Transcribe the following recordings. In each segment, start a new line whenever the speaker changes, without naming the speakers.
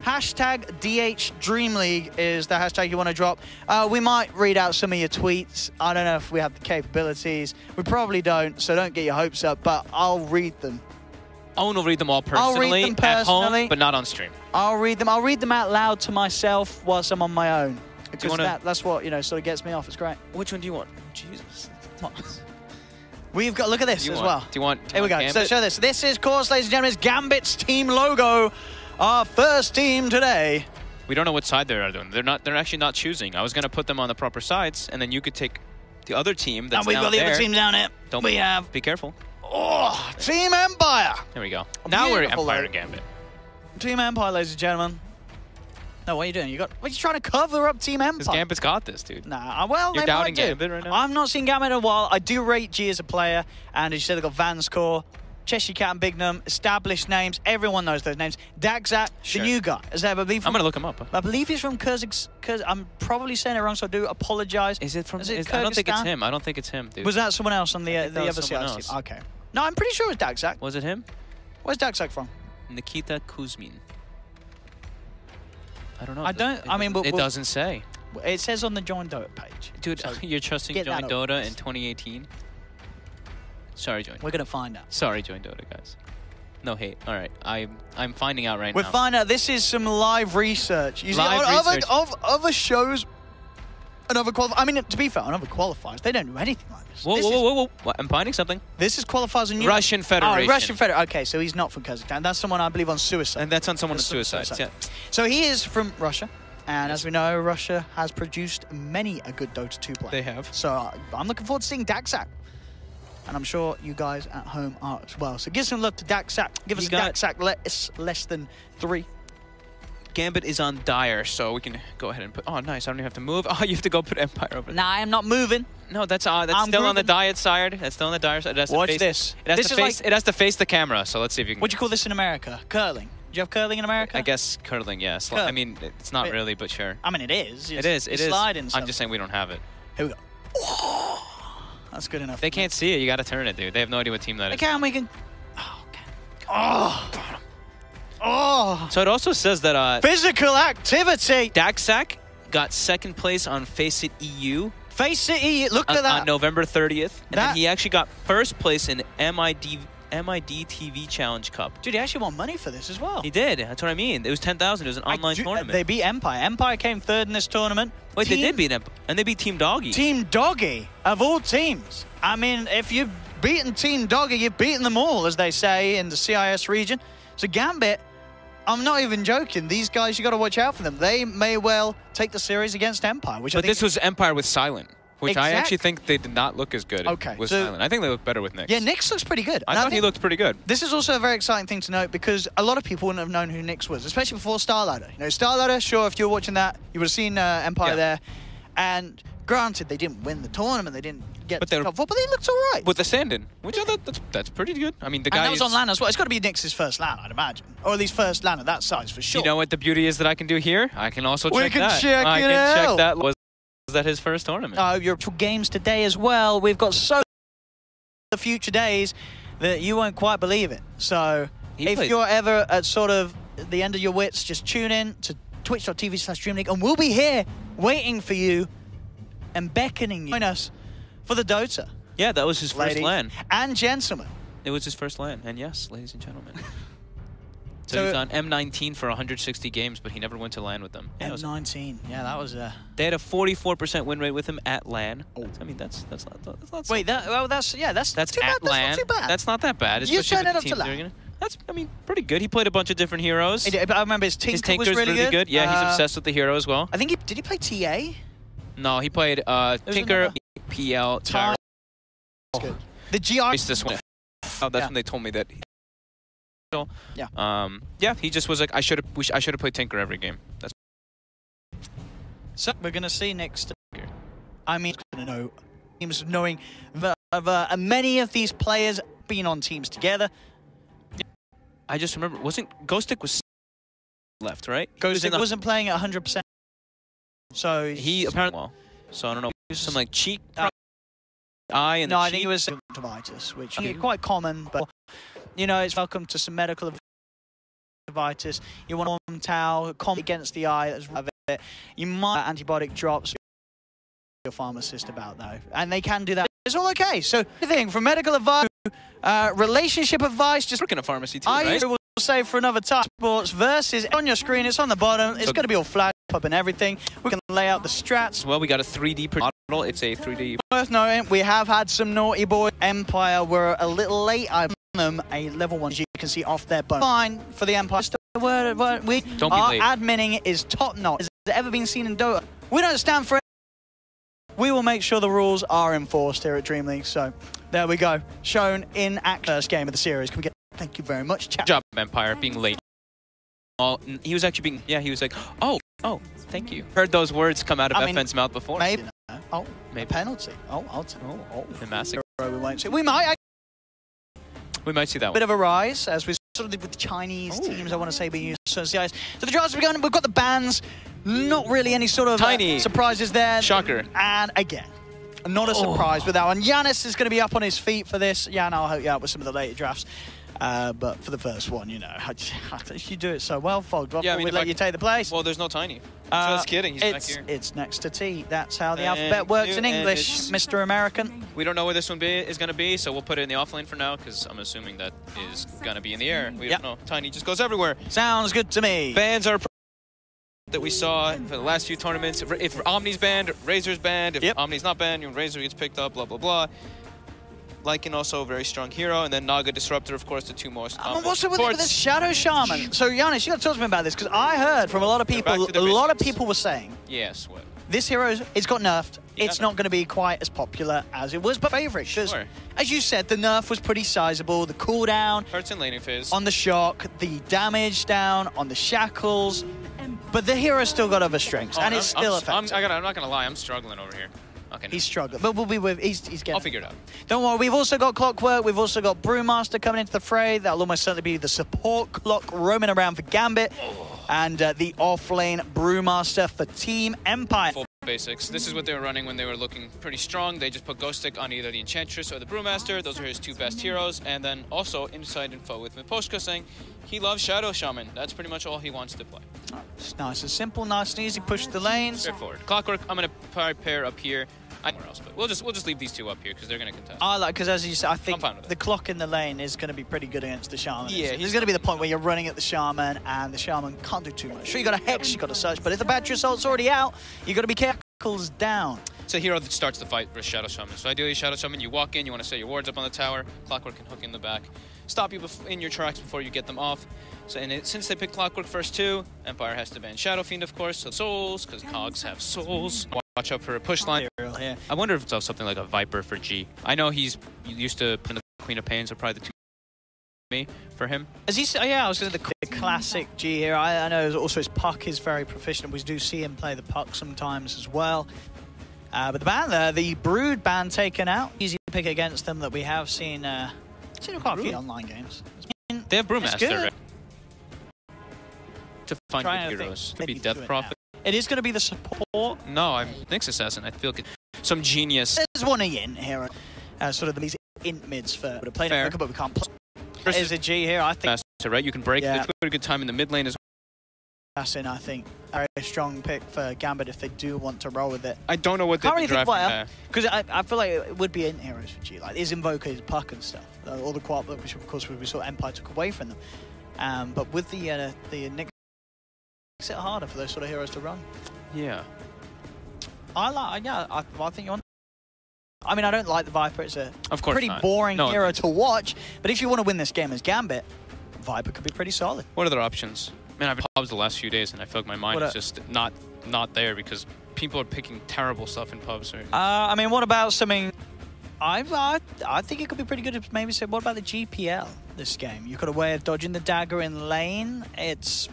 Hashtag DreamLeague is the hashtag you want to drop. We might read out some of your tweets. I don't know if we have the capabilities. We probably don't, so don't get your hopes up, but I'll read them.
Owen will read them all personally, at home, but not on stream.
I'll read them. I'll read them out loud to myself whilst I'm on my own. Because that's what, sort of gets me off. It's great.
Which one do you want? Jesus.
We've got, look at this as well.
Do you want
Here we go.
Gambit?
So show this. This is, of course, ladies and gentlemen, it's Gambit's team logo. Our first team today.
We don't know what side they're doing. They're actually not choosing. I was going to put them on the proper sides, and then you could take the other team that's
we've got the other team down here.
Be careful.
Oh, Team Empire.
There we go. Now we're Empire and Gambit.
Team Empire, ladies and gentlemen. No, what are you doing? What are you trying to cover up Team Empire?
Because Gambit's got this, dude.
Nah, well,
you're doubting Gambit right now?
I've not seen Gambit in a while. I do rate G as a player, and as you said, they've got Vanscore, Cheshire Cat and Bignum, established names. Everyone knows those names. Dagzat, the new guy. I'm
going to look him up.
I believe he's from Kyrgyzstan. I'm probably saying it wrong, so I do apologize.
Is it from Kyrgyzstan? I don't think it's him. I don't think it's him, dude.
Was that someone else on the other side? Okay. No, I'm pretty sure it's Dagzat.
Was it him?
Where's Dagzat from?
Nikita Kuzmin. I don't know.
It
doesn't say.
It says on the Join Dota page.
Dude, so you're trusting Join Dota in 2018? Sorry, Join.
We're gonna find out.
Sorry, Join Dota, guys. No hate. All right, I'm finding out right now.
We're finding out. This is some live research.
Research
of other shows. And other to be fair, on other qualifiers, they don't do anything like this.
Whoa. I'm finding something.
This is qualifiers in
Russian Federation.
Oh, Russian Federation. Okay, so he's not from Kazakhstan. That's someone, I believe, on Suicide.
And that's on someone on Suicide, yeah.
So he is from Russia. And as we know, Russia has produced many a good Dota 2 player.
They have.
So I'm looking forward to seeing Dagzat. And I'm sure you guys at home are as well. So give some love to Dagzat. Give us a Dagzat less than 3.
Gambit is on Dire, so we can go ahead and put... Oh, nice. I don't even have to move. Oh, you have to go put Empire over there.
Nah, I'm not moving.
No, that's still on the Diet side. That's still on the Dire side.
Watch this.
It has to face the camera, so let's see if you can...
What do you call this in America? Curling. Do you have curling in America?
I guess curling, yes. I mean, it's not really, but sure.
I mean, it is.
It is.
Sliding.
I'm just saying we don't have it.
Here we go. Oh, that's good enough.
They can't see it. You got to turn it, dude. They have no idea what team that is.
We can... Oh, okay. Oh. Oh.
So it also says that...
Physical activity.
Dagzat got 2nd place on Face It EU.
Face It EU. Look at that.
On November 30th. And then he actually got 1st place in MID TV Challenge Cup.
Dude, he actually won money for this as well.
He did. That's what I mean. It was 10,000. It was an online tournament.
They beat Empire. Empire came 3rd in this tournament.
Wait, they did beat Empire. And they beat Team Doggy.
Team Doggy, of all teams. I mean, if you've beaten Team Doggy, you've beaten them all, as they say in the CIS region. So Gambit, I'm not even joking. These guys, you got to watch out for them. They may well take the series against Empire. But
this was Empire with Silent. Which I actually think they did not look as good with Silent. I think they look better with Nyx.
Yeah, Nyx looks pretty good.
I thought he looked pretty good.
This is also a very exciting thing to note because a lot of people wouldn't have known who Nyx was, especially before Starladder. Starladder, sure, if you were watching that, you would have seen Empire there. And granted, they didn't win the tournament. They didn't get to the top 4, but they looked all right.
With the stand-in, which I thought that's pretty good. I mean, the guy.
And that was on LAN as well. It's got to be Nyx's first LAN, I'd imagine. Or at least first LAN of that size, for sure.
You know what the beauty is that I can do here? I can also check that.
We can check
I can check that. Was that his first tournament?
Oh, your games today as well. We've got so the future days that you won't quite believe it. So if you're ever at sort of the end of your wits, just tune in to twitch.tv/DreamLeague and we'll be here waiting for you and beckoning you. Join us for the Dota.
Yeah, that was his first LAN.
And gentlemen.
It was his first LAN. And yes, ladies and gentlemen. So he's on M19 for 160 games, but he never went to LAN with them. Yeah,
M19, yeah, that was
They had a 44% win rate with him at LAN. Oh. I mean, that's not.
Wait, that's too
at
bad.
LAN.
That's not too bad.
That's not that bad.
You turn it up to LAN.
That's, I mean, pretty good. He played a bunch of different heroes.
I remember his Tinker was really good.
Yeah, he's obsessed with the hero as well.
I think did he play TA?
No, he played Tinker, PL, Gyro.
Good. The GR.
This one. Oh, that's when they told me that.
Yeah.
Yeah. He just was like, I should have played Tinker every game. That's.
So we're gonna see next. I mean, know teams knowing many of these players being on teams together.
I just remember, Ghostic was left, right?
Ghostic wasn't playing at 100%. So
he apparently. So I don't know. Some like cheek. Eye and
no, I think it was conjunctivitis, which is quite common, but it's welcome to some medical Vitus. You want to Tau, comp against the eye. That's it. You might antibiotic drops your pharmacist about though, and they can do that. It's all okay. So the thing from medical advice, relationship advice, just
working a pharmacy too,
I
right?
will save for another time. Sports versus on your screen. It's on the bottom. It's going to be all flash up and everything. We can lay out the strats.
Well, we got a 3D model. It's a 3D.
Worth noting, we have had some naughty boys. Empire were a little late. I them a level 1, as you can see off their bone. Fine for the Empire. We
Don't be
our
late.
adminning is top notch. Has it ever been seen in Dota? We don't stand for it. We will make sure the rules are enforced here at DreamLeague. So there we go. Shown in act first game of the series. Can we get? Thank you very much.
Good job, Empire, being late. He was actually being. Yeah, he was like, oh, thank you. Heard those words come out of FN's mouth before.
Maybe. Oh, maybe penalty.
The massive.
We won't see. We might.
We might see that one.
Bit of a rise as we sort of did with the Chinese teams. I want to say being used so the drafts have begun. We've got the bans. Not really any sort of
tiny
surprises there.
Shocker.
And again, not a surprise with that one. Giannis is going to be up on his feet for this. Jan, I'll help you out with some of the later drafts. But for the first one, you know, you do it so well, Fog.
Yeah, I mean,
we'd let you take the place.
Well, there's no Tiny. Just kidding. He's back here.
It's next to T. That's how the alphabet works in English, Mr. American.
We don't know where this one is going to be, so we'll put it in the offlane for now, because I'm assuming that is going to be in the air. We don't know. Tiny just goes everywhere.
Sounds good to me.
Bans are that we saw for the last few tournaments. If Omni's banned, Razor's banned. If Omni's not banned, Razor gets picked up, blah, blah, blah. Lycan also a very strong hero, and then Naga Disruptor, of course, the two most common.
What's with this Shadow Shaman? So, Giannis, you got to talk to me about this, because I heard from a lot of people, were saying,
yes, what?
This hero, it's got nerfed. It's not going to be quite as popular as it was, but favorite. Sure. As you said, the nerf was pretty sizable. The cooldown
hurts in laning phase.
On the shock, the damage down on the shackles, but the hero's still got other strengths, and it's still effective.
I'm not going to lie, I'm struggling over here. Okay,
he's struggling, but we'll be with. He's getting.
I'll figure it out.
Don't worry. We've also got Clockwork. We've also got Brewmaster coming into the fray. That'll almost certainly be the support clock roaming around for Gambit, and the offlane Brewmaster for Team Empire.
Full basics. This is what they were running when they were looking pretty strong. They just put Ghost Stick on either the Enchantress or the Brewmaster. Those are his two best heroes, and then also inside info with Miposhka saying he loves Shadow Shaman. That's pretty much all he wants to play.
It's nice and simple, nice and easy. Push the lanes.
Straightforward. Clockwork. I'm gonna pair up here. Somewhere else, but we'll just leave these two up here because they're going to contest.
I like because as you said, I think the clock in the lane is going to be pretty good against the Shaman.
Yeah,
there's going to be the point where you're running at the Shaman and the Shaman can't do too much. Sure, you got a Hex, you got a Search, but if the battery assault's already out, you got to be careful. Down.
It's a hero that starts the fight versus Shadow Shaman. So ideally, Shadow Shaman, you walk in, you want to set your wards up on the tower. Clockwork can hook in the back, stop you in your tracks before you get them off. So since they picked Clockwork first too, Empire has to ban Shadow Fiend, of course, so souls, because cogs have souls. Watch out for a push line.
Yeah.
I wonder if it's something like a Viper for G. I know he's used to put the Queen of Pain, so probably the two me for him.
As he said, yeah, I was going to the classic G here. I know also his puck is very proficient. We do see him play the puck sometimes as well. But the ban there, the Brood ban taken out. Easy to pick against them that we have seen quite a few online games.
They have Brewmaster, right? To find good
good
heroes. Could be Death Prophet.
It is going to be the support.
No, I'm Nyx Assassin. I feel like some genius.
There's one int here. Sort of these int mids for to play Fair. But we can't play. There's a G here, I think.
Master, right? You can break. Yeah. They put a good time in the mid lane as well.
Assassin, I think. A very strong pick for Gambit if they do want to roll with it.
I don't know what they've been drafting.
Because I feel like it would be int heroes for G. Like his Invoker, his puck and stuff. All the quad, which of course we saw Empire took away from them. But with the Nyx, makes it harder for those sort of heroes to run.
Yeah.
I think you're on. I mean, I don't like the Viper. It's a pretty boring hero to watch. But if you want to win this game as Gambit, Viper could be pretty solid.
What are their options? Man, I've been pubs the last few days, and I feel like my mind is just not there because people are picking terrible stuff in pubs.
I mean, what about something? I think it could be pretty good to maybe say, what about the GPL this game? You've got a way of dodging the dagger in lane. It's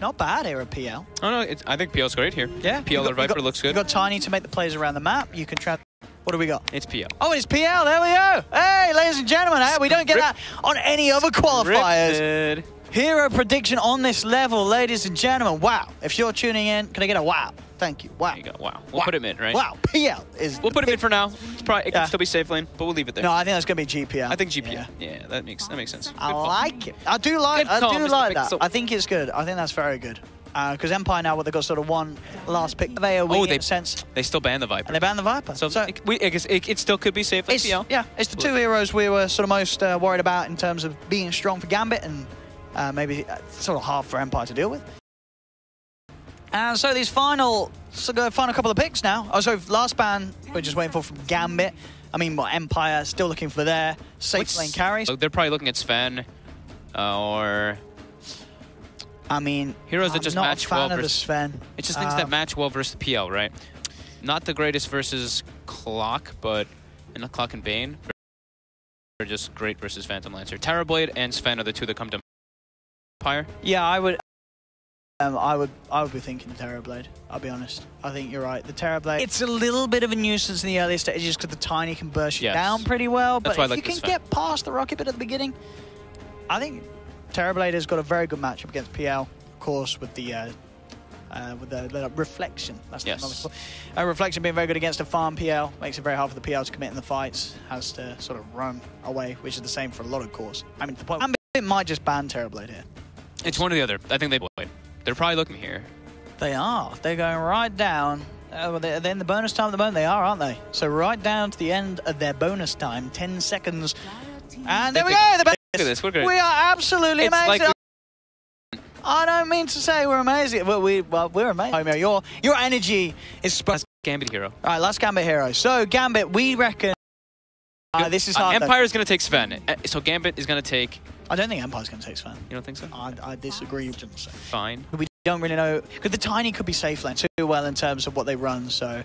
not bad here at PL.
Oh, no, I think PL's great here.
Yeah.
PL or Viper looks good.
You've got Tiny to make the plays around the map. You can trap. What do we got?
It's PL.
Oh, it's PL. There we go. Hey, ladies and gentlemen, we don't get that on any other qualifiers.
Scripted.
Hero prediction on this level, ladies and gentlemen. Wow. If you're tuning in, can I get a wow? Thank you. Wow.
There you go. Wow. We'll put it mid, right?
Wow. PL is...
We'll put it mid for now. It can still be safe lane, but we'll leave it there.
No, I think that's going to be GPL.
I think GPL. Yeah, that makes sense.
I like it. I do like that.
So
I think it's good. I think that's very good. Because Empire now, they've got sort of one last pick. They in a sense.
They still ban the Viper.
And they ban the Viper.
So it still could be safe like PL.
Yeah, it's the two heroes we were sort of most worried about in terms of being strong for Gambit and maybe sort of hard for Empire to deal with. And so these final couple of picks now. Oh, so last ban we're just waiting for from Gambit. I mean, Empire still looking for their safe lane carries.
So they're probably looking at Sven or...
I mean,
heroes that just match well versus
Sven.
It's just things that match well versus PL, right? Not the greatest versus Clock, but Clock and Bane are just great versus Phantom Lancer. Terrorblade and Sven are the two that come to Empire.
Yeah, I would be thinking Terrorblade. I'll be honest. I think you're right. The Terrorblade. It's a little bit of a nuisance in the early stages because the Tiny can burst you down pretty well. But if you can get past the rocket bit at the beginning, I think Terrorblade has got a very good matchup against PL, of course, with the Reflection. That's Reflection being very good against a farm PL makes it very hard for the PL to commit in the fights. Has to sort of run away, which is the same for a lot of cores. I mean, the point it might just ban Terrorblade here.
It's one or the other. I think they're probably looking here.
They are. They're going right down. They're in the bonus time at the moment. They are, aren't they? So right down to the end of their bonus time, 10 seconds. And there we go.
Look at this. We're great.
We are absolutely amazing. I don't mean to say we're amazing. Well, we're amazing. Your energy is...
Last Gambit hero.
All right, last Gambit hero. So, Gambit, we reckon... this is hard.
Empire is going to take Sven. So, Gambit is going to take...
I don't think Empire's going to take Sven.
You don't think so?
I disagree.
Fine.
We don't really know... Because the Tiny could be safe lane too well in terms of what they run, so...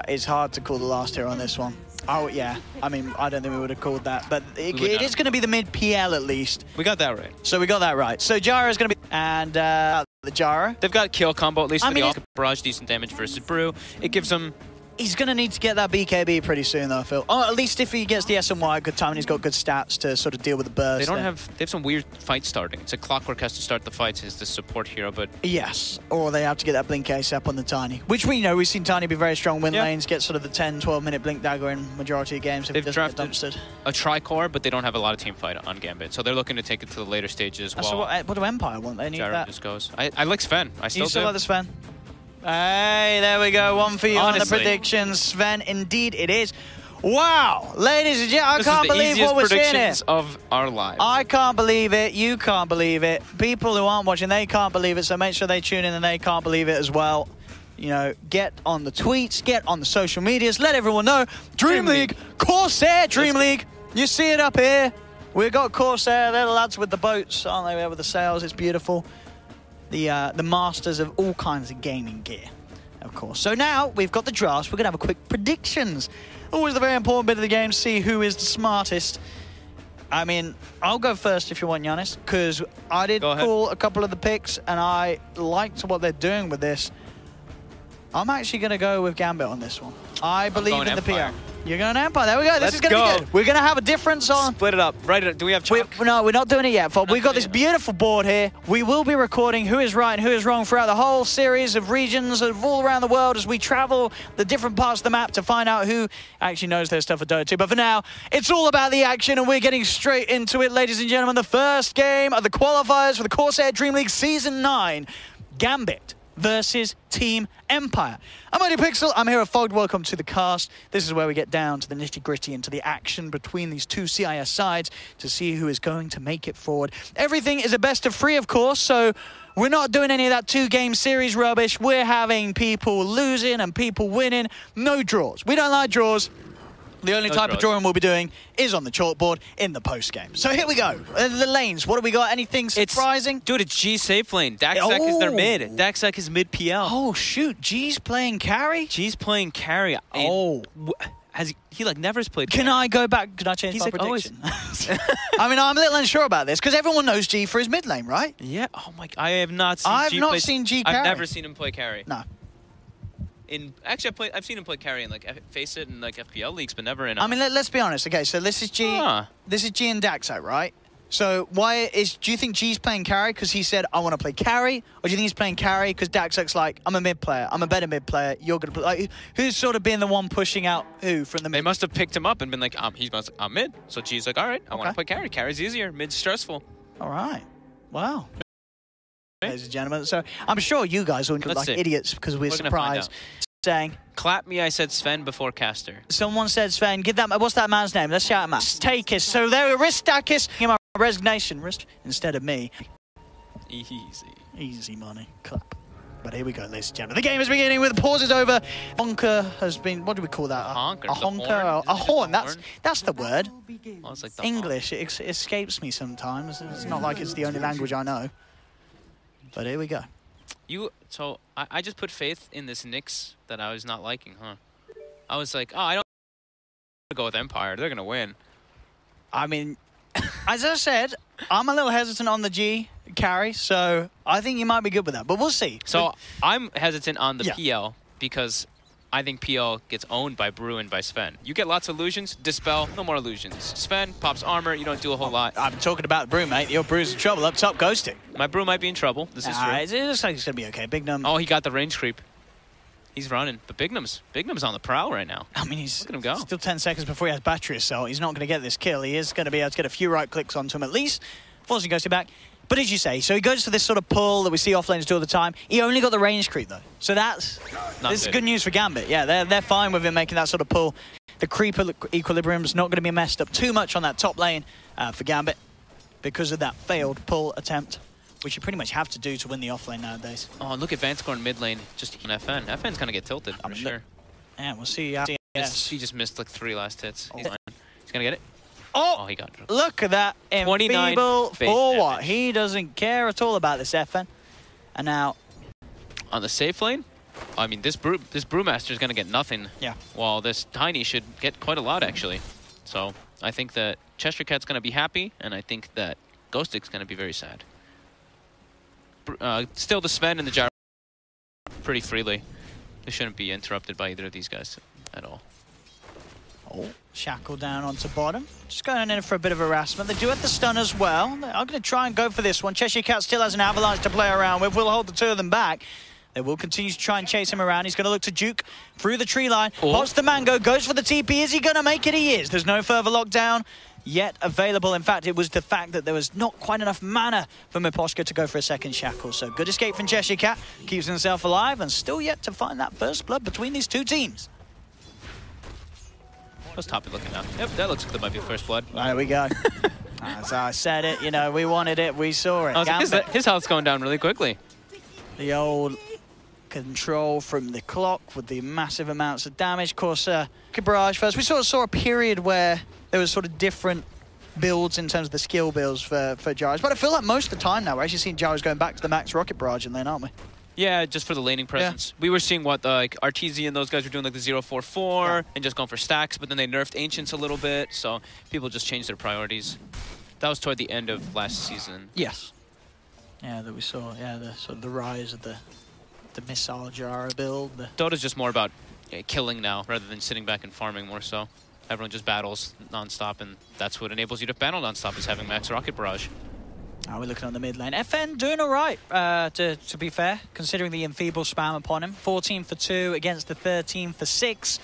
it's hard to call the last hero on this one. Oh, yeah. I mean, I don't think we would have called that. But it is going to be the mid-PL at least.
We got that right.
So we got that right. So Jara is going to be... And the Jara.
They've got kill combo, at least for the barrage, decent damage versus Brew. It gives them...
He's going to need to get that BKB pretty soon, though, Phil. Oh, at least if he gets the SMY, good time, and he's got good stats to sort of deal with the burst.
They have some weird fights starting. It's like Clockwork has to start the fights as the support hero, but...
Yes, or they have to get that Blink Ace up on the Tiny, which we know. We've seen Tiny be very strong win lanes, get sort of the 10, 12-minute Blink Dagger in majority of games if
they've
drafted
a Tricore, but they don't have a lot of team fight on Gambit, so they're looking to take it to the later stages as well.
So what do Empire want? They need that.
Just goes. I like Sven. I still do.
You still like the Sven? Hey, there we go. One for you on the predictions. Sven, indeed it is. Wow, ladies and gentlemen, I can't believe what we're seeing here.
Of our lives.
I can't believe it. You can't believe it. People who aren't watching, they can't believe it. So make sure they tune in and they can't believe it as well. You know, get on the tweets, get on the social medias, let everyone know. DreamLeague, Corsair DreamLeague. You see it up here. We've got Corsair. They're the lads with the boats, aren't they? There with the sails. It's beautiful. The masters of all kinds of gaming gear, of course. So now we've got the drafts. We're going to have a quick predictions. Always the very important bit of the game, see who is the smartest. I mean, I'll go first if you want, Giannis, because I did call a couple of the picks, and I liked what they're doing with this. I'm actually going to go with Gambit on this one. I believe in the PR. You're going Empire. There we go. This is going to be good. We're going to have a difference on...
Split it up. Right. Do we have chalk?
No, we're not doing it yet. We've got this beautiful board here. We will be recording who is right and who is wrong throughout the whole series of regions of all around the world as we travel the different parts of the map to find out who actually knows their stuff at Dota 2. But for now, it's all about the action, and we're getting straight into it, ladies and gentlemen. The first game of the qualifiers for the Corsair DreamLeague Season 9. Gambit versus Team Empire. I'm Eddie Pixel, I'm here at Fogged. Welcome to the cast. This is where we get down to the nitty-gritty and to the action between these two CIS sides to see who is going to make it forward. Everything is a best of 3, of course, so we're not doing any of that 2-game series rubbish. We're having people losing and people winning. No draws. We don't like draws. The only type of drawing we'll be doing is on the chalkboard in the post-game. So here we go. The lanes, what do we got? Anything surprising?
Dude, it's G safe lane. Daxak is their mid. Daxak is mid PL.
Oh, shoot. G's playing carry?
G's playing carry. Oh. Has he like never has played carry.
Can I go back? Can I change my prediction? I mean, I'm a little unsure about this because everyone knows G for his mid lane, right?
Yeah. Oh, my. I have not seen
I've not seen G carry.
I've never seen him play carry.
No.
Actually, I've seen him play carry in like Face It and like FPL leagues, but never in.
I mean, let's be honest. Okay, so this is G. This is G and Daxo, right? So do you think G's playing carry because he said, I want to play carry? Or do you think he's playing carry because Daxak's like, I'm a mid player, I'm a better mid player, you're going to play? Like, who's sort of being the one pushing out who from the mid?
They must have picked him up and been like, I'm mid. So G's like, all right, I want to play carry. Carry's easier, mid's stressful.
All right. Wow. Ladies and gentlemen, so I'm sure you guys wouldn't look like idiots because we're surprised. Saying,
clap me, I said Sven before caster.
Someone said Sven, give that, what's that man's name? Let's shout him out. Takis. So there were Ristakis. Resignation instead of me. Easy money. Clap. But here we go, ladies and gentlemen. The game is beginning with pauses over. Honker has been, what do we call that?
A honker.
A horn. That's the word.
Oh, it's like the
English. It escapes me sometimes. It's not like it's the only language I know. But here we go.
So I just put faith in this Nyx that I was not liking, huh? I was like, oh, I don't go with Empire. They're gonna win.
I mean, as I said, I'm a little hesitant on the G carry, so I think you might be good with that, but we'll see.
So I'm hesitant on the PL because I think PL gets owned by Brew and by Sven. You get lots of illusions, Dispel, no more illusions. Sven pops armor, you don't do a whole lot.
I'm talking about Brew, mate. Your Brew's in trouble. Up top, ghosting.
My Brew might be in trouble. This is true.
It looks like it's going to be okay. Bignum.
Oh, he got the range creep. He's running, but Bignum's on the prowl right now.
I mean, he's
Look at him go.
Still 10 seconds before he has battery assault. He's not going to get this kill. He is going to be able to get a few right clicks onto him at least, forcing Ghosty back. But as you say, so he goes for this sort of pull that we see offlaners do all the time. He only got the range creep though, so this is good news for Gambit. Yeah, they're fine with him making that sort of pull. The creep equilibrium's not going to be messed up too much on that top lane for Gambit because of that failed pull attempt, which you pretty much have to do to win the offlane nowadays.
Oh, look at Vanscore in mid lane, just in FN. FN's going to get tilted for sure.
Yeah, we'll see.
He just missed like 3 last hits. He's going to get it.
Oh,
he got it.
Look at that.
29
for what? He doesn't care at all about this FN. And now,
on the safe lane, I mean, this Brewmaster is going to get nothing.
Yeah.
While this Tiny should get quite a lot, actually. So I think that Cheshire Cat's going to be happy, and I think that Ghostic's going to be very sad. Still, the Sven and the Gyro pretty freely. They shouldn't be interrupted by either of these guys at all.
Oh, Shackle down onto bottom. Just going in for a bit of harassment. They do have the stun as well. I'm going to try and go for this one. Cheshire Cat still has an avalanche to play around with. We'll hold the two of them back. They will continue to try and chase him around. He's going to look to juke through the tree line. Pots the mango, goes for the TP. Is he going to make it? He is. There's no further lockdown yet available. In fact, it was the fact that there was not quite enough mana for Miposhka to go for a second Shackle. So good escape from Cheshire Cat. Keeps himself alive and still yet to find that first blood between these two teams.
How's Toppy looking now? Yep, that looks like that might be first blood.
There we go. As I said it, you know, we wanted it, we saw it.
His health's going down really quickly.
The old control from the clock with the massive amounts of damage. Of course, Barrage first. We sort of saw a period where there was sort of different builds in terms of the skill builds for Gyros. But I feel like most of the time now, we're actually seeing Gyros going back to the max rocket barrage in lane, aren't we?
Yeah, just for the laning presence. Yeah. We were seeing what like Arteezy and those guys were doing, like the 044 and just going for stacks, but then they nerfed Ancients a little bit, so people just changed their priorities. That was toward the end of last season.
Yes. Yeah, that we saw. Yeah, the sort of the rise of the missile Jara build.
Dota's just more about killing now rather than sitting back and farming more so. Everyone just battles non-stop, and that's what enables you to battle non-stop, is having max rocket barrage.
We're looking on the mid lane. FN doing all right, to be fair, considering the enfeeble spam upon him. 14 for 2 against the 13 for 6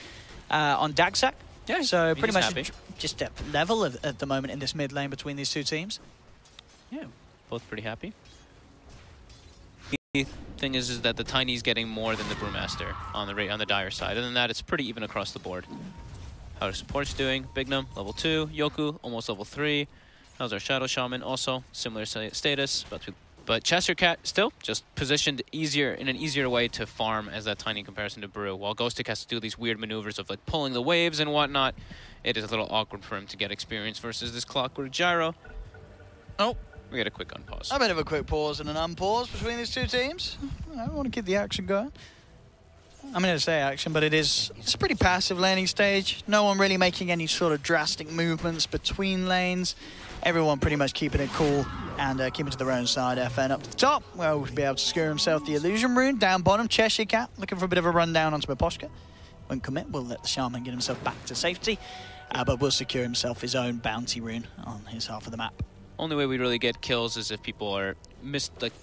on Dagsak.
Yeah,
so pretty much just a level at the moment in this mid lane between these two teams.
Yeah, both pretty happy. The thing is that the Tiny's getting more than the Brewmaster on the Dire side. Other than that, it's pretty even across the board. How are supports doing? Bignum, level 2. Yoku, almost level 3. How's our Shadow Shaman? Also similar status, but Cheshire Cat still just positioned in an easier way to farm as that Tiny in comparison to Brew. While Ghostic has to do these weird maneuvers of like pulling the waves and whatnot, it is a little awkward for him to get experience versus this Clockwork Gyro. Oh, we got a quick unpause.
A bit of a quick pause and an unpause between these two teams. I want to keep the action going. I'm going to say action, but it's a pretty passive laning stage. No one really making any sort of drastic movements between lanes. Everyone pretty much keeping it cool and keeping to their own side. FN up to the top, where we'll be able to secure himself the illusion rune. Down bottom, Cheshire Cat looking for a bit of a rundown onto Miposhka. Won't commit, we'll let the Shaman get himself back to safety, but will secure himself his own bounty rune on his half of the map.
only way we really get kills is if people are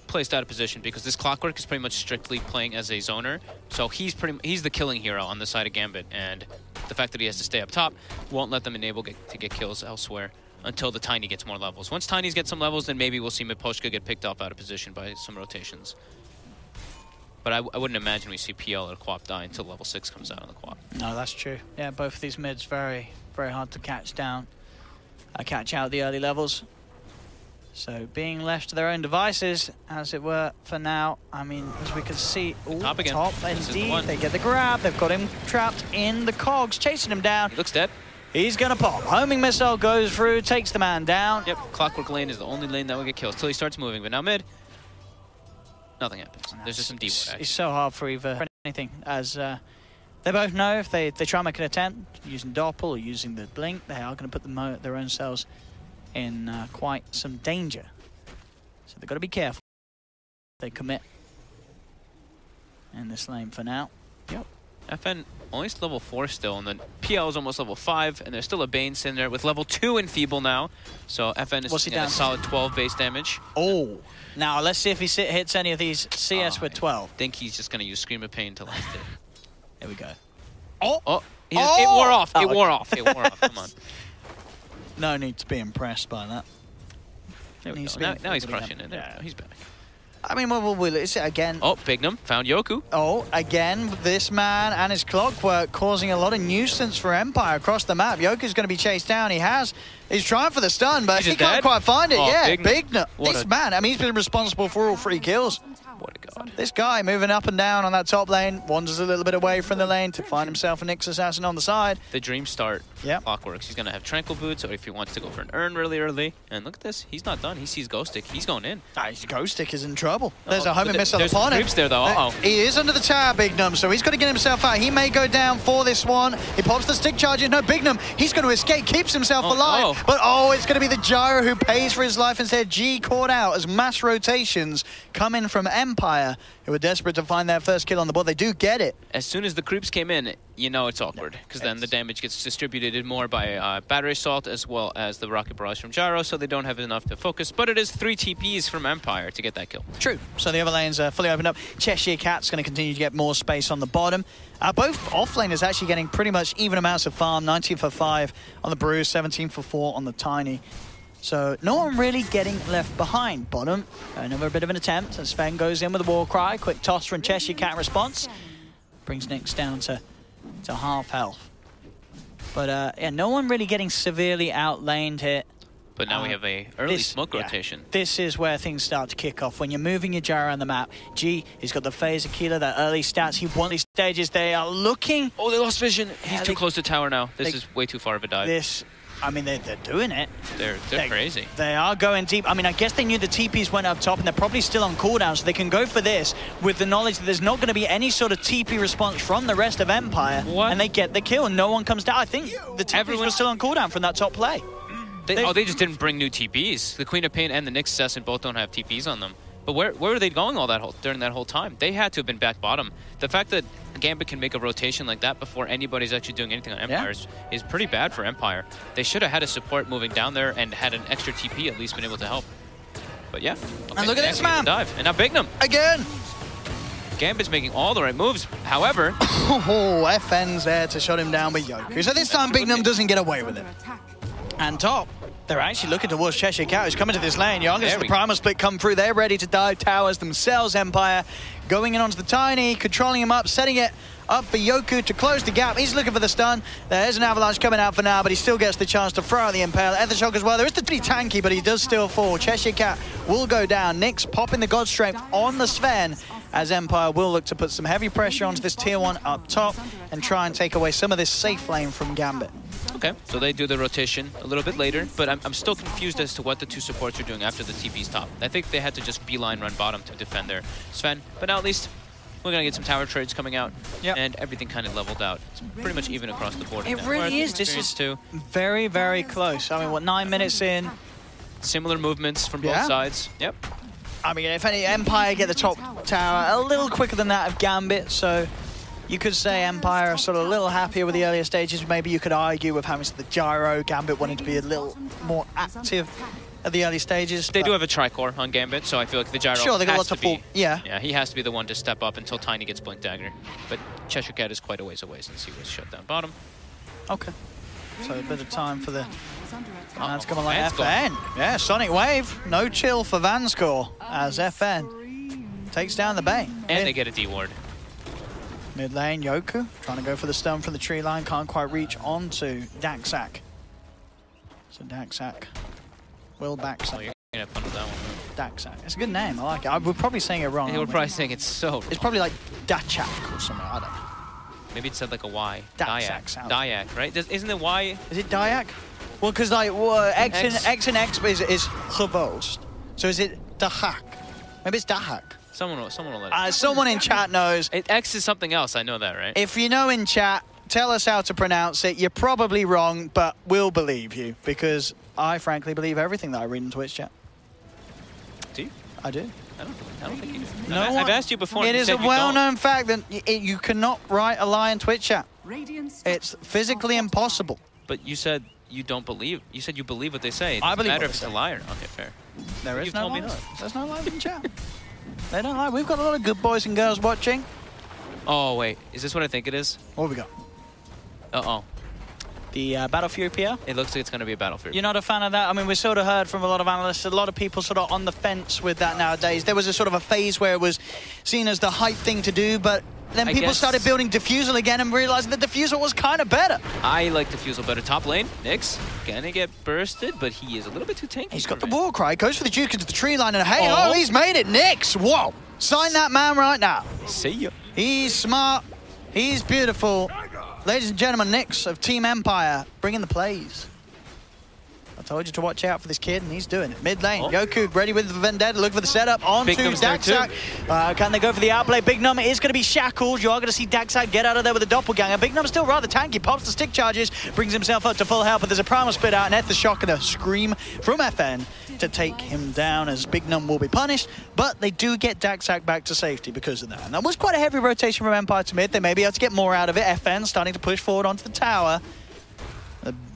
placed out of position, because this Clockwork is pretty much strictly playing as a zoner. So he's the killing hero on the side of Gambit, and the fact that he has to stay up top won't let them enable to get kills elsewhere until the Tiny gets more levels. Once Tiny's get some levels, then maybe we'll see Miposhka get picked off out of position by some rotations. But I wouldn't imagine we see PL or Quap die until level 6 comes out on the Quap.
No, that's true. Yeah, both of these mids very, very hard to catch down. Catch out the early levels. So being left to their own devices, as it were, for now. I mean, as we can see,
top again.
Top indeed. They get the grab. They've got him trapped in the cogs, chasing him down.
He looks dead.
He's gonna pop. Homing missile goes through, takes the man down.
Yep, Clockwork lane is the only lane that will get kills till he starts moving. But now mid, nothing happens. There's just some deep wood.
It's so hard for either anything, as they both know if they try and make an attempt using Doppel or using the Blink, they are going to put their own selves in quite some danger. So they've got to be careful. They commit in this lane for now.
Yep. FN only level 4 still, and then PL is almost level 5, and there's still a Bane sitting there with level 2 Enfeeble now. So FN is getting a solid 12 base damage.
Oh, now let's see if he hits any of these CS with 12.
I think he's just going to use Scream of Pain to last it.
There we go.
Oh, it wore off. It wore off. It wore off. Come on.
No need to be impressed by that.
There we go. Now he's crushing it. Yeah. He's back.
I mean, we'll it's again.
Oh, Bignum found Yoku.
Oh, again, this man and his Clockwork causing a lot of nuisance for Empire across the map. Yoku's going to be chased down. He's trying for the stun, but he can't quite find it. Yeah, Bignum. This man, I mean, he's been responsible for all 3 kills.
What a god.
This guy moving up and down on that top lane, wanders a little bit away from the lane to find himself a Nyx Assassin on the side.
The dream start Clockworks. He's going to have Tranquil Boots, or if he wants to go for an Urn really early. And look at this. He's not done. He sees Ghost Stick. He's going in.
Ghost Stick is in trouble. There's a homing missile
upon him. There's creeps there, though. Uh-oh.
He is under the tower, Bignum, so he's got to get himself out. He may go down for this one. He pops the stick charges. No, Bignum, he's going to escape, keeps himself alive.
No.
But, it's going to be the Gyro who pays for his life instead. G caught out as mass rotations come in from Empire, who are desperate to find their first kill on the board. They do get it.
As soon as the creeps came in, you know it's awkward, because then the damage gets distributed more by Battery Assault as well as the Rocket Barrage from Gyro, so they don't have enough to focus. But it is 3 TPs from Empire to get that kill.
True. So the other lanes are fully opened up. Cheshire Cat's going to continue to get more space on the bottom. Both off-laners actually getting pretty much even amounts of farm. 19 for 5 on the Bruise, 17 for 4 on the Tiny. So no one really getting left behind. Bottom, another bit of an attempt as Sven goes in with a war cry. Quick toss from Cheshire Cat in response. Brings Nyx down to half health. But yeah, no one really getting severely outlaned here.
But now we have a early smoke rotation.
This is where things start to kick off. When you're moving your Gyro on the map, G, he's got the Phaser Killer, that early stats. He won these stages. They are looking.
Oh, they lost vision. He's too close to tower now. This is way too far of a dive.
I mean, they're doing it.
They're crazy.
They are going deep. I mean, I guess they knew the TPs went up top, and they're probably still on cooldown, so they can go for this with the knowledge that there's not going to be any sort of TP response from the rest of Empire.
What?
And they get the kill, and no one comes down. I think the TPs were still on cooldown from that top play.
They just didn't bring new TPs. The Queen of Pain and the Nyx Assassin both don't have TPs on them. But where were they going during that whole time? They had to have been back bottom. The fact that Gambit can make a rotation like that before anybody's actually doing anything on Empire is pretty bad for Empire. They should have had a support moving down there and had an extra TP at least been able to help. But yeah. Okay,
and look at this man.
Dive. And now Bignum.
Again.
Gambit's making all the right moves. However.
FN's there to shut him down with Yoku. So this time Bignum doesn't get away with it. And top, they're actually looking towards Cheshire Cat, who's coming to this lane. Youngest, the Primal Split come through. They're ready to dive towers themselves, Empire. Going in onto the Tiny, controlling him up, setting it up for Yoku to close the gap. He's looking for the stun. There's an Avalanche coming out for now, but he still gets the chance to throw out the Impale. Ethershock as well. There is the pretty tanky, but he does still fall. Cheshire Cat will go down. Nyx popping the God Strength on the Sven, as Empire will look to put some heavy pressure onto this tier 1 up top and try and take away some of this safe lane from Gambit.
Okay, so they do the rotation a little bit later, but I'm still confused as to what the 2 supports are doing after the TP's top. I think they had to just beeline run bottom to defend their Sven, but now at least we're going to get some tower trades coming out, and everything kind of leveled out. It's pretty much even across the board.
It really is. This is very, very close. I mean, what, 9 minutes in?
Similar movements from both sides. Yep.
I mean, if any, Empire get the top tower a little quicker than that of Gambit, so you could say Empire are sort of a little happier with the earlier stages. Maybe you could argue with having the Gyro, Gambit wanting to be a little more active at the early stages.
They do have a tricore on Gambit, so I feel like the gyro
Sure, they got
has
lots
to
of full...
be,
Yeah.
Yeah, he has to be the one to step up until Tiny gets Blink Dagger. But Cheshire Cat is quite a ways away since he was shut down bottom.
Okay. So a bit of time for the Vans coming
Van's
like FN. Yeah, Sonic Wave. No chill for Vanscore as FN takes down the Bay.
And they get a D ward.
Mid lane, Yoku trying to go for the stun from the tree line. Can't quite reach onto Daxak. So Daxak will backsack.
Oh, you're gonna have fun with that one.
Daxak. It's a good name. I like it. We're probably saying it wrong.
We're probably saying it's so wrong.
It's probably like Dachak or something. I don't know.
Maybe it said like a Y.
Daxak sounds.
Dyak, right? Isn't it Y?
Is it Dyak? Well, because like X and X is Gevost. So is it Dahak? Maybe it's Dahak.
Someone will let it.
Someone in chat knows.
X is something else. I know that, right?
If you know in chat, tell us how to pronounce it. You're probably wrong, but we'll believe you because I frankly believe everything that I read in Twitch chat.
Do you?
I do.
I don't think you do.
No,
I've asked you before.
It is a well-known fact that you cannot write a lie in Twitch chat. It's physically impossible.
But you said you don't believe. You said you believe what they say. It
I
doesn't
believe
matter
what
if
they
it's a
say.
liar. Okay, fair.
There is
You've
no
told me
lies.
that.
There's no lies in chat. They don't lie. We've got a lot of good boys and girls watching.
Oh wait, is this what I think it is?
What have we got?
Uh-oh.
The Battle Fury PR?
It looks like it's going to be a Battlefield.
You're not a fan of that? I mean, we sort of heard from a lot of analysts, a lot of people sort of on the fence with that nowadays. There was a sort of a phase where it was seen as the hype thing to do, but then people started building Diffusal again and realizing that Diffusal was kind of better.
I like Diffusal better. Top lane, Nyx, gonna get bursted, but he is a little bit too tanky.
He's got the war cry, goes for the Duke into the tree line, and hey, oh, he's made it. Nyx, whoa. Sign that man right now.
See ya.
He's smart. He's beautiful. Ladies and gentlemen, Nyx of Team Empire bringing the plays. I told you to watch out for this kid, and he's doing it. Mid lane, Yoku ready with the Vendetta, look for the setup onto Daxak. Can they go for the outplay? Big Num is going to be shackled. You are going to see Daxak get out of there with a doppelganger. Big Num's still rather tanky, pops the stick charges, brings himself up to full health, but there's a primal split out, and Eth the shock and a scream from FN to take him down as Big Num will be punished, but they do get Daxak back to safety because of that. And that was quite a heavy rotation from Empire to mid. They may be able to get more out of it. FN starting to push forward onto the tower.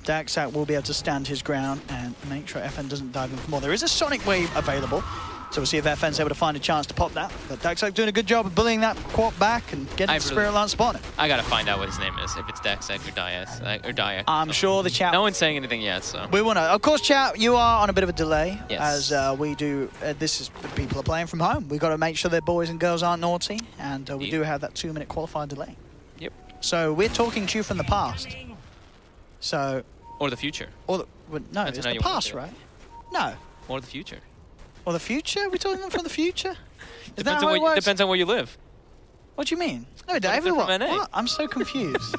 Daxak will be able to stand his ground and make sure FN doesn't dive in for more. There is a Sonic Wave available, so we'll see if FN's able to find a chance to pop that. But Daxak doing a good job of bullying that quad back and getting the Spirit Lance spotted.
I gotta find out what his name is, if it's Daxak or Dyak.
I'm sure the chat...
No one's saying anything yet, so...
We will know. Of course, chat, you are on a bit of a delay,
yes.
as we do... this is people are playing from home. We've got to make sure their boys and girls aren't naughty, and we do have that 2-minute qualifier delay.
Yep.
So we're talking to you from the past. So...
Or the future.
Or the, well, no, it's the past, right? No.
Or the future.
Or the future? We're talking from the future?
Depends on where you live.
What do you mean? No, everyone. What? I'm so confused.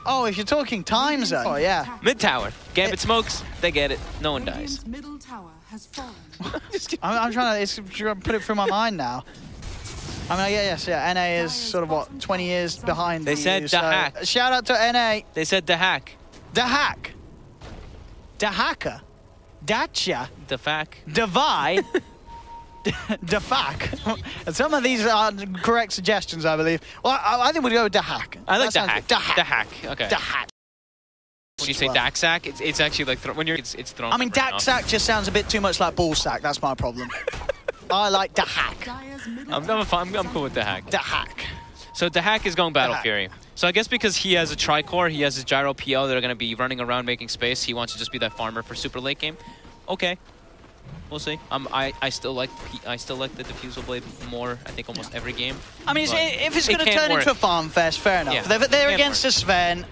Oh, if you're talking time zone. Oh, yeah.
Mid tower. Gambit smokes. They get it. No one dies.
Middle tower has fallen.
I'm trying to put it through my mind now. I mean, yeah. NA is sort of, what, 20 years behind.
They said the hack.
Shout out to NA.
They said the hack.
The hack. The hacker. Dacha.
The fack.
Divide. The fack. Some of these are correct suggestions, I believe. Well, I think we'll go with the hack.
I like the hack.
The hack.
The hack. Okay.
The hack.
When you say Daxak, it's actually like when you're it's thrown.
I mean, Daxak just sounds a bit too much like ballsack. That's my problem. I like the hack.
I'm cool with the hack.
The hack.
So the hack is going Battle Fury. So I guess because he has a tricore, he has his gyro PO that are going to be running around making space. He wants to just be that farmer for super late game. Okay, we'll see. I still like the Diffusal Blade more. I think almost every game.
I mean, if it's going to turn into a farm fest, fair enough. Yeah, they're against a Sven.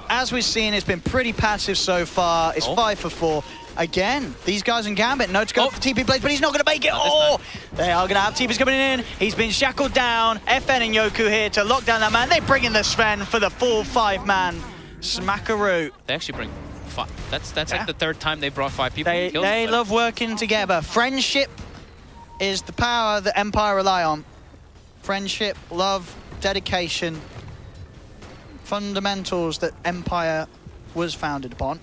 As we've seen, it's been pretty passive so far. It's 5 for 4. Again, these guys in Gambit know to go for TP Blades, but he's not going to make it. They are going to have TPs coming in. He's been shackled down. FN and Yoku here to lock down that man. They bring in the Sven for the full 5-man smackaroo.
They actually bring 5. That's like the 3rd time they brought 5 people.
They love working together. Friendship is the power that Empire rely on. Friendship, love, dedication, fundamentals that Empire was founded upon,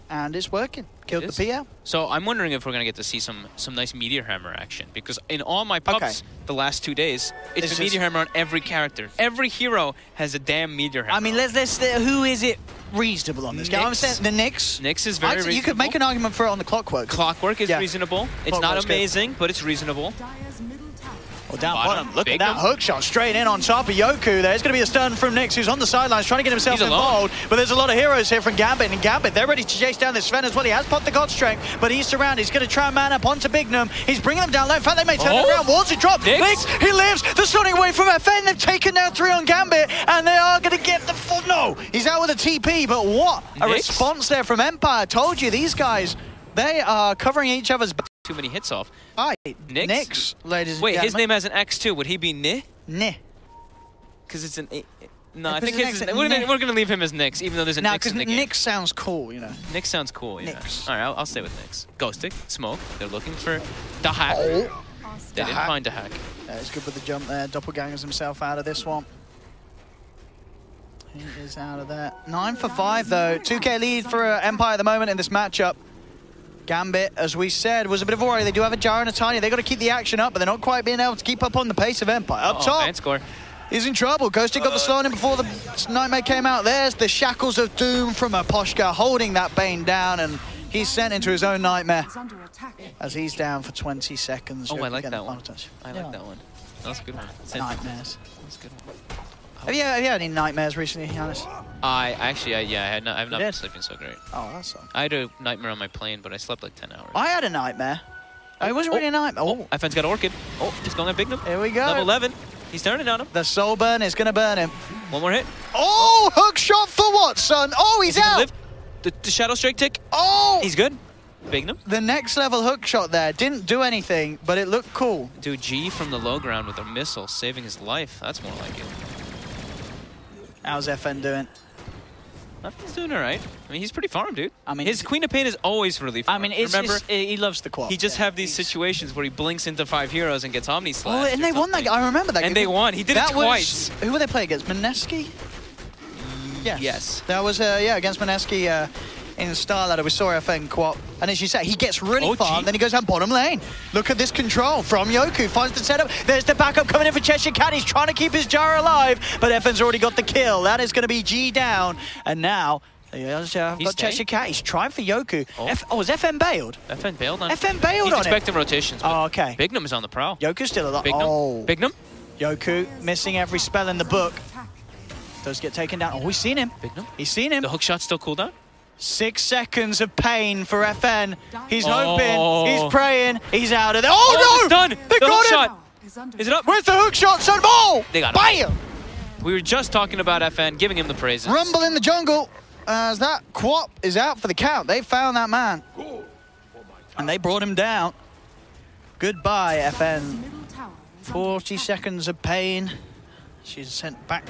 and it's working. Killed the PL.
So I'm wondering if we're going to get to see some nice Meteor Hammer action, because in all my pubs the last 2 days, it's a Meteor Hammer on every character. Every hero has a damn Meteor Hammer.
I mean, who is it reasonable on this game. I'm saying the Nyx.
Nyx is very reasonable.
You could make an argument for it on the Clockwork.
Clockwork is reasonable. It's not amazing, but it's reasonable.
Well, down bottom. Look at that hook shot straight in on top of Yoku. There's going to be a stun from Nyx, who's on the sidelines trying to get himself involved. But there's a lot of heroes here from Gambit. And Gambit, they're ready to chase down this Sven as well. He has popped the God Strength, but he's surrounded. He's going to try and man up onto Bignum. He's bringing them down low. In fact, they may turn it around. Wards it drop. Nyx, he lives. They're stunning away from FN. They've taken down 3 on Gambit, and they are going to get the full. No, he's out with a TP, but what a response there from Empire. Told you, these guys, they are covering each other's back.
Too many hits off.
Hi,
Nyx,
ladies and
Wait,
gentlemen.
his name has an X too. Would he be Ni?
Ni.
Because it's an... No, I think we're going to leave him as Nyx, even though there's a Nyx in the game.
Nyx sounds cool, you know.
Nyx sounds cool, yeah.
Nyx.
All right, I'll stay with Nyx. Ghostic, Smoke. They're looking for the hack.
They
didn't find a hack.
He's good with the jump there. Doppelgangers himself out of this one. He is out of there. 9 for 5, though. 2K lead for Empire at the moment in this matchup. Gambit, as we said, was a bit of a worry. They do have a Gyro and a Tiny. They've got to keep the action up, but they're not quite being able to keep up on the pace of Empire. Up top,
score.
He's in trouble. Ghostic got the slow on him before the Nightmare came out. There's the Shackles of Doom from Aposhka holding that Bane down, and he's sent into his own Nightmare as he's down for 20 seconds.
Oh, I like that one. I like that one. That was a good one.
Nightmares.
That's a good one.
Have you had any nightmares recently, Hannes?
I've not been sleeping so great.
Oh, that's all.
I had a nightmare on my plane, but I slept like 10 hours.
I had a nightmare. It wasn't really a nightmare. Oh,
FN's got Orchid. Oh, he's going at Bignum.
Here we go.
Level 11. He's turning on him.
The soul burn is going to burn him.
One more hit.
Oh, hook shot for what, son? Oh, he's out.
The Shadow Strike tick.
Oh!
He's good. Bignum.
The next level hook shot there didn't do anything, but it looked cool.
Dude, G from the low ground with a missile saving his life. That's more like it.
How's FN doing?
FN's doing all right. I mean, he's pretty farmed, dude.
I mean,
his Queen of Pain is always really farmed.
I mean, remember, he loves the quad.
He just have these situations where he blinks into 5 heroes and gets Omni Slash.
Oh, and they won that. I remember that.
And they won. He did it twice.
Who were they playing against? Mineski?
Yes.
That was, against Mineski in StarLadder. We saw FN co-op. And as you say, he gets really far, then he goes down bottom lane. Look at this control from Yoku. Finds the setup. There's the backup coming in for Cheshire Cat. He's trying to keep his Gyro alive, but FN's already got the kill. That is going to be G down. And now, I've got Cheshire Cat. He's trying for Yoku. Was FN bailed?
FN bailed on him.
FN bailed on him.
He's expecting rotations.
Oh, okay.
Bignum is on the prowl.
Yoku's still alive.
Bignum.
Yoku missing every spell in the book. Does get taken down. Oh, he's seen him.
Bignum.
He's seen him.
The hook shot's still cooldown.
6 seconds of pain for FN. He's hoping. He's praying. He's out of there. Oh, no!
Done.
They got him.
Shot. Is it up?
Where's the hook shot, son? Oh!
They got him.
Bam!
We were just talking about FN, giving him the praises.
Rumble in the jungle. As that Quap is out for the count. They found that man. And they brought him down. Goodbye, FN. 40 seconds of pain. She's sent back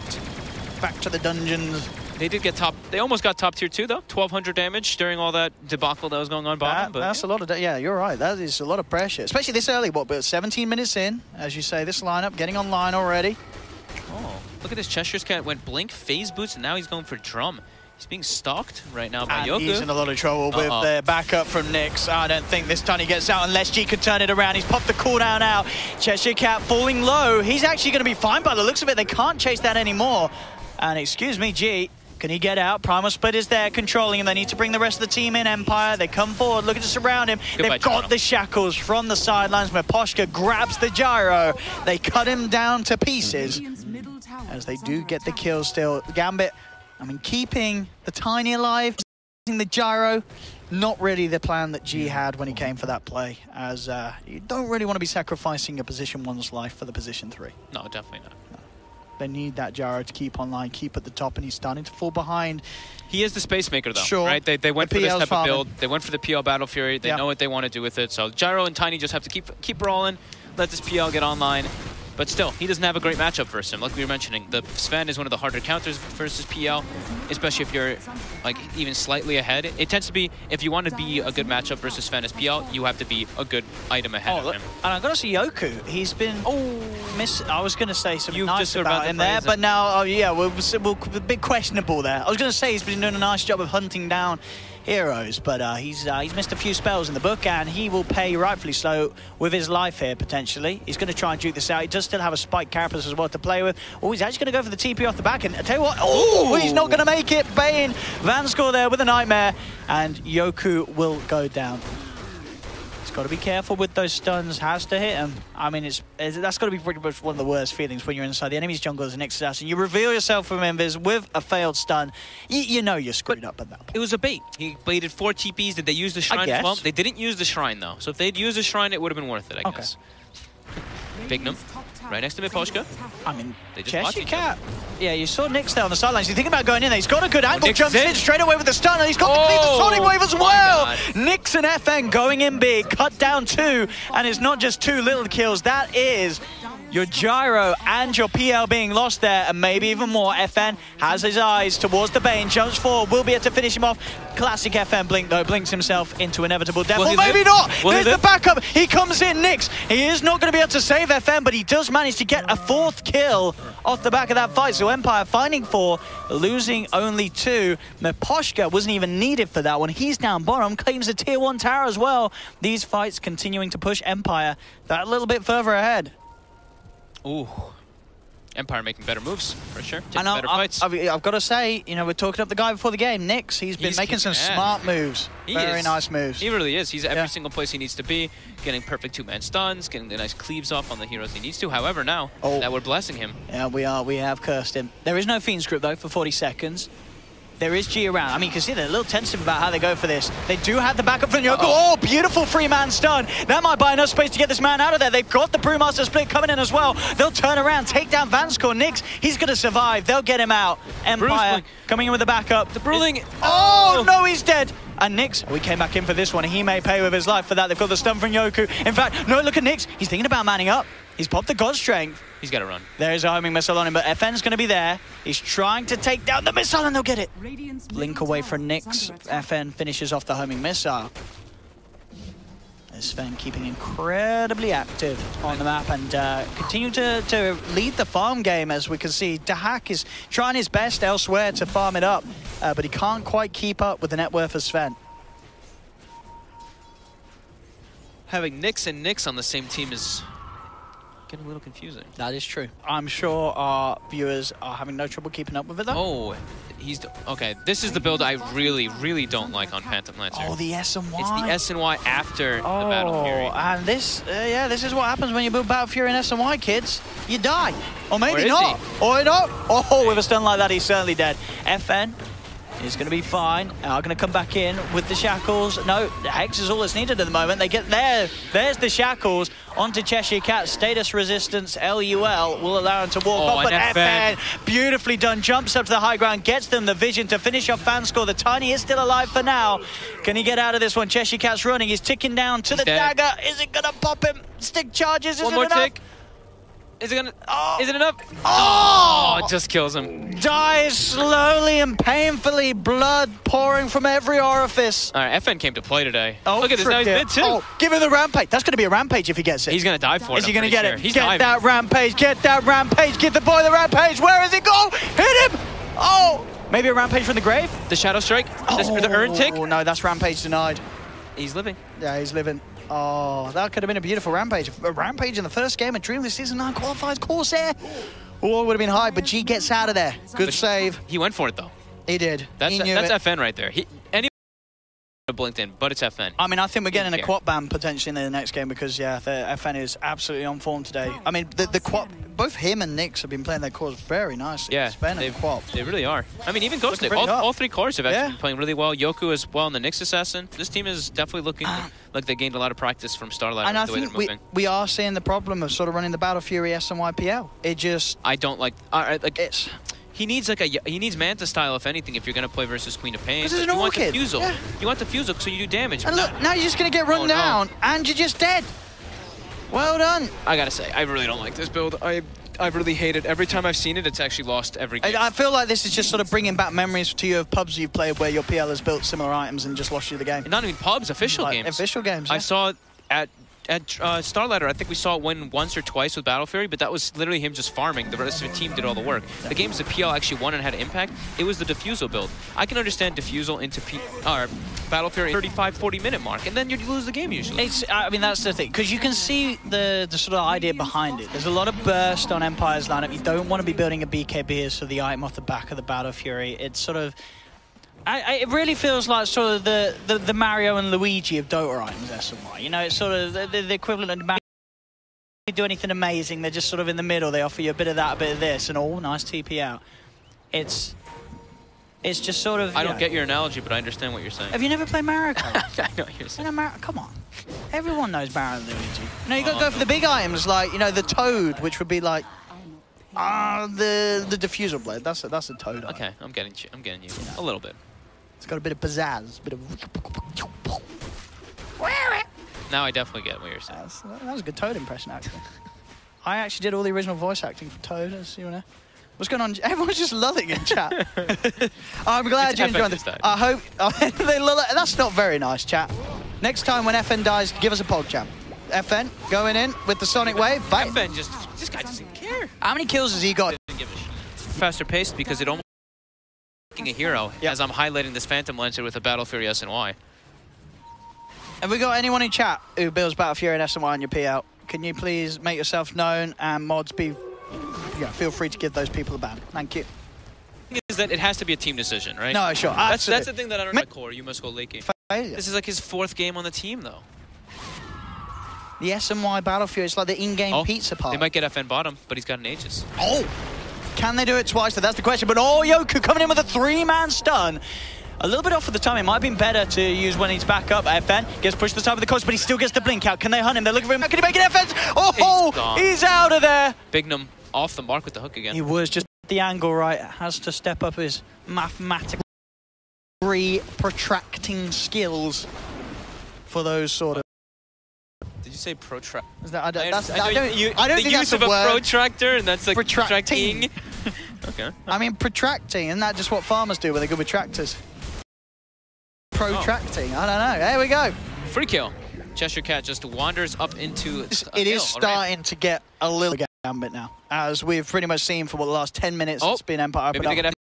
to the dungeons.
They did get top. They almost got top tier 2 though. 1,200 damage during all that debacle that was going on bottom.
That's a lot of. Yeah, you're right. That is a lot of pressure, especially this early. But 17 minutes in, as you say, this lineup getting online already.
Oh, look at this. Cheshire's Cat went blink, phase boots, and now he's going for drum. He's being stalked right now by Yoku.
He's in a lot of trouble with the backup from Nyx. I don't think this time he gets out unless G could turn it around. He's popped the cooldown out. Cheshire Cat falling low. He's actually going to be fine by the looks of it. They can't chase that anymore. And excuse me, G. Can he get out? Primal Split is there controlling him. They need to bring the rest of the team in. Empire, they come forward, looking to surround him. They've got the shackles from the sidelines where Poshka grabs the Gyro. They cut him down to pieces as they do get the kill still. Gambit, I mean, keeping the Tiny alive, using the Gyro, not really the plan that G had when he came for that play, as you don't really want to be sacrificing a position 1's life for the position 3.
No, definitely not.
They need that Gyro to keep online, keep at the top, and he's starting to fall behind.
He is the space maker, though,
sure.
right? They went for this type of build. They went for the PL Battle Fury. They know what they want to do with it. So Gyro and Tiny just have to keep rolling, let this PL get online. But still, he doesn't have a great matchup versus him. Like we were mentioning, the Sven is one of the harder counters versus PL, especially if you're like even slightly ahead. It tends to be, if you want to be a good matchup versus Sven as PL, you have to be a good item ahead of him.
And I've got to see Yoku. He's been I was going to say something nice about him there,
but
but now, we're a bit questionable there. I was going to say he's been doing a nice job of hunting down heroes, but he's missed a few spells in the book, and he will pay rightfully so with his life here, potentially. He's going to try and duke this out. He does still have a Spike Carapace as well to play with. Oh, he's actually going to go for the TP off the back, and I tell you what, oh, he's not going to make it. Bane, Vanscore there with a Nightmare, and Yoku will go down. Got to be careful with those stuns, has to hit him. I mean, that's got to be pretty much one of the worst feelings when you're inside the enemy's jungle as an Nyx assassin. You reveal yourself from invis with a failed stun. You know you're screwed up at that point.
It was a bait. He baited 4 TPs. Did they use the shrine as well? They didn't use the shrine, though. So if they'd used the shrine, it would have been worth it, I guess. Bignum, right next to Miposhka.
I mean,
they just watch each other.
Yeah, you saw Nyx there on the sidelines. You're thinking about going in there. He's got a good angle, jumps in straight away with the stun, and he's got the Sonic Wave as well. Nyx and FN going in big, cut down 2, and it's not just 2 little kills. That is your Gyro and your PL being lost there, and maybe even more. FN has his eyes towards the Bane, jumps forward, will be able to finish him off. Classic FN blink, though, blinks himself into inevitable death. Well, maybe not. There's the backup. He comes in, Nyx. He is not going to be able to save FN, but he does manage to get a 4th kill off the back of that fight. So Empire finding 4, losing only 2. Miposhka wasn't even needed for that one. He's down bottom, claims a tier 1 tower as well. These fights continuing to push Empire that little bit further ahead.
Ooh. Empire making better moves, for sure.
And
better fights.
I've got to say, you know, we're talking up the guy before the game, Nyx. He's been making some smart moves. Very nice moves.
He really is. He's every single place he needs to be, getting perfect 2-man stuns, getting the nice cleaves off on the heroes he needs to. However, now that we're blessing him.
Yeah, we have cursed him. There is no Fiend's Grip, though, for 40 seconds. There is G around. I mean, you can see they're a little tentative about how they go for this. They do have the backup from Yoku. Oh, beautiful 3-man stun. That might buy enough space to get this man out of there. They've got the Brewmaster split coming in as well. They'll turn around, take down Vanscore. Nyx, he's going to survive. They'll get him out. Empire coming in with the backup.
The Bruling.
Oh, no, he's dead. And Nyx, we came back in for this one. He may pay with his life for that. They've got the stun from Yoku. In fact, no, look at Nyx. He's thinking about manning up. He's popped the God Strength.
He's got to run.
There's a homing missile on him, but FN's going to be there. He's trying to take down the missile, and they'll get it. Blink away from Nyx. FN finishes off the homing missile. Sven keeping incredibly active on the map and continue to lead the farm game, as we can see. Dahak is trying his best elsewhere to farm it up, but he can't quite keep up with the net worth of Sven.
Having Nyx and Nyx on the same team is getting a little confusing.
That is true. I'm sure our viewers are having no trouble keeping up with it, though.
Oh, okay. This is the build I really, really don't like on Phantom Lancer.
Oh, the S&Y.
It's the S&Y after the Battle Fury.
And this, this is what happens when you build Battle Fury and S&Y, kids. You die. Or maybe not. Or not. Oh, with a stun like that, he's certainly dead. FN is going to be fine. Are going to come back in with the shackles. No, the Hex is all that's needed at the moment. They get there. There's the shackles onto Cheshire Cat. Status resistance, LUL, will allow him to walk off. But FN, beautifully done. Jumps up to the high ground, gets them the vision to finish off Vanscore. The Tiny is still alive for now. Can he get out of this one? Cheshire Cat's running. He's ticking down to the dagger. Is it going to pop him? Stick charges. Is it enough? Tick.
Is it gonna? Is it enough?
Oh!
It just kills him.
Dies slowly and painfully, blood pouring from every orifice.
All right, FN came to play today. Oh, look at this, now he's mid too.
Oh, give him the rampage. That's going to be a rampage if he gets it.
He's going to die for it.
Is he going to get it?
He's
get that rampage, get that rampage, give the boy the rampage. Where is it? Go! Hit him! Oh! Maybe a rampage from the grave?
The Shadow Strike? The Urn Tick?
Oh, no, that's rampage denied.
He's living.
Yeah, he's living. Oh, that could have been a beautiful rampage. A rampage in the first game of DreamLeague Season 9 qualifiers Corsair. Oh, it would have been high, but G gets out of there. Good save.
He went for it, though.
He did.
That's FN right there. Anyone blinked in, but it's FN.
I mean, I think we're getting a quad ban potentially in the next game because, yeah, the FN is absolutely on form today. I mean, the quad, both him and Nyx have been playing their cores very nicely.
Yeah, they really are. I mean, even Ghost, all 3 cores have actually been playing really well. Yoku as well, and the Nyx Assassin. This team is definitely looking like they gained a lot of practice from Starlight.
And I
the way
think we are seeing the problem of sort of running the Battle Fury SNYPL. It just...
I don't like it's... He needs Manta style, if anything, if you're going to play versus Queen of Pain.
This is an Orchid.
You want the Fusel so you do damage.
And look, now you're just going to get run down, and you're just dead. Well done.
I got to say, I really don't like this build. I've really hated it. Every time I've seen it, it's actually lost every game.
I feel like this is just sort of bringing back memories to you of pubs you've played where your PL has built similar items and just lost you the game.
And not even pubs, official games.
Official games,
I saw at at Starlighter, I think we saw it win once or twice with Battle Fury, but that was literally him just farming. The rest of the team did all the work. The games that PL actually won and had impact, it was the Diffusal build. I can understand Diffusal into Battle Fury 35-40 minute mark, and then you lose the game usually.
I mean, that's the thing, because you can see the sort of idea behind it. There's a lot of burst on Empire's lineup. You don't want to be building a BKB as for the item off the back of the Battle Fury. It's sort of... it really feels like sort of the Mario and Luigi of Dota items, SNY. You know, it's sort of the equivalent of Mario. They do anything amazing, they're just sort of in the middle. They offer you a bit of that, a bit of this, and oh, nice TP out. It's just sort of...
I don't get your analogy, but I understand what you're saying.
Have you never played Mario Kart?
I know what you're saying.
Come on. Everyone knows Mario and Luigi. You know, you got to go for the big items, like, you know, the Toad, which would be like... the Diffusal Blade. That's a Toad item.
Okay, I'm getting you. A little bit.
It's got a bit of pizzazz, a bit of...
Now I definitely get what you're saying.
That was a good Toad impression, actually. I actually did all the original voice acting for Toad, as you know. What's going on? Everyone's just lulling in chat. I'm glad you enjoyed this. I hope... That's not very nice, chat. Next time when FN dies, give us a pod jam. FN, going in with the Sonic Wave. Bye.
FN this guy doesn't care.
How many kills has he got?
Faster paced because it almost... a hero as I'm highlighting this Phantom Lancer with a Battle Fury SNY.
Have we got anyone in chat who builds Battle Fury and SNY on your PL? Can you please make yourself known and mods feel free to give those people a ban. Thank you.
Is that it has to be a team decision, right?
No, sure.
That's the thing that I don't like. Core, you must go late game. This is like his 4th game on the team though.
The SNY Battle Fury, it's like the in-game pizza party.
They might get FN bottom, but he's got an Aegis.
Oh! Can they do it twice? That's the question. But oh, Yoku coming in with a 3-man stun. A little bit off at the time. It might have been better to use when he's back up. FN gets pushed to the top of the coast, but he still gets the blink out. Can they hunt him? They're looking for him. Can he make it? FN? Oh, he's out of there.
Bignum off the mark with the hook again.
He was just the angle right. Has to step up his mathematical protracting skills for those sort of...
Did you say protract?
I don't think
the use of a protractor, and that's like protracting. Okay.
I mean, protracting, isn't that just what farmers do when they're good with tractors? Protracting, I don't know. There we go.
Free kill. Cheshire Cat just wanders up into...
It is starting to get a little Gambit now, as we've pretty much seen for the last 10 minutes. It's been Empire.
Maybe they get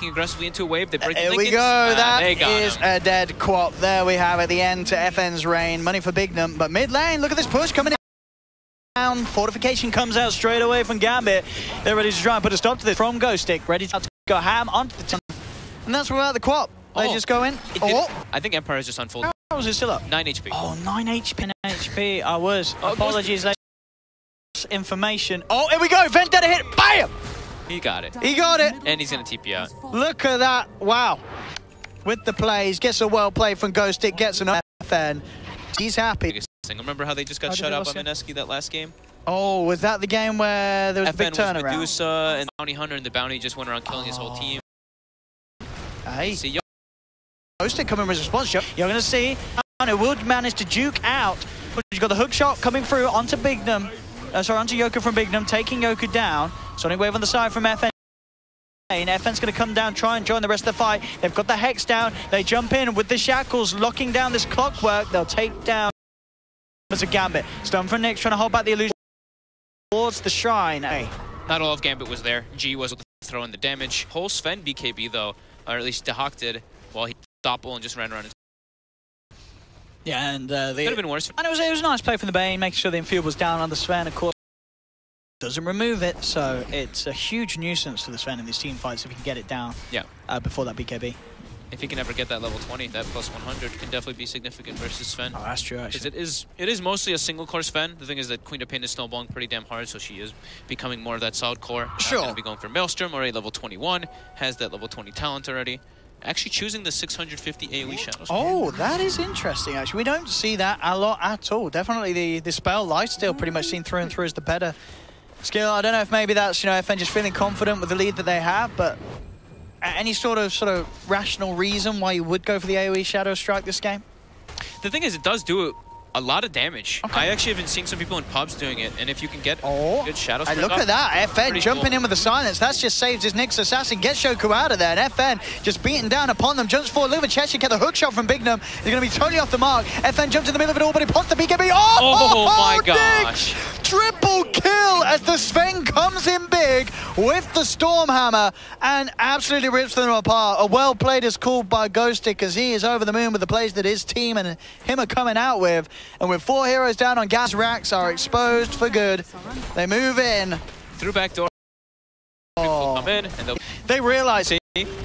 aggressively into a wave. They break
Here we go. That is a dead quap. There we have at the end to FN's reign. Money for Bignum, but mid lane, look at this push coming in. Fortification comes out straight away from Gambit. They're ready to try and put a stop to this from Ghostic. Ready to go ham onto the team. And that's without the quap. They just go in.
I think Empire is just unfolded.
How was it still up?
9 HP.
Oh, 9 HP. I was. Apologies, ladies. Information. Oh, here we go. Vendetta hit. Bam!
He got it.
He got it.
And he's going to TP out.
Look at that. Wow. With the plays. Gets a well play from Ghostic. Gets an FN. He's happy.
Remember how they just got shut out by Mineski that last game?
Oh, was that the game where there was a big turnaround?
Was Medusa and Bounty Hunter, and the Bounty just went around killing his whole team.
Hey. See, Ghostic coming with a response shot. You're going to see Hunter will manage to juke out. You've got the hook shot coming through onto Bignum. Onto Yoku from Bignum, taking Yoku down. Sonic Wave on the side from FN. FN's going to come down, try and join the rest of the fight. They've got the Hex down. They jump in with the shackles, locking down this clockwork. They'll take down as a Gambit. Stun from Nick, trying to hold back the illusion towards the shrine. Hey.
Not all of Gambit was there. G was throwing the damage. Whole Sven BKB though, or at least Dahak did, while he stopped and just ran around.
Yeah, and
could have been worse.
And it was a nice play from the Bane, making sure the infield was down on the Sven. Of course, doesn't remove it, so it's a huge nuisance for the Sven in these team fights if he can get it down.
Yeah.
Before that BKB.
If he can ever get that level 20, that plus 100 can definitely be significant versus Sven.
Oh, that's true, actually.
Because it is mostly a single core Sven. The thing is that Queen of Pain is snowballing pretty damn hard, so she is becoming more of that solid core.
Sure.
Going to be going for Maelstrom, already level 21, has that level 20 talent already. Actually choosing the 650 AoE shadows.
Oh, that is interesting, actually. We don't see that a lot at all. Definitely the spell lifesteal pretty much seen through and through as the better skill. I don't know if maybe that's, FN just feeling confident with the lead that they have, but any sort of rational reason why you would go for the AoE Shadow Strike this game?
The thing is, it does do a lot of damage.
Okay.
I actually have been seeing some people in pubs doing it, and if you can get good shadow
Hey,
strike
look
off,
at that. FN jumping
cool.
in with the silence. That's just saved his Nyx assassin. Gets Shoku out of there. And FN just beating down upon them. Jumps forward. Liver Cheshire get the hook shot from Bignum. He's going to be totally off the mark. FN jumps in the middle of it all, but he pots the BKB.
Oh my
Nyx!
gosh.
Triple kill as the Sven comes in big with the Stormhammer and absolutely rips them apart. A well played is called by Ghostic as he is over the moon with the plays that his team and him are coming out with. And with 4 heroes down on gas, racks are exposed for good. They move in.
Through back door. People come in and
they realize it.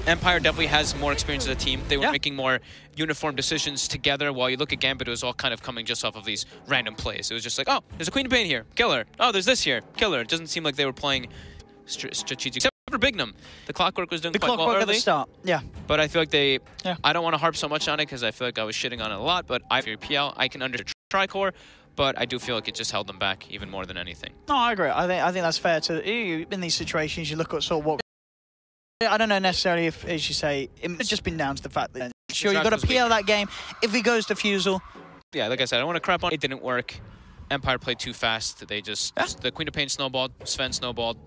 Empire definitely has more experience as a team. They were making more uniform decisions together, while you look at Gambit, it was all kind of coming just off of these random plays. It was just like, oh, there's a Queen of Pain here, kill her. Oh, there's this here, kill her. It doesn't seem like they were playing strategic, except for Bignum. The Clockwork was doing quite well early.
At the start, yeah.
But I feel like they, I don't want to harp so much on it because I feel like I was shitting on it a lot, but I feel PL, I can understand Tricore, but I do feel like it just held them back even more than anything.
No, I agree. I think that's fair to in these situations. You look at sort of what. I don't know necessarily if, as you say, it's just been down to the fact that sure you've got to PL that game. If he goes to Fusel,
yeah, like I said, I don't want to crap on it. It didn't work. Empire played too fast. They just the Queen of Pain snowballed, Sven snowballed.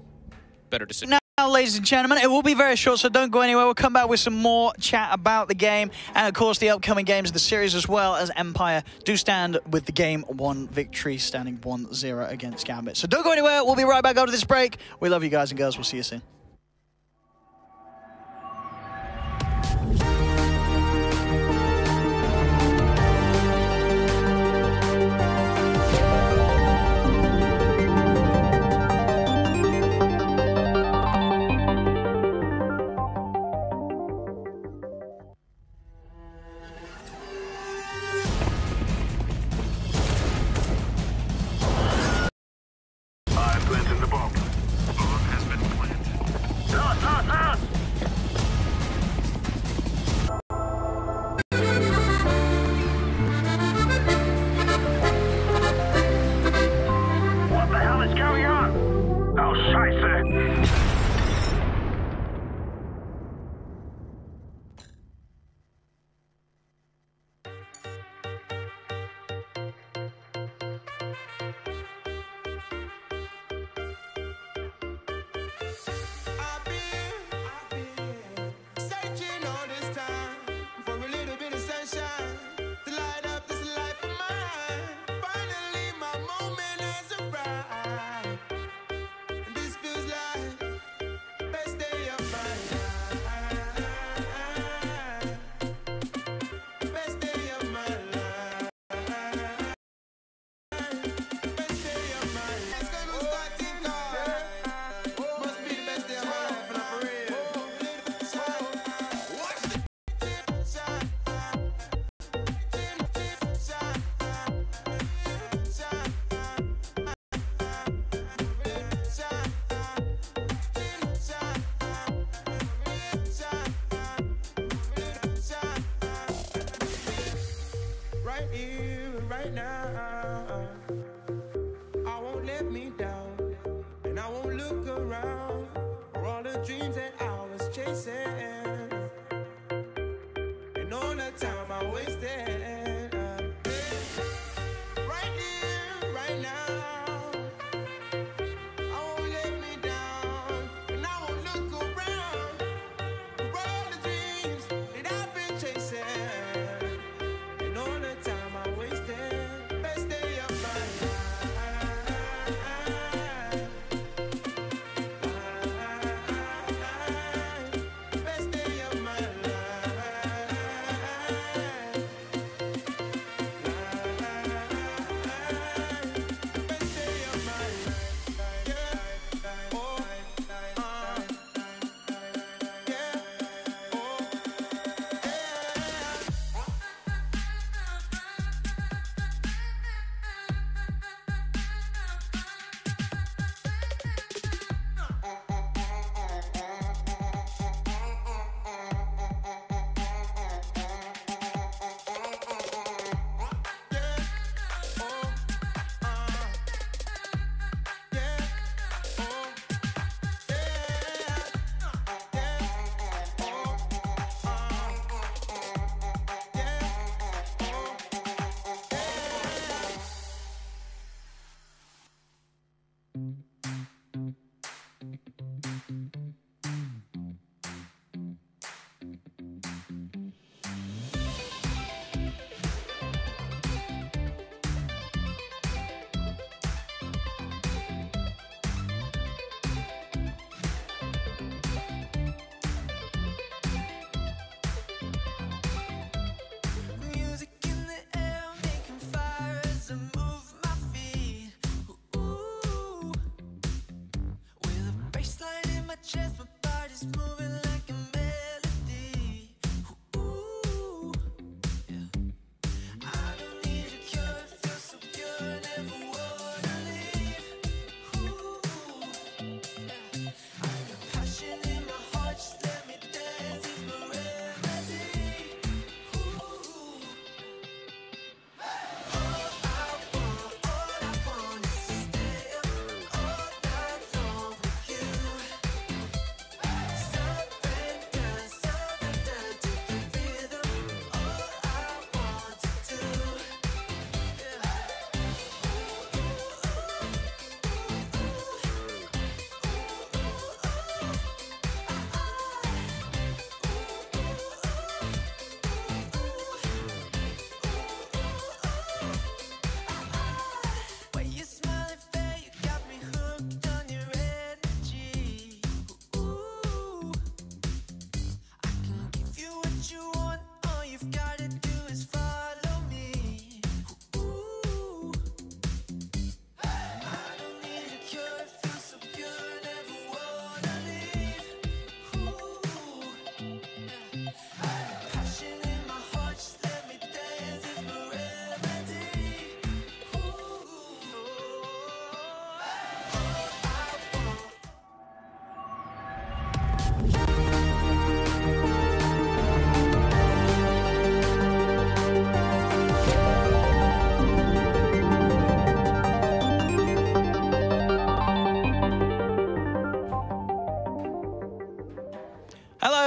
Better decision.
Now, ladies and gentlemen, it will be very short, so don't go anywhere. We'll come back with some more chat about the game and, of course, the upcoming games of the series, as well as Empire do stand with the Game 1 victory, standing 1-0 against Gambit. So don't go anywhere. We'll be right back after this break. We love you guys and girls. We'll see you soon.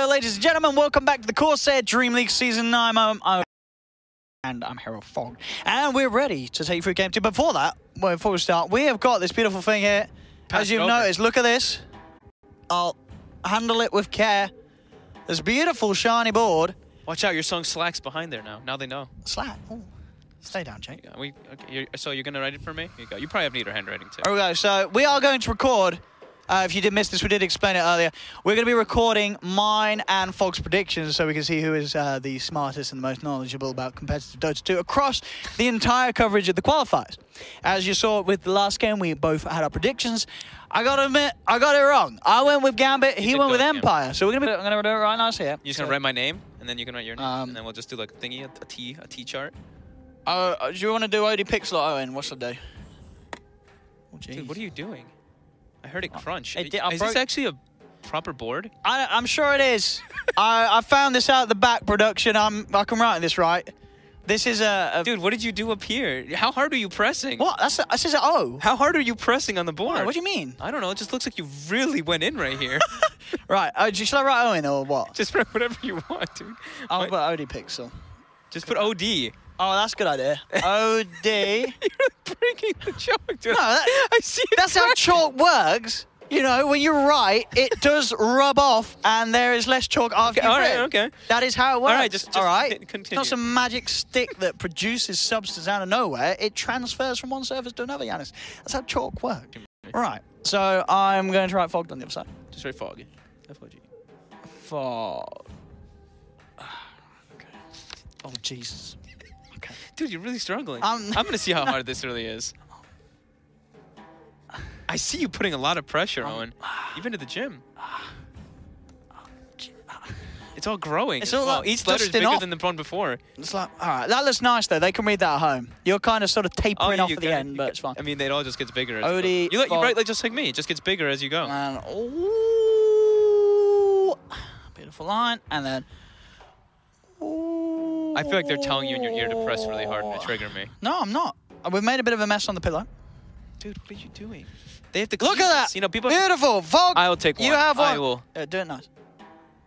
Ladies and gentlemen, welcome back to the Corsair DreamLeague Season 9. And I'm Harold Fogg. And we're ready to take you through Game 2. But before that, before we start, we have got this beautiful thing here. As you've noticed, look at this. I'll handle it with care. This beautiful shiny board.
Watch out, your song Slack's behind there now. Now they know.
Slack? Oh. Stay down, Jake.
Yeah, okay, so you're going to write it for me? You go. You probably have neater handwriting, too.
There we go. So we are going to record. If you did miss this, we did explain it earlier. We're going to be recording mine and Fogg's predictions so we can see who is the smartest and the most knowledgeable about competitive Dota 2 across the entire coverage of the qualifiers. As you saw with the last game, we both had our predictions. I got to admit, I got it wrong. I went with Gambit, he went with Empire. So we're going to do it right nice here.
You're just going to write my name, and then you can write your name, and then we'll just do like a thingy, a T chart.
Do you want to do OD Pixel or Owen? What's the day? Oh,
dude, what are you doing? I heard it crunch.
Is
this actually a proper board?
I'm sure it is. I found this out at the back production. I can write this right. This is a...
Dude, what did you do up here? How hard are you pressing?
What? This is an O.
How hard are you pressing on the board?
What do you mean?
I don't know. It just looks like you really went in right here.
Right. Should I write Owen or what?
Just write whatever you want, dude.
I'll put OD Pixel.
Just put OD.
Oh, that's a good idea. OD.
You're breaking the joke, dude.
No,
I see.
That's how chalk works. You know, when you write, it does rub off, and there is less chalk after you've written.
Okay.
That is how it works.
All right, just continue.
It's not some magic stick that produces substance out of nowhere. It transfers from one surface to another, Yanis. That's how chalk works. Right. So I'm going to write Fogg on the other side.
Just write Fogg. F-O-G.
Fogg. Okay. Oh, Jesus. Okay.
Dude, you're really struggling. I'm going to see how hard this really is. I see you putting a lot of pressure on. You've been to the gym. It's all growing.
It's all like
each letter is bigger than the one before.
It's like, all right, that looks nice though. They can read that at home. You're kind of sort of tapering off at the end, but it's fine.
I mean, it all just gets bigger.
OD,
you write like just like me. It just gets bigger as you go.
And ooh, beautiful line, and then. Ooh,
I feel like they're telling you in your ear to press really hard and to trigger me.
No, I'm not. We've made a bit of a mess on the pillow.
Dude, what are you doing? They have to
look at that.
You know, people.
Beautiful, Fogg.
I will take one.
You have one.
I will.
Do it nice.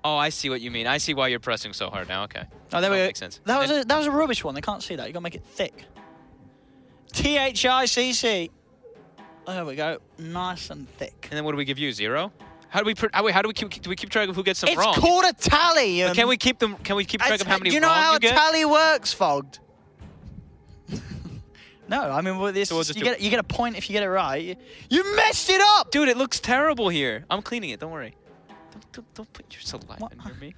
Oh, I see what you mean. I see why you're pressing so hard now. Okay.
Oh, there we go.
Makes sense.
That was a rubbish one. They can't see that. You gotta make it thick. THICC. There we go. Nice and thick.
And then what do we give you? 0? How do we do we keep track of who gets them wrong?
It's called a tally.
But can we keep track of how many
you know
wrong
how
you
a
get?
tally works, Fogged? No, I mean, with this,
So we'll
you get a point if you get it right. You messed it up!
Dude, it looks terrible here. I'm cleaning it, don't worry. Don't put your saliva near me.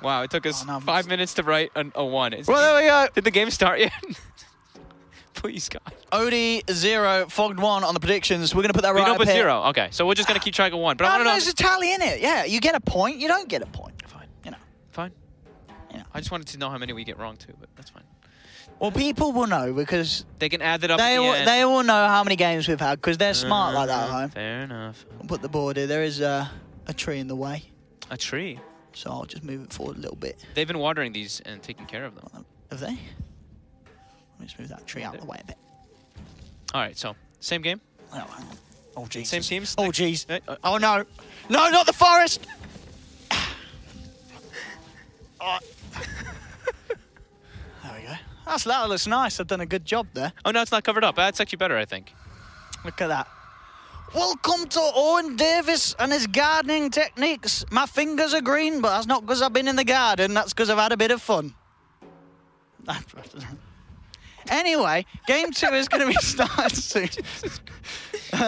Wow, it took us 5 minutes to write a 1.
Well, there we go.
Did the game start yet? Please, God.
Odie 0, Fogged 1 on the predictions. We're going to put that right
We don't
up
put
here.
0. Okay, so we're just going to keep track of 1. But I want to know.
There's a tally in it. Yeah, you get a point. You don't get a point.
Fine.
You know.
Fine.
You know.
I just wanted to know how many we get wrong too, but that's fine.
Well, people will know because
they can add it up.
They will know how many games we've had because they're smart like that at home.
Fair enough.
I'll put the board here. There is a tree in the way.
A tree?
So I'll just move it forward a little bit.
They've been watering these and taking care of them.
Have they? Let me just move that tree out of the way a bit.
All right, so same game?
Oh, hang on. Oh, jeez.
Same teams?
Oh, jeez. Oh, no. No, not the forest! Oh. There we go. That looks nice. I've done a good job there.
Oh, no, it's not covered up. That's actually better, I think.
Look at that. Welcome to Owen Davis and his gardening techniques. My fingers are green, but that's not because I've been in the garden. That's because I've had a bit of fun. Anyway, Game 2 is going to be starting soon.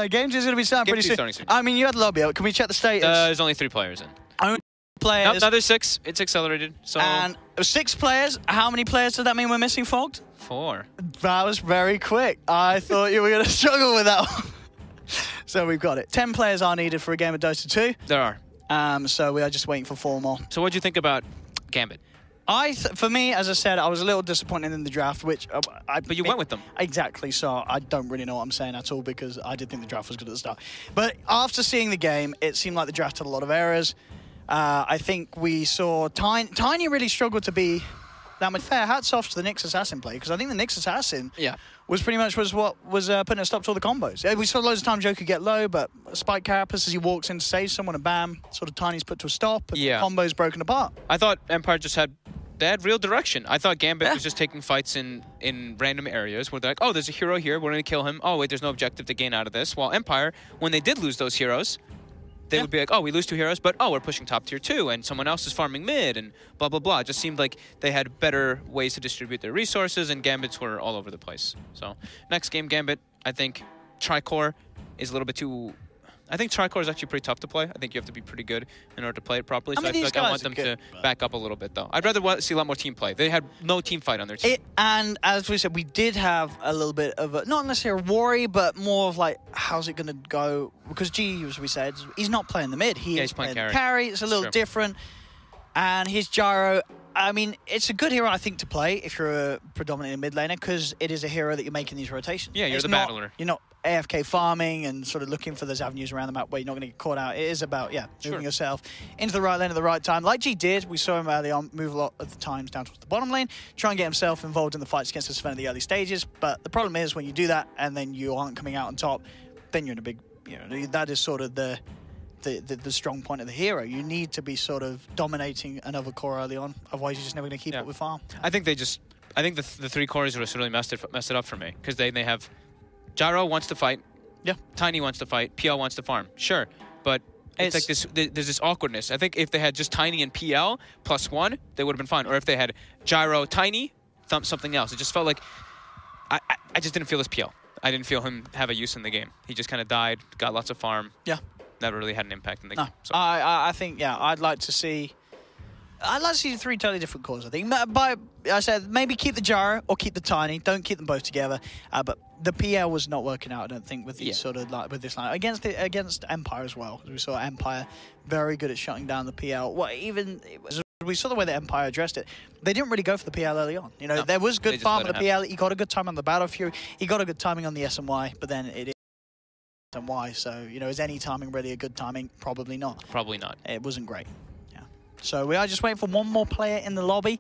Game 2 is going to be starting pretty soon. I mean, you had the lobby out. Can we check the status?
There's only 3 players in.
Only players.
Nope, now there's 6. It's accelerated. So.
And 6 players. How many players does that mean we're missing, Fogged?
4.
That was very quick. I thought you were going to struggle with that one. So we've got it. 10 players are needed for a game of Dota 2.
There are.
So we are just waiting for 4 more.
So what do you think about Gambit?
For me, as I said, I was a little disappointed in the draft, which
But you went with them.
Exactly, so I don't really know what I'm saying at all because I did think the draft was good at the start. But after seeing the game, it seemed like the draft had a lot of errors. I think we saw Tiny really struggled to be that much fair. Hats off to the Nyx Assassin play because I think the Nyx Assassin was pretty much what was putting a stop to all the combos. We saw loads of times Joker get low, but Spike Carapace as he walks in to save someone and bam, sort of Tiny's put to a stop and the combo's broken apart.
I thought Empire just had real direction. I thought Gambit was just taking fights in random areas where they're like, oh, there's a hero here, we're going to kill him. Oh, wait, there's no objective to gain out of this. While Empire, when they did lose those heroes, they would be like, oh, we lose 2 heroes, but oh, we're pushing top tier 2, and someone else is farming mid, and blah, blah, blah. It just seemed like they had better ways to distribute their resources, and Gambits were all over the place. So, next game, Gambit, I think Tricore is a little bit too... I think Tricore is actually pretty tough to play. I think you have to be pretty good in order to play it properly. So I feel like I want them to back up a little bit, though. I'd rather see a lot more team play. They had no team fight on their team.
And as we said, we did have a little bit of a, not necessarily a worry, but more of like, how's it going to go? Because G, as we said, he's not playing the mid. He is playing carry. It's a little different. And his Gyro, I mean, it's a good hero, I think, to play if you're a predominantly mid laner because it is a hero that you're making these rotations.
Yeah, you're the battler.
You're not AFK farming and sort of looking for those avenues around the map where you're not going to get caught out. It is about, moving yourself into the right lane at the right time. Like G did, we saw him early on move a lot of the times down towards the bottom lane, try and get himself involved in the fights against the Sven in the early stages. But the problem is when you do that and then you aren't coming out on top, then you're in a big, that is sort of the strong point of the hero. You need to be sort of dominating another core early on, otherwise you're just never going to keep up with farm.
I think the 3 cores just really messed it up for me because they have Gyro wants to fight, Tiny wants to fight, PL wants to farm, sure, but it's like this. There's this awkwardness. I think if they had just Tiny and PL +1, they would have been fine. Or if they had Gyro, Tiny, something else. It just felt like I just didn't feel this PL. I didn't feel him have a use in the game. He just kind of died, got lots of farm. Yeah. Never really had an impact in the game. So.
I think, I'd like to see 3 totally different cores, I think. I said maybe keep the Gyro or keep the Tiny. Don't keep them both together. But the PL was not working out, I don't think, with these sort of with this line against Empire as well. We saw Empire very good at shutting down the PL. We saw the way that Empire addressed it. They didn't really go for the PL early on. There was good farm on the PL. He got a good time on the Battle Fury. He got a good timing on the SMY, but then it is SMY. So, is any timing really a good timing? Probably not.
Probably not.
It wasn't great. So we are just waiting for one more player in the lobby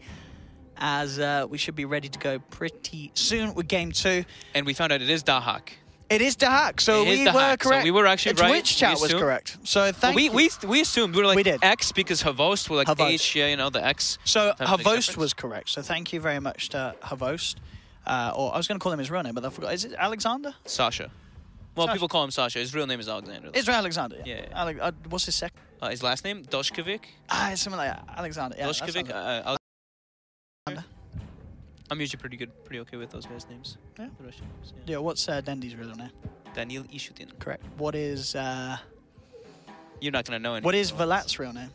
as we should be ready to go pretty soon with Game 2.
And we found out it is Dahak.
It is Dahak, so we were correct.
So we were actually right.
Twitch chat was correct. So thank you.
We assumed. We were like,
we did.
X because Havost were like H, the X.
So Havost was correct. So thank you very much to Havost. Or I was going to call him his real name, but I forgot. Is it Alexander?
Sasha. Well, people call him Sasha. His real name is Alexander.
It's Alexander.
Yeah.
What's his second?
His last name? Doshkovic?
It's something like that. Alexander. Yeah,
Doshkovic?
Alexander.
I'm usually pretty okay with those guys' names.
Yeah.
The Russian names,
Yeah, what's Dendy's real name?
Daniil Ishutin.
Correct. What is...
You're not going to know anything.
What is Vilat's real name?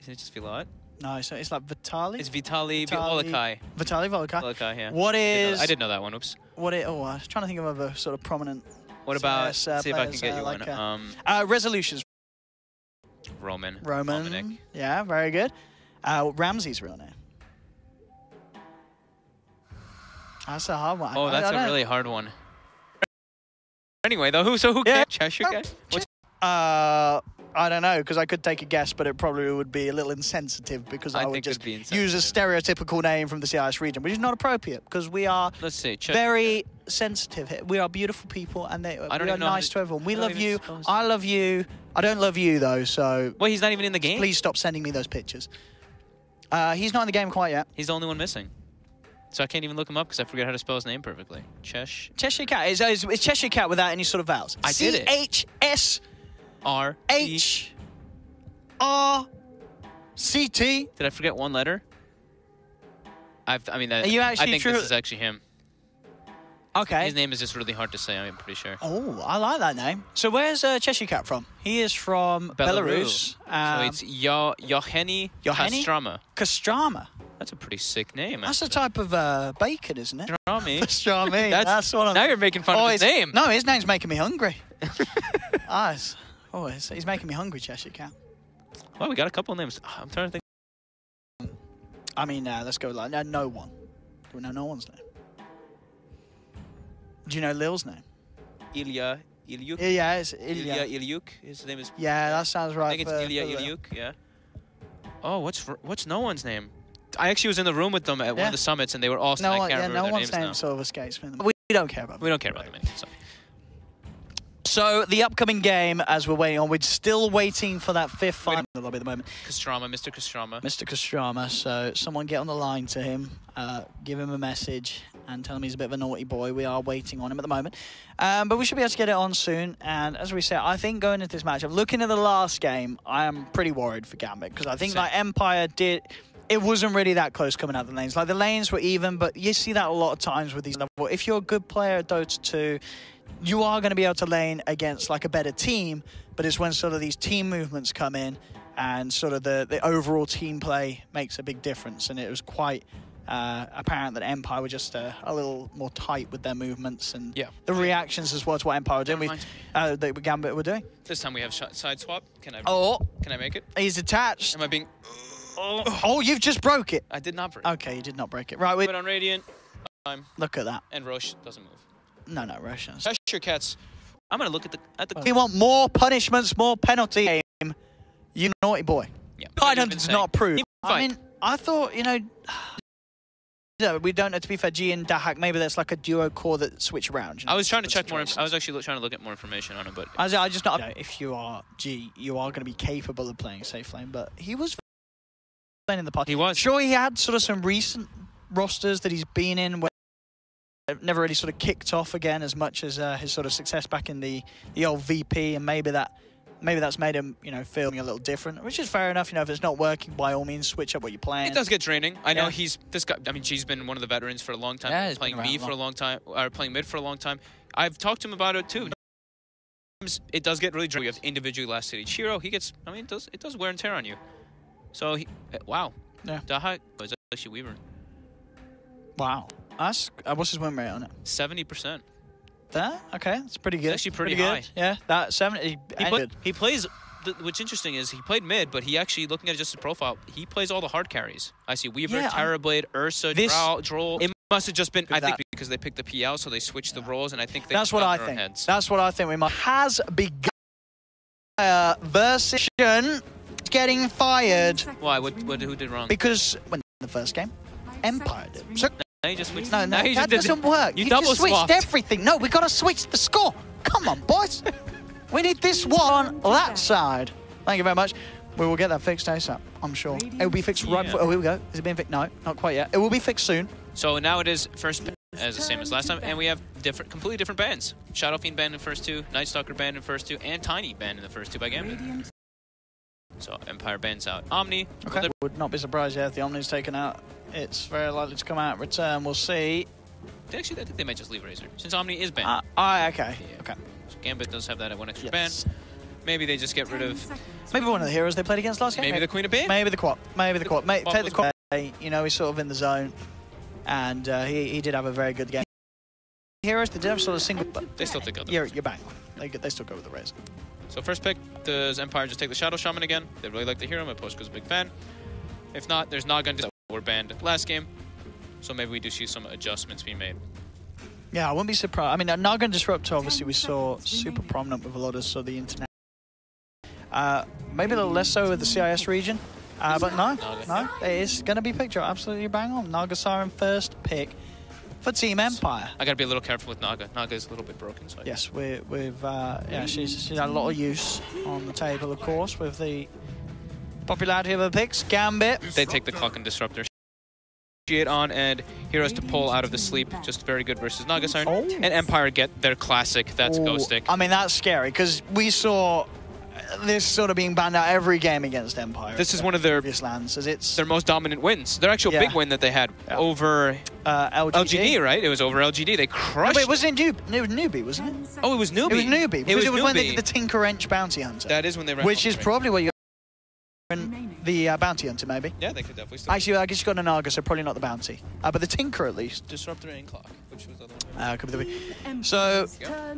Isn't it just Vilat?
No, it's like Vitaly?
It's Vitaly Volokai.
Vitaly Volokai.
Volokai, yeah.
What is...
I didn't know that one, oops.
I was trying to think of other sort of prominent...
What about... see if I can get you
like,
one.
Resolutions.
Roman.
Dominic. Yeah, very good. Ramsey's real name. That's a hard one.
Oh, that's a really hard one. Anyway, though, who cares? Cheshire guy?
I don't know, because I could take a guess, but it probably would be a little insensitive because I would just use a stereotypical name from the CIS region, which is not appropriate because we are very sensitive here. We are beautiful people and we are nice to everyone. We love you. I love you. I don't love you, though, so...
Well, he's not even in the game.
Please stop sending me those pictures. He's not in the game quite yet.
He's the only one missing. So I can't even look him up because I forget how to spell his name perfectly.
Cheshire Cat. Is Cheshire Cat without any sort of vowels?
I did it.
C-H-S-R-R-C-T.
Did I forget one letter? I think this is actually him.
Okay.
His name is just really hard to say, I'm pretty sure.
Oh, I like that name. So where's Cheshire Cat from? He is from Belarus.
So it's Yoheni Kostrama.
Kostrama.
That's a pretty sick name.
That's a type of bacon, isn't it?
Pastrami.
That's what I'm...
Now you're making fun of his name.
No, his name's making me hungry. He's making me hungry, Cheshire Cat.
Well, we got a couple of names. I'm trying to think.
I mean, let's go like no one. Do we know no one's name? Do you know Lil's name?
Ilya Ilyuk.
Yeah, it's Ilya.
Ilya Ilyuk. His name is...
Yeah, that sounds right.
I think it's Ilya Ilyuk, yeah. Oh, what's no one's name? I actually was in the room with them at one of the summits, and they were all saying, I can't remember their names now.
No one's name sort of escapes me. We don't care about them.
We don't care about them anymore.
So the upcoming game, as we're waiting on, we're still waiting for that fifth final in the lobby at the moment.
Kostrama, Mr. Kostrama.
Mr. Kostrama. So someone get on the line to him, give him a message, and tell him he's a bit of a naughty boy. We are waiting on him at the moment. But we should be able to get it on soon. And as we said, I think going into this matchup, looking at the last game, I am pretty worried for Gambit, because I think like Empire did... It wasn't really that close coming out of the lanes. Like, the lanes were even, but you see that a lot of times with these levels. If you're a good player at Dota 2, you are going to be able to lane against, like, a better team, but it's when sort of these team movements come in and sort of the overall team play makes a big difference. And it was quite apparent that Empire were just a little more tight with their movements and the reactions as well to what Empire were doing, that Gambit were doing.
This time we have side swap. Can I make it?
He's attached.
Am I being...
Oh, you've just broke it.
I did not break
it. Okay, you did not break it. Right, we
put on Radiant.
Look at that.
And Roche doesn't move.
No, Roche doesn't.
Cheshire Cats. I'm going to look at the...
We want more punishments, more penalty game. You naughty boy.
Yeah.
Does not approve. I mean, I thought, you know... we don't know, to be fair, G and Dahak, maybe that's like a duo core that switch around. You know,
I was trying to check more. I was actually trying to look at more information on him, but...
I just not... You know, if you are G, you are going to be capable of playing safe lane, but he was... in the party.
He was.
Sure, he had sort of some recent rosters that he's been in where never really sort of kicked off again as much as his sort of success back in the old VP, and maybe that's made him, you know, feeling a little different, which is fair enough. You know, if it's not working, by all means, switch up what you're playing.
It does get draining. I know this guy. I mean, G's been one of the veterans for a long time.
Yeah,
playing me for a long time, or playing mid for a long time. I've talked to him about it too. It does get really draining. You have individual last city. Chiro, he gets. I mean, it does wear and tear on you. So wow.
Yeah.
Daha was actually Weaver.
Wow. That's what's his win rate on it?
70%.
That okay? That's pretty good.
It's actually pretty high.
Good. Yeah. That 70.
He plays. What's interesting is he played mid, but he actually, looking at just his profile, he plays all the hard carries. I see Weaver, Terrorblade, Ursa, Droll. It must have just been, I think, because they picked the PL, so they switched the roles, and I think they...
That's what I think. That's what I think we might... Has begun versus getting fired.
Why? Who did wrong?
Because when the first game, Empire did. So
now you just switched.
No, that doesn't work. You
double
just switched
swapped
everything. No, we got to switch the score. Come on, boys. We need this one on that side. Thank you very much. We will get that fixed ASAP, I'm sure. It will be fixed right before... Oh, here we go. Is it being fixed? No, not quite yet. It will be fixed soon.
So now it is first... as the same as last time, and we have completely different bans. Shadow Fiend banned in the first two, Night Stalker banned in the first two, and Tiny banned in the first two by Gambit. So Empire bans out Omni.
Okay. Would not be surprised if the Omni's taken out. It's very likely to come out in return. We'll see.
Actually, I think they might just leave Razor, since Omni is banned.
Okay.
Yeah. Okay. So Gambit does have that at one extra ban. Maybe they just get rid of...
Maybe one of the heroes they played against last game.
Maybe the Queen of Beer?
Maybe the Quap. Maybe the Quap. Take the Quap. You know, he's sort of in the zone. And he did have a very good game. Heroes, they did have sort of single... But
they still take out the
You're bang. They still go with the Razor.
So first pick, does Empire just take the Shadow Shaman again? They really like the hero. My Poshko's a big fan. If not, there's Naga that were banned last game. So maybe we do see some adjustments being made. Yeah,
I wouldn't be surprised. I mean, Naga and Disruptor, obviously, we saw super prominent with a lot of the internet. Maybe a little less so with the CIS region. But no, it is going to be picked. You're absolutely bang on. Naga Siren first pick for Team Empire.
I got to be a little careful with Naga. Naga is a little bit broken. So
yes, yeah, she's had a lot of use on the table, of course, with the popularity of her picks. Gambit.
They take the Clock and Disruptor. On and heroes to pull out of the sleep, just very good versus Naga Siren. And Empire get their classic, that's Ghost Stick.
I mean, that's scary because we saw this sort of being banned out every game against Empire.
This is one of their
previous lands, as it's
their most dominant wins. Their actual big win that they had over LGD, right? It was over LGD. They crushed.
No, wait, was it Newbie, wasn't it?
Oh, it was Newbie.
It was Newbie.
It was
when they did the Tinker Wrench Bounty Hunter.
That is when they ran.
Which is probably what you. The Bounty Hunter, maybe?
Yeah, they could definitely still.
Actually, I guess you got a Naga, so probably not the Bounty. But the Tinker, at least.
Disruptor and Clock, which was the other one.
Could be the So,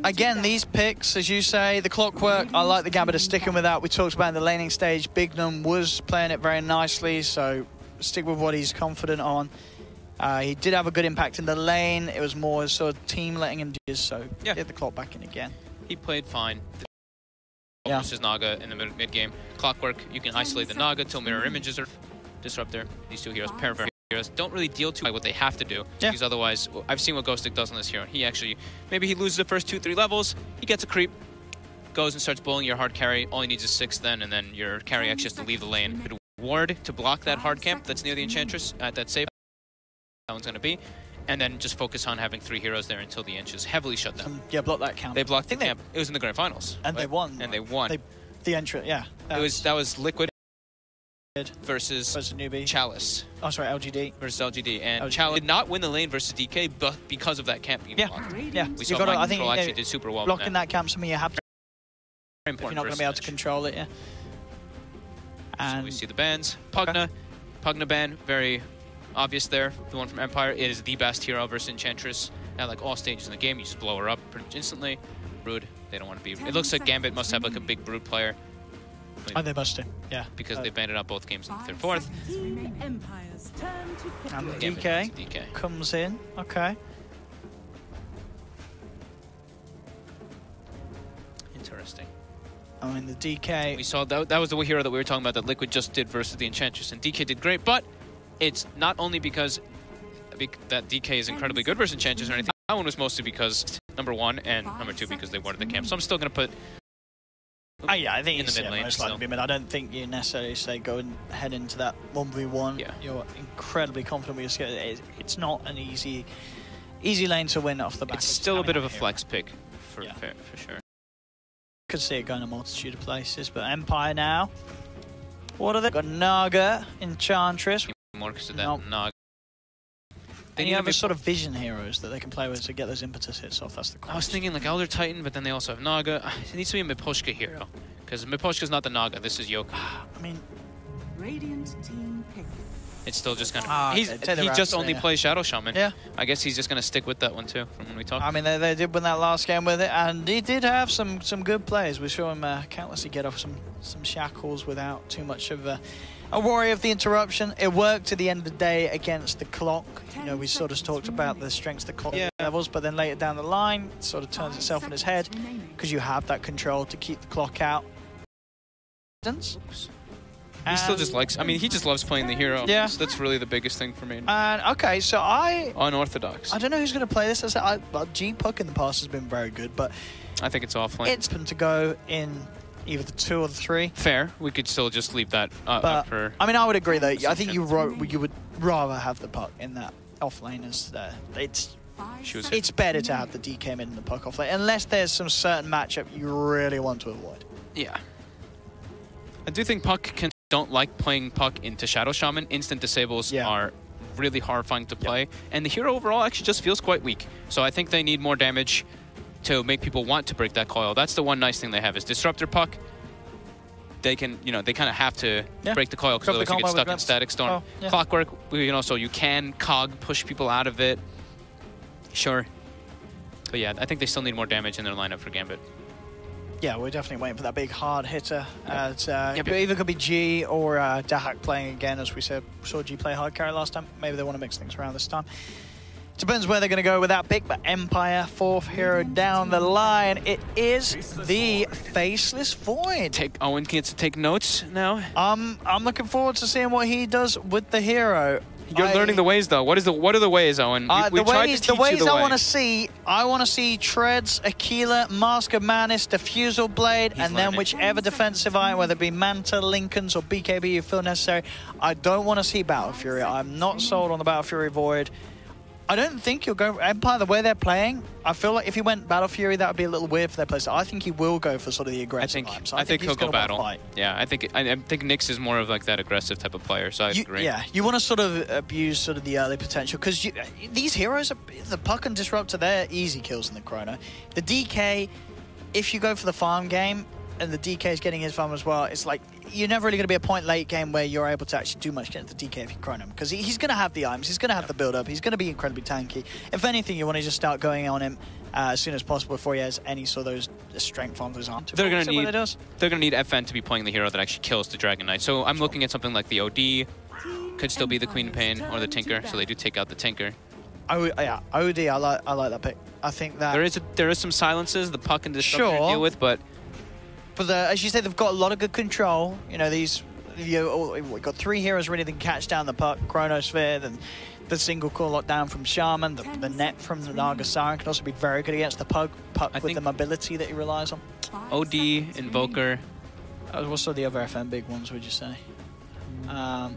again, these picks, as you say, the Clockwork, I like the Gambit of sticking with that. We talked about in the laning stage. Bignum was playing it very nicely, so stick with what he's confident on. He did have a good impact in the lane. It was more sort of team letting him do, so get the Clock back in again.
He played fine. Versus Naga in the mid game. Clockwork, you can isolate the Naga till mirror images are Disruptor. These two heroes, pair of heroes, don't really deal too much what they have to do. Because otherwise, I've seen what Ghost Stick does on this hero. He actually, maybe he loses the first 2-3 levels, he gets a creep, goes and starts bullying your hard carry. All he needs is 6 then, and then your carry actually has to leave the lane. Could ward to block that hard camp that's near the Enchantress at that safe. That one's going to be. And then just focus on having 3 heroes there until the Inch is heavily shut down.
Block that camp.
They blocked the camp. It was in the grand finals.
And they won.
And they won.
The entrance,
That was Liquid versus
Newbie.
Chalice.
Oh, sorry, LGD.
Versus LGD. And Chalice did not win the lane versus DK but because of that camp being blocked.
Yeah.
We saw Mind Control actually did super well
blocking that camp, something you have to
very important
if you're not going to be able to control it,
And so we see the bans. Pugna. Pugna ban, very obvious there. The one from Empire. It is the best hero versus Enchantress. At like all stages in the game, you just blow her up pretty much instantly. Brood, they don't want to be. It looks like Gambit must have like a big Brood player.
They must do,
because they banned it out both games in the third, fourth.
And the DK comes in. Okay.
Interesting.
I mean, the DK.
We saw that was the hero that we were talking about that Liquid just did versus the Enchantress, and DK did great, but it's not only because that DK is incredibly good versus Enchantress or anything. That one was mostly because, number 1, and number 2, because they wanted the camp. So I'm still going to put
I think
in the mid lane.
Most likely mid. I don't think you necessarily say go and head into that 1v1. You're incredibly confident with your skill. It's not an easy lane to win off the back.
It's still a bit of a flex pick, for sure.
Could see it going a multitude of places, but Empire now. What are they? Got Naga, Enchantress.
More because of that Naga.
They need sort of vision heroes that they can play with to get those impetus hits off. That's the question.
I was thinking like Elder Titan, but then they also have Naga. It needs to be a Miposhka hero, because Miposhka's not the Naga. This is Yoka.
I mean,
Radiant team pick.
It's still just gonna. He just only plays Shadow Shaman. I guess he's just gonna stick with that one too. From when we talked.
I mean, they did win that last game with it, and he did have some good plays. We saw him countlessly get off some shackles without too much of a worry of the interruption. It worked at the end of the day against the Clock. You know, we sort of talked about the strengths of the Clock levels, but then later down the line, it sort of turns itself on its head because you have that control to keep the Clock out.
He still just likes. I mean, he just loves playing the hero.
Yeah,
so that's really the biggest thing for me.
And okay, so
unorthodox.
I don't know who's going to play this. G Puck in the past has been very good, but
I think it's offlane.
It's been to go in either the 2 or the 3.
Fair. We could still just leave that up for.
I mean, I would agree though. I think you would rather have the Puck in that off laners there. It's
she was.
It's better to have the DK mid and the puck off lane, unless there's some certain matchup you really want to avoid.
Yeah. I do think don't like playing puck into Shadow Shaman. Instant disables are really horrifying to play. And the hero overall actually just feels quite weak. So I think they need more damage to make people want to break that coil. That's the one nice thing they have is Disruptor puck. They can, they kind of have to break the coil because otherwise you get stuck in Static Storm. Clockwork, so you can cog push people out of it. Sure. But yeah, I think they still need more damage in their lineup for Gambit.
Yeah, we're definitely waiting for that big hard hitter. It either could be G or Dahak playing again, as we said. We saw G play hard carry last time. Maybe they want to mix things around this time. Depends where they're going to go with that pick, but Empire, 4th hero down the line. It is the Faceless Void.
Owen gets to take notes now.
I'm looking forward to seeing what he does with the hero.
You're learning the ways, though. What are the ways, Owen?
The ways I want to see Treads, Aquila, Mask of Madness, Diffusal Blade, and then whichever defensive item, whether it be Manta, Lincolns, or BKB you feel necessary. I don't want to see Battle Fury. I'm not sold on the Battle Fury Void. I don't think you'll go Empire the way they're playing. I feel like if he went Battle Fury, that would be a little weird for their place. I think he will go for sort of the aggressive items.
I think he'll go Battle. Yeah, I think Nyx is more of like that aggressive type of player. So I agree.
Yeah, you want to sort of abuse sort of the early potential because these heroes, the Puck and Disruptor, they're easy kills in the Chrono. The DK, if you go for the farm game and the DK is getting his farm as well, it's like you're never really going to be a point late game where you're able to actually do much against the DK if you chrono him. Because he's going to have the items, he's going to have the build-up, he's going to be incredibly tanky. If anything, you want to just start going on him as soon as possible before he has any sort of those strength farms those aren't.
They're going to need FN to be playing the hero that actually kills the Dragon Knight. So I'm looking at something like the OD, could still be the Queen of Pain or the Tinker, so they do take out the Tinker.
Oh yeah, OD, I like that pick. I think that
there is some silences the Puck and Disruptor to deal with, but
as you say, they've got a lot of good control. We've got 3 heroes really that can catch down the Puck, Chronosphere, then the single core lockdown from Shaman, the net from the Naga Siren can also be very good against the Puck with the mobility that he relies on.
OD, Invoker.
What's sort of the other FM big ones, would you say?
I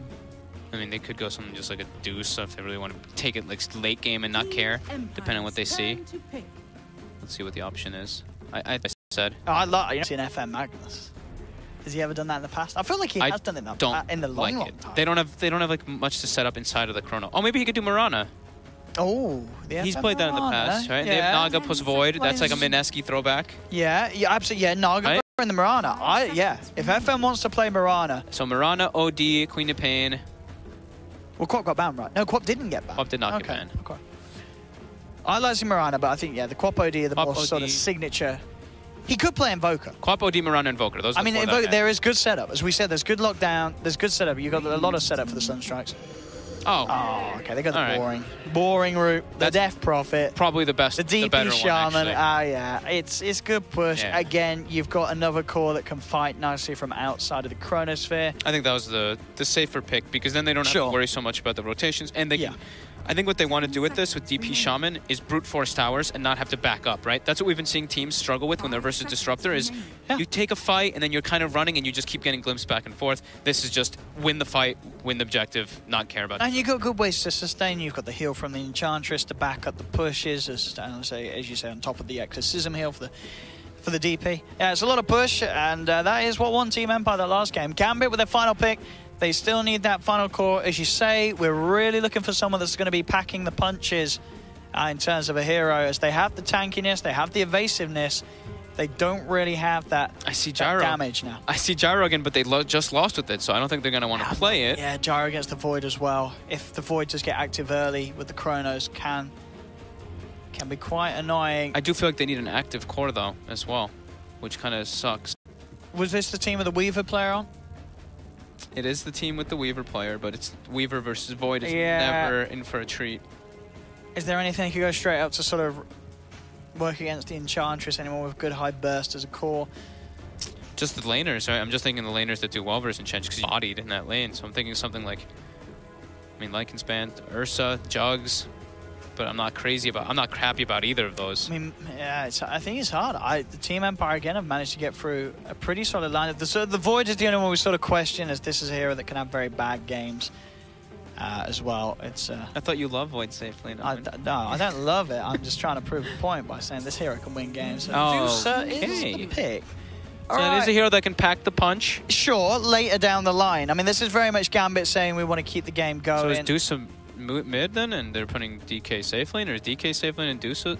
mean, they could go something just like a Deuce if they really want to take it like late game and not care, depending on what they see. Let's see what the option is. I said.
I see an FM Magnus. Has he ever done that in the past? I feel like he has done it in the long time.
They don't have like much to set up inside of the Chrono. Oh, maybe he could do Mirana.
Oh,
he's played that in the past, right? Yeah. They have Naga plus Void. That's like a Mineski throwback.
Yeah, absolutely. Yeah, Naga in the Mirana. If FM wants to play Mirana.
So Mirana, OD, Queen of Pain.
Well, Quap got banned, right? No, Quap didn't get banned.
Quap did not get banned.
Okay. I like Mirana, but I think, the Quap OD are the more sort of signature. He could play Invoker.
Quap, OD, Mirana, Invoker. Those.
Invoker, there is good setup. As we said, there's good lockdown. There's good setup. You've got a lot of setup for the Sunstrikes.
Oh,
okay. They got the boring route. The Death Prophet.
Probably the best.
The DP Shaman. Yeah. It's good push. Yeah. Again, you've got another core that can fight nicely from outside of the Chronosphere.
I think that was the safer pick because then they don't have to worry so much about the rotations. And they I think what they want to do with this, with DP Shaman, is brute force towers and not have to back up, right? That's what we've been seeing teams struggle with when they're versus Disruptor is you take a fight and then you're kind of running and you just keep getting glimpsed back and forth. This is just win the fight, win the objective, not care about it.
And you've got good ways to sustain. You've got the heal from the Enchantress to back up the pushes, as you say, on top of the Exorcism heal for the DP. Yeah, it's a lot of push, and that is what won Team Empire that last game. Gambit with their final pick. They still need that final core. As you say, we're really looking for someone that's going to be packing the punches in terms of a hero, as they have the tankiness, they have the evasiveness. They don't really have that, damage now.
I see Gyro again, but they just lost with it, so I don't think they're going to want to play it.
Yeah, Gyro against the Void as well. If the Void does get active early with the Chronos, can be quite annoying.
I do feel like they need an active core, though, as well, which kind of sucks.
Was this the team with the Weaver player on?
It is the team with the Weaver player, but it's Weaver versus Void. It's never in for a treat.
Is there anything you could go straight up to sort of work against the Enchantress anymore with good high burst as a core?
Just the laners, right? I'm just thinking the laners that do well versus Enchantress because he's bodied in that lane. So I'm thinking something like, Lycan's Band, Ursa, Jugs. But I'm not happy about either of those.
I think it's hard. The Team Empire again have managed to get through a pretty solid lineup. The Void is the only one we sort of question, as this is a hero that can have very bad games. as well. It's
I thought you loved Void safe lane.
no, I don't love it. I'm just trying to prove a point by saying this hero can win games. So Deucer is the pick.
So it is a hero that can pack the punch.
Sure, later down the line. I mean, this is very much Gambit saying we want to keep the game going.
So is Deucer mid then, and they're putting DK safe lane, or is DK safe lane and Deucer?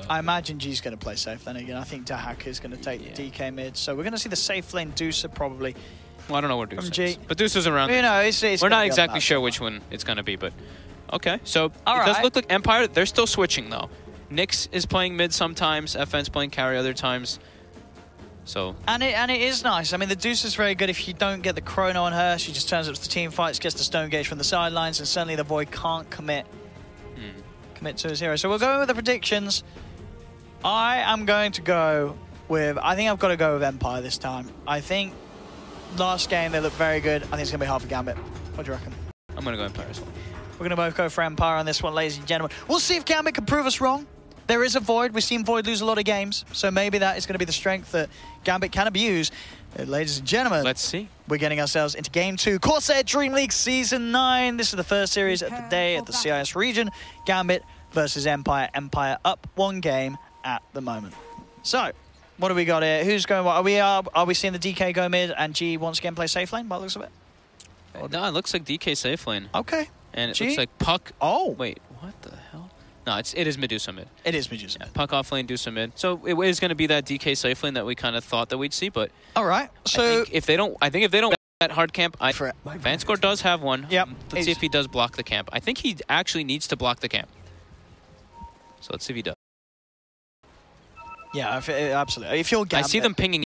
I imagine G's going to play safe then again. I think Dahak is going to take DK mid. So we're going to see the safe lane Deucer probably.
Well, I don't know where Deucer is. But Deucer's around.
You know,
we're not exactly sure which one it's going to be, but okay. So it does look like Empire, they're still switching though. Nyx is playing mid sometimes, FN's playing carry other times. So
and it is nice. I mean, the Deuce is very good. If you don't get the chrono on her, she just turns up to the team fights, gets the stone gauge from the sidelines, and certainly the Void can't commit to his hero. So we'll go with the predictions. I am going to go with, I think I've got to go with Empire this time. I think last game they looked very good. I think it's going to be hard for Gambit. What do you reckon?
I'm going to go Empire as well.
We're going to both go for Empire on this one, ladies and gentlemen. We'll see if Gambit can prove us wrong. There is a Void. We've seen Void lose a lot of games, so maybe that is going to be the strength that Gambit can abuse. Ladies and gentlemen,
let's see.
We're getting ourselves into Game 2. Corsair DreamLeague Season 9. This is the first series of the day at the CIS region. Gambit versus Empire. Empire up 1 game at the moment. So, what do we got here? Who's going what? Are we seeing the DK go mid and G once again play safe lane by the looks of it?
No, it looks like DK safe lane.
Okay.
And it looks like Puck.
Oh.
Wait, what the hell? No, it is Medusa mid.
It is Medusa.
Yeah, Puck off lane, Medusa mid. So it is going to be that DK safe lane that we kind of thought that we'd see, but
all right. So
I think if they don't that hard camp, Vanscore does have one.
Yep.
Let's see if he does block the camp. I think he actually needs to block the camp. So let's see if he does.
Yeah, absolutely. If you're Gambit,
I see them pinging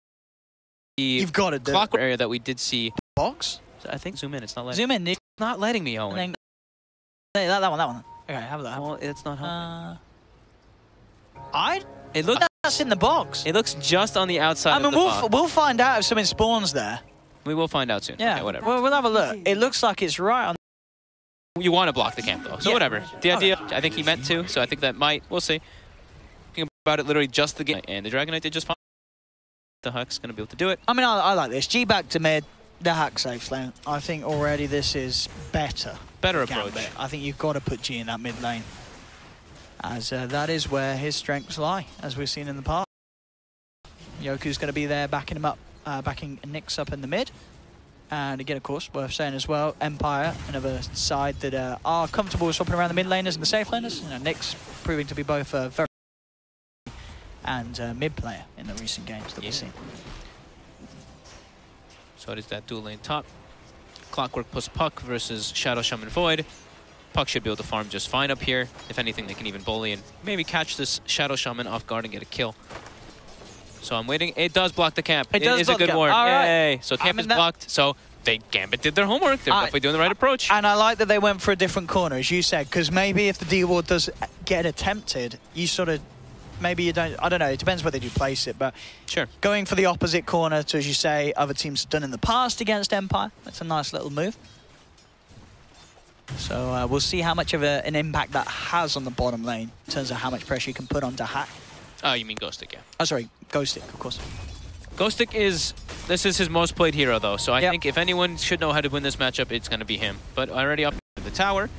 you've got to do
clockwork area that we did see.
Box?
So I think zoom in. It's not letting.
Zoom in.
It's not letting me, Owen.
Hey, that one. Okay, have that.
Well, it's not helping.
It looks that's in the box.
It looks just on the outside.
I mean, we'll find out if something spawns there.
We will find out soon.
Yeah,
okay, whatever.
We'll have a look. It looks like it's right on.
You want to block the camp though, so whatever. The idea, I think he meant to, so I think that might. We'll see. Thinking about it, literally just the game, and the Dragonite did just fine. The Huck's gonna be able to do it.
I mean, I like this. G back to mid. The Hack safe lane. I think already this is better.
Better approach.
I think you've got to put G in that mid lane, as that is where his strengths lie, as we've seen in the past. Yoku's going to be there backing him up, backing Nyx up in the mid. And again, of course, worth saying as well, Empire, another side that are comfortable with swapping around the mid laners and the safe laners. You know, Nyx proving to be both very and mid player in the recent games that we've seen.
So it is that dual lane top. Clockwork plus Puck versus Shadow Shaman Void. Puck should be able to farm just fine up here. If anything, they can even bully and maybe catch this Shadow Shaman off guard and get a kill. So I'm waiting. It does block the camp. It is a good ward. Yay! Right. So camp is blocked. So Gambit did their homework. They're definitely doing the right approach.
And I like that they went for a different corner, as you said, because maybe if the D ward does get attempted, you sort of maybe you don't. I don't know. It depends where they do place it, but
sure.
Going for the opposite corner, to, as you say, other teams have done in the past against Empire. That's a nice little move. So we'll see how much of an impact that has on the bottom lane in terms of how much pressure you can put onto Hack.
Oh, you mean Ghost Stick, yeah.
Oh, sorry, Ghost Stick, of course.
Ghost Stick is his most played hero, though. So I think if anyone should know how to win this matchup, it's going to be him. But already up in the tower,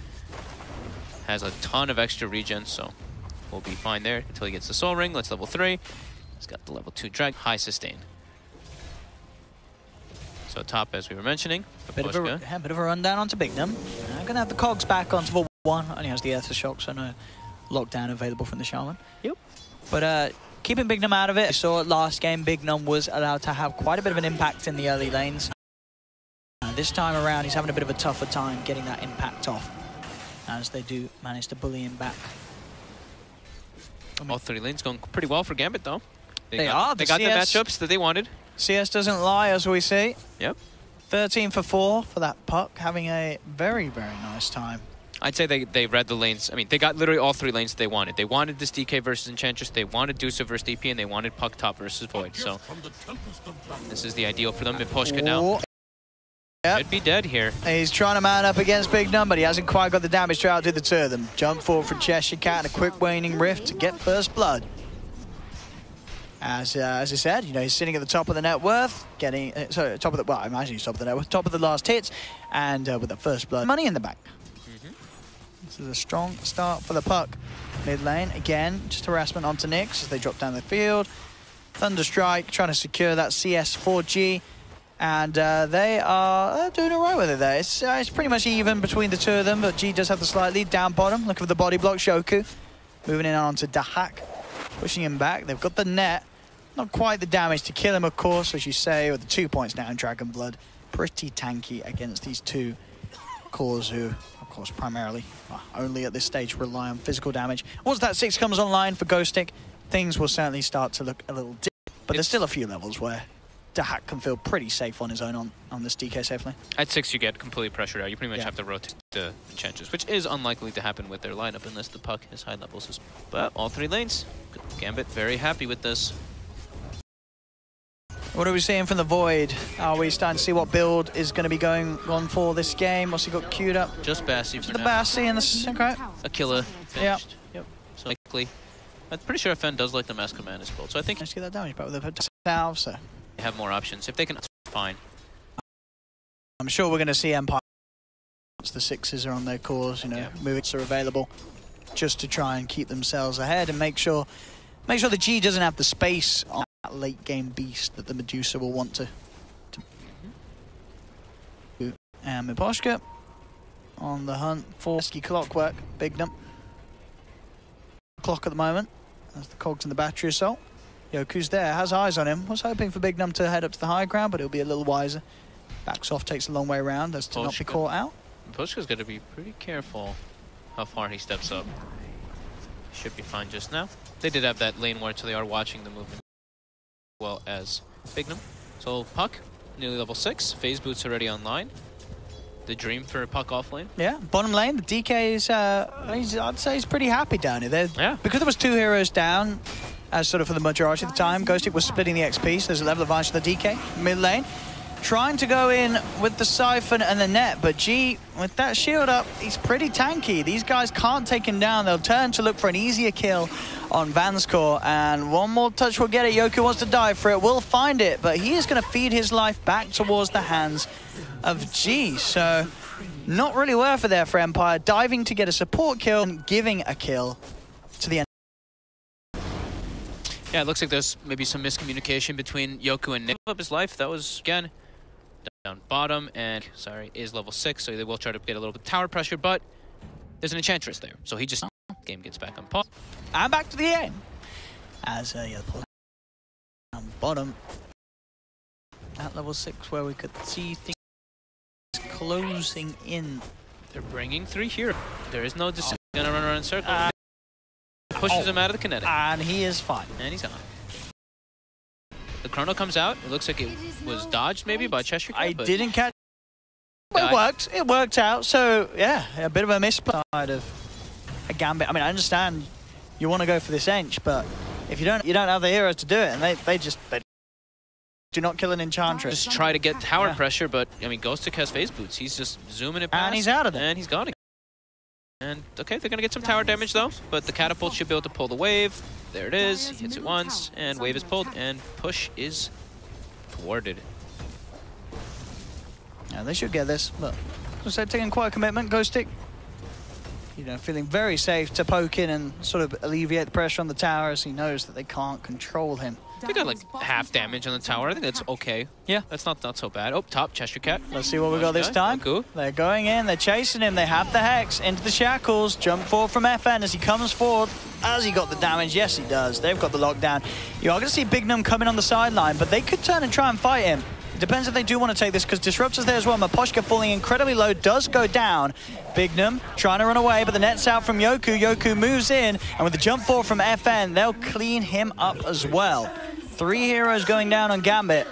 has a ton of extra regen, so we'll be fine there until he gets the Soul Ring. Let's level 3. He's got the level 2 drag, high sustain. So top, as we were mentioning,
a bit of a rundown onto Bignum. I'm going to have the cogs back onto Vault 1. Only has the Earth Shock, so no lockdown available from the Shaman.
Yep.
But keeping Bignum out of it, we saw last game Bignum was allowed to have quite a bit of an impact in the early lanes. This time around, he's having a bit of a tougher time getting that impact off, as they do manage to bully him back.
All 3 lanes going pretty well for Gambit, though. They
got
the matchups that they wanted.
CS doesn't lie, as we see.
Yep.
13 for 4 for that Puck, having a very, very nice time.
I'd say they read the lanes. I mean, they got literally all 3 lanes that they wanted. They wanted this DK versus Enchantress, they wanted Deuce versus DP, and they wanted Puck top versus Void. So this is the ideal for them. Miposhka now should be dead here.
He's trying to man up against Bignum, but he hasn't quite got the damage to outdo the 2 of them. Jump forward from Cheshire Cat and a quick waning rift to get first blood. As I said, you know, he's sitting at the top of the net worth, getting top of the, well, I imagine he's top of the net worth, top of the last hits, and with the first blood money in the bank. This is a strong start for the puck. Mid lane, again, just harassment onto Nyx as they drop down the field. Thunderstrike trying to secure that CS4G. And they're doing all right with it there. It's pretty much even between the two of them, but G does have the slight lead down bottom. Looking for the body block, Shoku. Moving in onto Dahak, pushing him back. They've got the net. Not quite the damage to kill him, of course, as you say, with the 2 points now in Dragon Blood. Pretty tanky against these two cores who, of course, primarily, only at this stage rely on physical damage. Once that 6 comes online for Ghostic, things will certainly start to look a little different. But there's still a few levels where Dahak can feel pretty safe on his own on this DK safely.
At 6, you get completely pressured out. You pretty much have to rotate the Enchantress, which is unlikely to happen with their lineup unless the puck has high levels. But all 3 lanes, Gambit very happy with this.
What are we seeing from the Void? Are we starting to see what build is going to be going on for this game? What's he got queued up?
Just Bassi for
the
now.
Bassi and the... Okay.
Aquila finished. Yep. So likely. I'm pretty sure FN does like the Mass Command as well. So I think...
Let's get that damage back with the salve, so...
They have more options. If they can, fine.
I'm sure we're going to see Empire once the 6s are on their cores, you know, moves are available, just to try and keep themselves ahead and make sure the G doesn't have the space on that late game beast that the Medusa will want to. And Miposhka on the hunt for Ski Clockwork, Bignum. Clock at the moment as the cogs in the battery assault. Yoku's there, has eyes on him. Was hoping for Bignum to head up to the high ground, but he'll be a little wiser. Backs off, takes a long way around as to not be caught out.
Pushka's got to be pretty careful how far he steps up. Should be fine just now. They did have that lane ward, so they are watching the movement as well as Bignum. So Puck, nearly level 6. Phase Boots already online. The dream for Puck off lane.
Yeah, bottom lane, the DK is, I'd say he's pretty happy down here. Because there was 2 heroes down, as sort of for the majority of the time, Ghostic was splitting the XP, so there's a level advantage to the DK. Mid lane, trying to go in with the Siphon and the net, but G, with that shield up, he's pretty tanky. These guys can't take him down. They'll turn to look for an easier kill on Vanscore, and one more touch will get it. Yoku wants to dive for it, will find it, but he is going to feed his life back towards the hands of G, so not really worth it there for Empire, diving to get a support kill and giving a kill to the end.
Yeah, it looks like there's maybe some miscommunication between Yoku and Nick. Up his life, that was, again, down bottom, and, sorry, is level 6, so they will try to get a little bit of tower pressure, but there's an Enchantress there, so he just, game gets back on pause.
And back to the end. As, yeah, down bottom, at level 6, where we could see things closing in.
They're bringing 3 here. There is no decision. Gonna run around in circles. Pushes him out of the kinetic.
And he is fine.
And he's gone. The chrono comes out. It looks like it was dodged maybe by Cheshire Cat,
I didn't catch. But it worked. It worked out. So yeah, a bit of a misplay of a Gambit. I mean, I understand you want to go for this Ench, but if you don't have the heroes to do it, and they do not kill an Enchantress.
Just try to get tower pressure, but I mean, Ghostic has phase boots. He's just zooming it past.
And he's out of there.
And he's gone again. And okay, they're gonna get some tower damage though, but the catapult should be able to pull the wave. There it is. He hits it once, and wave is pulled, and push is thwarted.
Yeah, they should get this, but so taking quite a commitment. Ghostic, you know, feeling very safe to poke in and sort of alleviate the pressure on the tower as he knows that they can't control him.
They got like half damage on the tower. I think that's okay. Yeah, that's not so bad. Oh, top Cheshire Cat.
Let's see what we got this time.
Cool.
They're going in. They're chasing him. They have the Hex into the shackles. Jump forward from FN as he comes forward. Has he got the damage? Yes, he does. They've got the lockdown. You are going to see Bignum coming on the sideline, but they could turn and try and fight him. It depends if they do want to take this, because Disruptor's there as well. Miposhka falling incredibly low, does go down. Bignum trying to run away, but the net's out from Yoku. Yoku moves in, and with the jump forward from FN, they'll clean him up as well. 3 heroes going down on Gambit,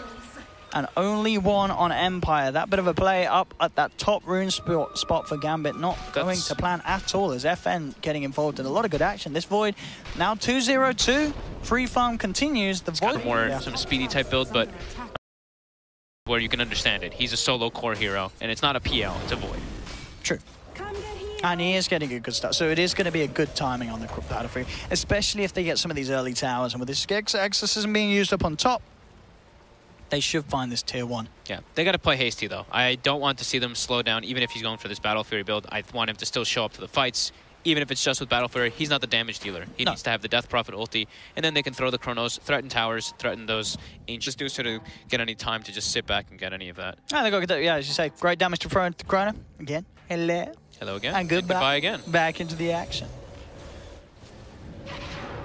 and only 1 on Empire. That bit of a play up at that top rune spot for Gambit, not going to plan at all, as FN getting involved in a lot of good action. This Void now 2-0-2. Free farm continues. The Void
more some speedy type build, but where you can understand it. He's a solo core hero, and it's not a PL, it's a Void.
True. And he is getting a good start, so it is going to be a good timing on the Battlefield, especially if they get some of these early towers. And with this exorcism being used up on top, They should find this tier 1.
Yeah, they got to play hasty, though. I don't want to see them slow down, even if he's going for this Battle Fury build. I want him to still show up to the fights, even if it's just with Battle Fury. He's not the damage dealer. He needs to have the Death Prophet ulti, and then they can throw the Chronos, threaten towers, threaten those Ancients, do so to get any time to just sit back and get any of that.
They got, yeah, as you say, great damage to throw into the Chrono. Again, hello.
Hello again.
And goodbye
again.
Back into the action.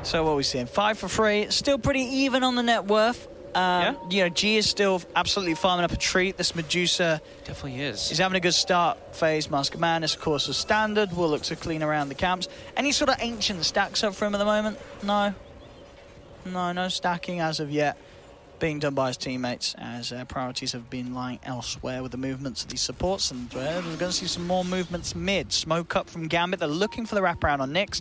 So what are we seeing? 5 for 3. Still pretty even on the net worth.
Yeah.
You know, G is still absolutely farming up a treat. This Medusa
definitely is.
He's having a good start phase. Mask of Madness, of course, is standard. We'll look to clean around the camps. Any sort of ancient stacks up for him at the moment? No. No stacking as of yet being done by his teammates, as priorities have been lying elsewhere with the movements of these supports. And we're going to see some more movements mid. Smoke up from Gambit. They're looking for the wraparound on Nyx.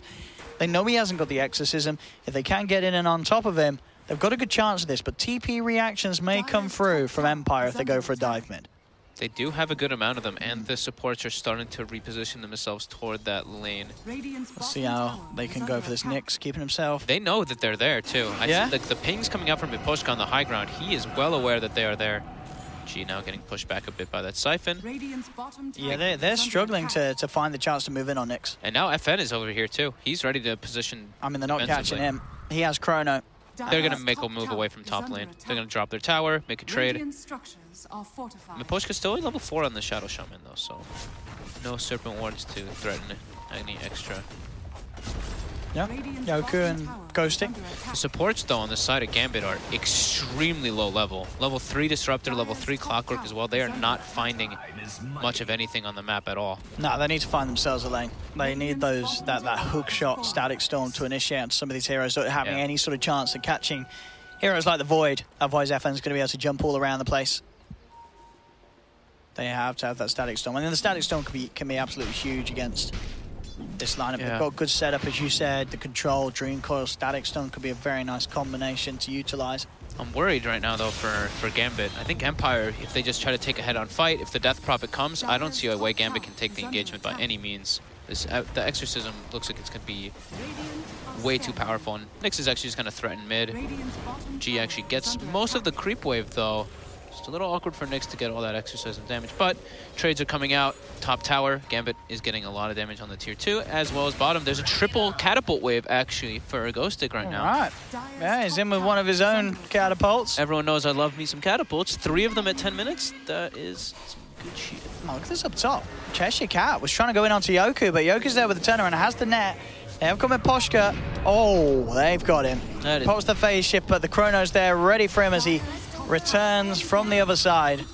They know he hasn't got the exorcism. If they can get in and on top of him, they've got a good chance of this, but TP reactions may come through from Empire if they go for a dive mid.
They do have a good amount of them, and the supports are starting to reposition themselves toward that lane.
Let's see how they can go for this Nyx, keeping himself.
They know that they're there, too.
Yeah?
The pings coming out from Miposhka on the high ground, he is well aware that they are there. G now getting pushed back a bit by that Siphon.
Yeah, they're struggling to find the chance to move in on Nyx.
And now FN is over here, too. He's ready to position.
I mean, they're not catching him. He has Chrono.
They're going to make a move away from top lane. They're going to drop their tower, make a trade. Miposhka's still at level 4 on the Shadow Shaman, though, so no Serpent Wards to threaten any extra.
Yeah, Yoku and Ghosting.
The supports, though, on the side of Gambit are extremely low level. Level 3 Disruptor, level 3 Clockwork as well. They are not finding much of anything on the map at all.
No, they need to find themselves a lane. They need that hook shot, Static Storm to initiate on some of these heroes that are having any sort of chance of catching heroes like the Void. Otherwise, FN's going to be able to jump all around the place. They have to have that Static Storm. And then the Static Storm can be absolutely huge against this lineup. They've got good setup, as you said. The control, Dream Coil, Static Stone could be a very nice combination to utilize.
I'm worried right now, though, for Gambit. I think Empire, if they just try to take a head-on fight, if the Death Prophet comes, I don't see a way Gambit can take the engagement by any means. The Exorcism looks like it's going to be way too powerful, and Nyx is actually just going to threaten mid. G actually gets most of the creep wave, though. Just a little awkward for Nyx to get all that Exorcism damage, but trades are coming out. Top tower, Gambit is getting a lot of damage on the tier 2, as well as bottom. There's a triple catapult wave, actually, for Ghostic right now.
All right. Yeah, he's in with one of his own catapults.
Everyone knows I love me some catapults. 3 of them at 10 minutes. That is some good shit.
Oh, look at this up top. Cheshire Cat was trying to go in onto Yoku, but Yoku's there with the turnaround and has the net. They have come with Poshka. Oh, they've got him. Pops the phase shift, but the Chrono's there ready for him as he returns from the other side.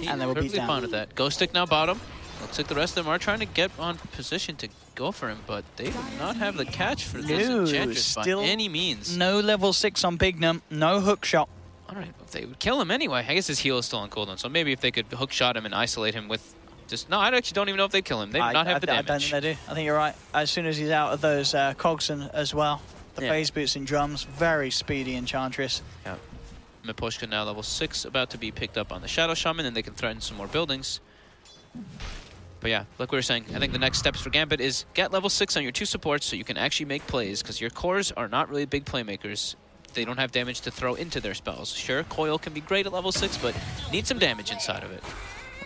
And they will beat down.
Fine with that. Ghostic now bottom. Looks like the rest of them are trying to get on position to go for him, but they do not have the catch for this Enchantress by any means.
No level 6 on Bignum, no hook shot.
All right, if they would kill him anyway. I guess his heal is still on cooldown, so maybe if they could hook shot him and isolate him with just... No, I actually don't even know if they kill him. They do not have the damage.
I don't think they do. I think you're right. As soon as he's out of those cogs as well, the phase boots and drums, very speedy Enchantress.
Yeah. Miposhka now level 6, about to be picked up on the Shadow Shaman, and they can threaten some more buildings. But yeah, like we were saying, I think the next steps for Gambit is get level 6 on your 2 supports so you can actually make plays, because your cores are not really big playmakers. They don't have damage to throw into their spells. Sure, Coil can be great at level 6, but need some damage inside of it.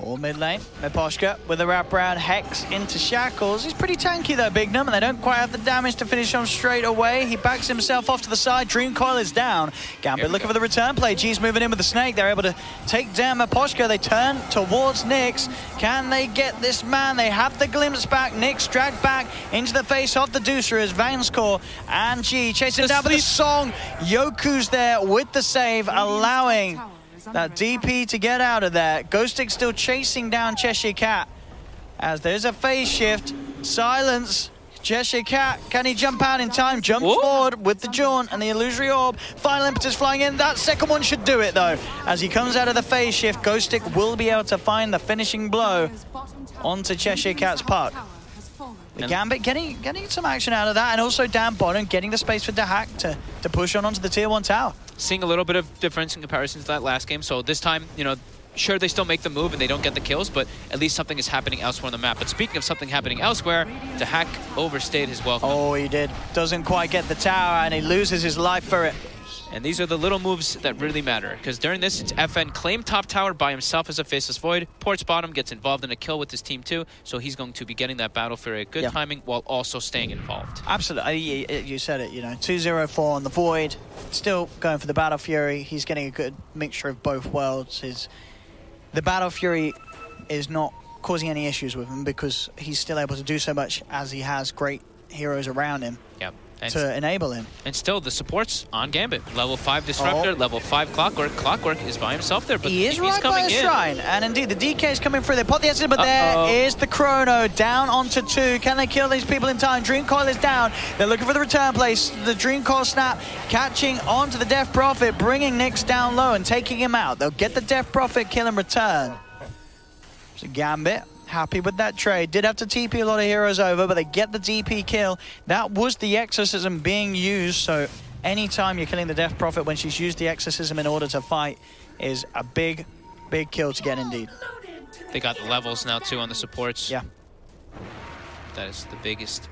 All mid lane, Miposhka with a wraparound Hex into Shackles. He's pretty tanky though, Bignum, and they don't quite have the damage to finish him straight away. He backs himself off to the side. Dream Coil is down. Gambit looking for the return play. G's moving in with the Snake. They're able to take down Miposhka. They turn towards Nyx. Can they get this man? They have the glimpse back. Nyx dragged back into the face of the Deucer as Vanscore and G chasing down with the Song. Yoku's there with the save, allowing that DP to get out of there. Ghostic still chasing down Cheshire Cat as there's a phase shift. Silence. Cheshire Cat, can he jump out in time? Jumps forward with the Jaunt and the Illusory Orb. Final Impetus flying in. That second one should do it though. As he comes out of the phase shift, Ghostic will be able to find the finishing blow onto Cheshire Cat's puck. The Gambit getting some action out of that, and also down bottom getting the space for Dahak to push onto the tier 1 tower.
Seeing a little bit of difference in comparison to that last game, so this time, you know, sure they still make the move and they don't get the kills, but at least something is happening elsewhere on the map. But speaking of something happening elsewhere, Dahak overstayed his welcome.
Oh, he did. Doesn't quite get the tower, and he loses his life for it.
And these are the little moves that really matter, because during this, it's FN claim top tower by himself as a faceless void. Ports bottom, gets involved in a kill with his team too, so he's going to be getting that Battle Fury at good timing while also staying involved.
Absolutely, you said it, you know, 2-0-4 on the void, still going for the Battle Fury. He's getting a good mixture of both worlds. The Battle Fury is not causing any issues with him because he's still able to do so much as he has great heroes around him.
Yep.
To enable him.
And still, the support's on Gambit. Level 5 Disruptor, level 5 Clockwork. Clockwork is by himself there, but
he is right by a shrine. And indeed, the DK is coming through. They pop the exit, but there is the Chrono down onto 2. Can they kill these people in time? Dream Coil is down. They're looking for the return place. The Dream Coil snap catching onto the Death Prophet, bringing Nyx down low and taking him out. They'll get the Death Prophet kill and return. So Gambit happy with that trade. Did have to TP a lot of heroes over, but they get the DP kill. That was the Exorcism being used, so anytime you're killing the Death Prophet when she's used the Exorcism in order to fight is a big, big kill to get indeed.
They got the levels now too on the supports.
Yeah.
That is the biggest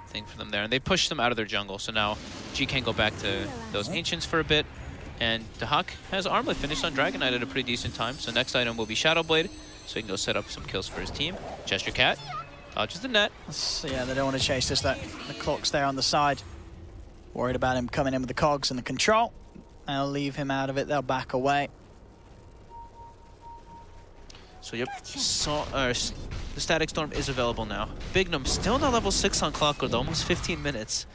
thing for them there. And they pushed them out of their jungle, so now G can go back to those Ancients for a bit. And Dahak has Armlet finished on Dragon Knight at a pretty decent time, so next item will be Shadow Blade, so he can go set up some kills for his team. Gesture Cat dodges the net.
Yeah, they don't want to chase this. The clock's there on the side. Worried about him coming in with the cogs and the control. They'll leave him out of it. They'll back away.
So yep, the Static Storm is available now. Bignum still not level 6 on Clockwork, almost 15 minutes.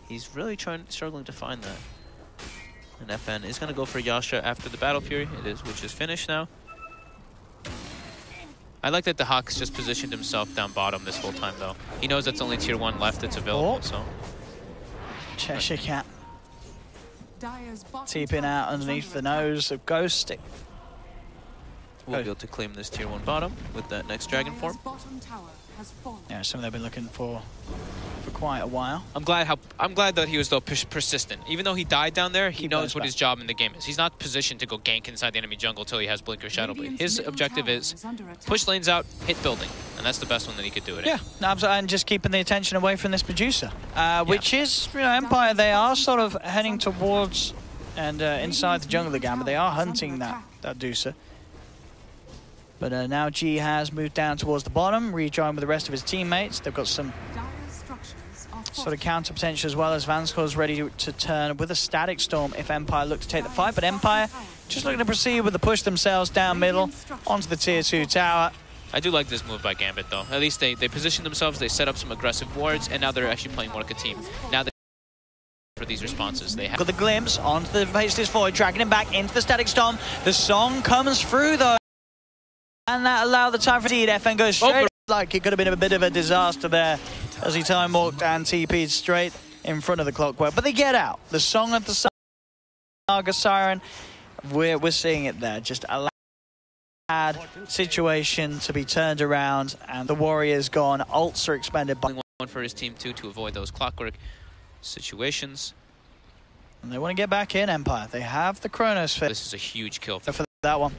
He's really struggling to find that. And FN is going to go for Yasha after the Battle Fury, which is finished now. I like that the Hawk's just positioned himself down bottom this whole time, though. He knows that's only tier 1 left that's available, so.
Cheshire Cat. Teeping out underneath the nose of Ghost.
We'll be able to claim this tier 1 bottom with that next Dragon form.
Yeah, something they've been looking for quite a while.
I'm glad that he was though persistent. Even though he died down there, he knows what his job in the game is. He's not positioned to go gank inside the enemy jungle until he has Blink or Shadow Blade. His objective is push lanes out, hit building, and that's the best one that he could do it.
Yeah, and just keeping the attention away from this producer, which is, you know, Empire. They are sort of heading towards and inside the jungle again, but they are hunting that Deucer. But now G has moved down towards the bottom, rejoined with the rest of his teammates. They've got some sort of counter potential as well, as Vanscore's ready to turn with a Static Storm if Empire look to take the fight. But Empire just looking to proceed with the push themselves down middle onto the tier 2 tower.
I do like this move by Gambit though. At least they position themselves, they set up some aggressive wards, and now they're actually playing more like a team. Now they for these responses they have.
Got the glimpse onto the Faceless Void, dragging him back into the Static Storm. The song comes through though. And that allowed the time for Indeed. FN goes straight like it could have been a bit of a disaster there as he time walked and TP'd straight in front of the Clockwork. But they get out. The song of the Saga Siren, we're seeing it there. Just a bad situation to be turned around, and the Warrior's gone. Ults are expended by
one for his team too to avoid those Clockwork situations.
And they want to get back in, Empire. They have the Chronos fit.
This is a huge kill
for that one.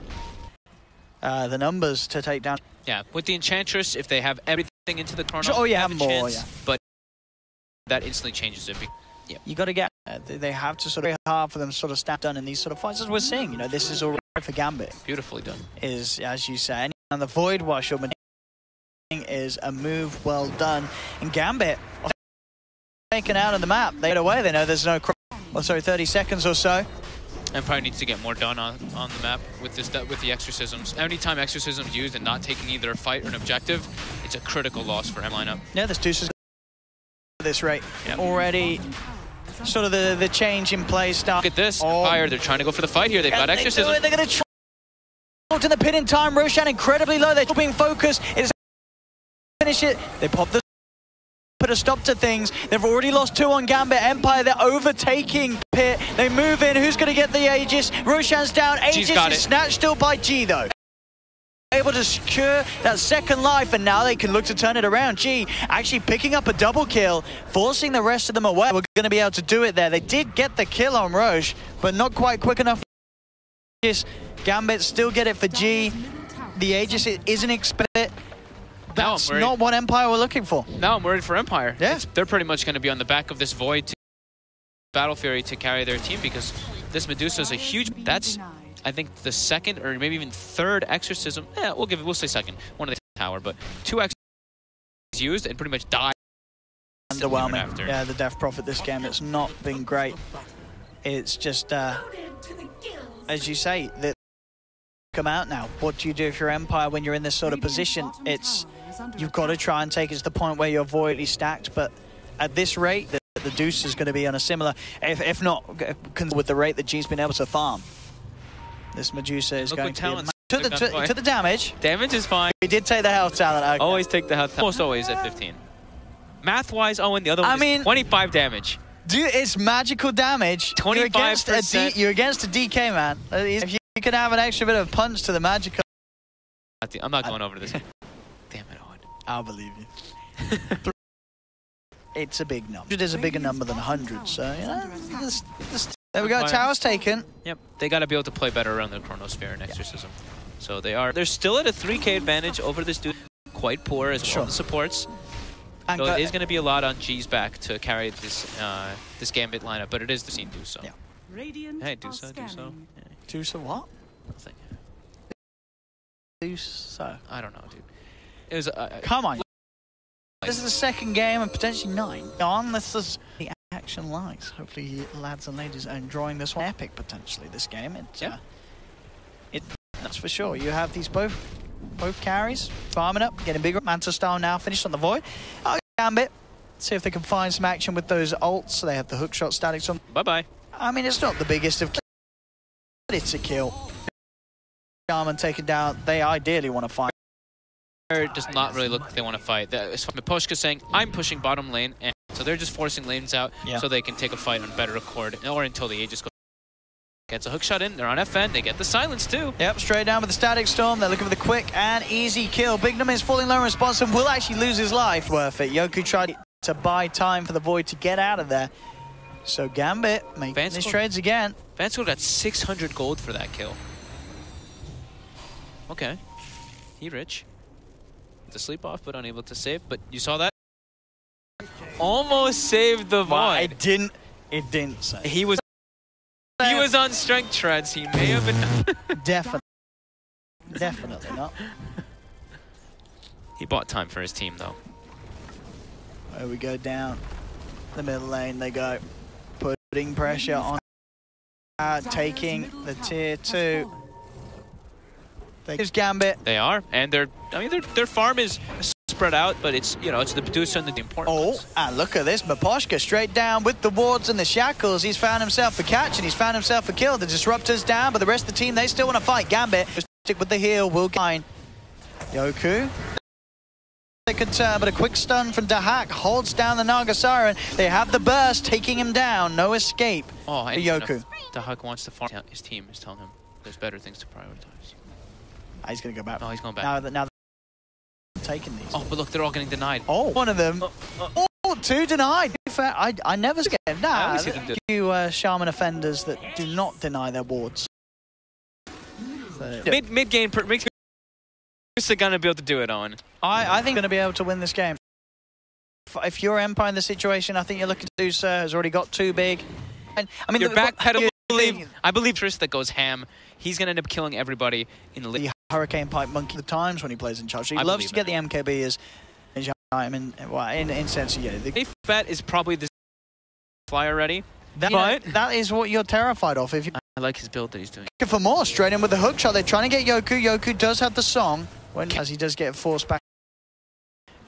The numbers to take down.
Yeah, with the Enchantress, if they have everything into the Chrono,
have more,
chance, but that instantly changes it.
Yeah, you got to get. They have to sort of hard for them to sort of stand done in these sort of fights as we're seeing. You know, this is all right for Gambit.
Beautifully done.
Is, as you say, and the Void Wash is a move well done. And Gambit taken out of the map. They get away. They know there's no. 30 seconds or so.
Empire needs to get more done on the map with the exorcisms. Anytime exorcisms used and not taking either a fight or an objective, it's a critical loss for M lineup.
Yeah, this Deuce is at this rate. Yep. Already sort of the change in play start.
Look at this, Empire, they're trying to go for the fight here. They've got exorcism.
They're going to try to the pin in time. Roshan incredibly low. They're being focused. It's finish it. They pop the put a stop to things. They've already lost 2 on Gambit. Empire, they're overtaking Pit. They move in. Who's going to get the Aegis? Roshan's down. Aegis is snatched still by G, though. Able to secure that second life, and now they can look to turn it around. G actually picking up a double kill, forcing the rest of them away. We're going to be able to do it there. They did get the kill on Roche, but not quite quick enough. Gambit still get it for G. The Aegis isn't expected. That's not what Empire were looking for.
Now I'm worried for Empire.
Yeah.
They're pretty much going to be on the back of this Void Battle Fury to carry their team, because This Medusa is a huge... That's, I think, the second or maybe even third exorcism. Yeah, we'll say second. One of the tower, but 2 exorcisms used and pretty much died.
Underwhelming. Yeah, the Death Prophet this game, it's not been great. It's just, as you say, that come out now. What do you do if you're Empire when you're in this sort of position? It's, you've got to try and take it to the point where you're voidly stacked, but at this rate, the Deuce is going to be on a similar, if not with the rate that G's been able to farm. This Medusa is going to be to the damage.
Damage is fine.
He did take the health talent. Okay.
Always take the health talent. Almost always at 15. Math-wise, Owen, the other one is 25 damage.
Dude, it's magical damage.
25%.
You're against a DK, man. If you can have an extra bit of punch to the magical.
I'm not going over this. Damn it, Owen.
I'll believe you. It's a big number. It is a bigger number than 100, so, you know. There we go, tower's taken.
Yep, they got to be able to play better around the Chronosphere and Exorcism. So they're still at a 3k advantage over this dude. Quite poor as well as supports. And so it is going to be a lot on G's back to carry this this Gambit lineup, but it is the scene Duso.
Yeah.
Hey, Duso. Yeah.
Duso what?
Nothing.
Duso.
I don't know, dude. It was.
Come on. This is the second game and potentially 9. On, this is the action likes. Hopefully, lads and ladies are enjoying this one. Epic, potentially, this game. That's for sure. You have these both carries, farming up, getting bigger. Manta style now finished on the Void. Oh, Gambit. See if they can find some action with those ults. So they have the hook shot statics on.
Bye-bye.
I mean, it's not the biggest of kills, but it's a kill. Garmin taken down. They ideally want to fight.
Does not really look like they want to fight. Miposhka saying, I'm pushing bottom lane, and so they're just forcing lanes out so they can take a fight on better accord, or until the Aegis gets a hook shot in. They're on FN. They get the silence too.
Yep, straight down with the static storm. They're looking for the quick and easy kill. Bignum is falling low in response and will actually lose his life. Worth it. Yoku tried to buy time for the Void to get out of there. So Gambit making these trades again.
Vansco got 600 gold for that kill. Okay. He rich. To sleep off, but unable to save. But you saw that? Almost saved the Void.
It didn't save.
He was on strength treads. He may have been.
Definitely not.
He bought time for his team, though.
There we go, down the middle lane. They go, putting pressure on, taking the tier 2. There's Gambit.
They are, and their farm is spread out, but it's it's the Medusa and the important ones.
And look at this, Miposhka straight down with the wards and the shackles. He's found himself a catch and he's found himself a kill. The Disruptor's down, but the rest of the team, they still want to fight. Gambit, stick with the heal, will gain. Yoku. They could turn, but a quick stun from Dahak holds down the Naga Siren. They have the burst, taking him down. No escape for Yoku.
Dahak wants to farm. His team is telling him there's better things to prioritize.
He's going to go back.
Oh, he's going back.
Now they're taking these.
Oh, but look, they're all getting denied.
Oh, one of them. Oh, 2 denied. Fair, I never get him. Nah, you Shaman offenders that do not deny their wards. So,
mid game, they're going to be able to do it on.
I think they're going to be able to win this game. If you're Empire in the situation, I think you're looking to do so. Has already got too big. And I mean,
your backpedal. I believe Triss that goes ham. He's going to end up killing everybody in the
Hurricane Pipe Monkey the times when he plays in charge. So he loves to get the MKB as in sense, yeah.
The bet is probably the flyer ready.
That is what you're terrified of. If you
I like his build that he's doing.
For more, straight in with the hook shot. They're trying to get Yoku. Yoku does have the song as he does get forced back.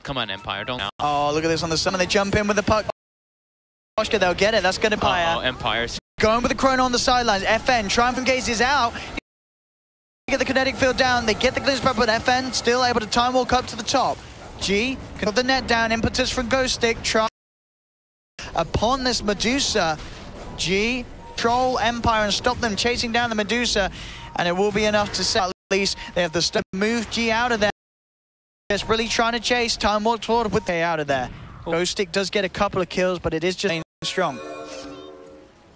Come on, Empire, don't.
Oh, look at this on the summon. They jump in with the puck. Oshka, they'll get it. That's going to Empire.
Oh, Empire.
Going with the Chrono on the sidelines. FN, Triumphant Gaze is out. Get the kinetic field down. They get the glimpse back, but FN still able to time walk up to the top. G can put the net down. Impetus from Ghost Stick. Try upon this Medusa. G troll Empire and stop them chasing down the Medusa, and it will be enough to set at least. They have the step move G out of there. Just really trying to chase. Time walk forward with K out of there. Ghost Stick does get a couple of kills, but it is just strong.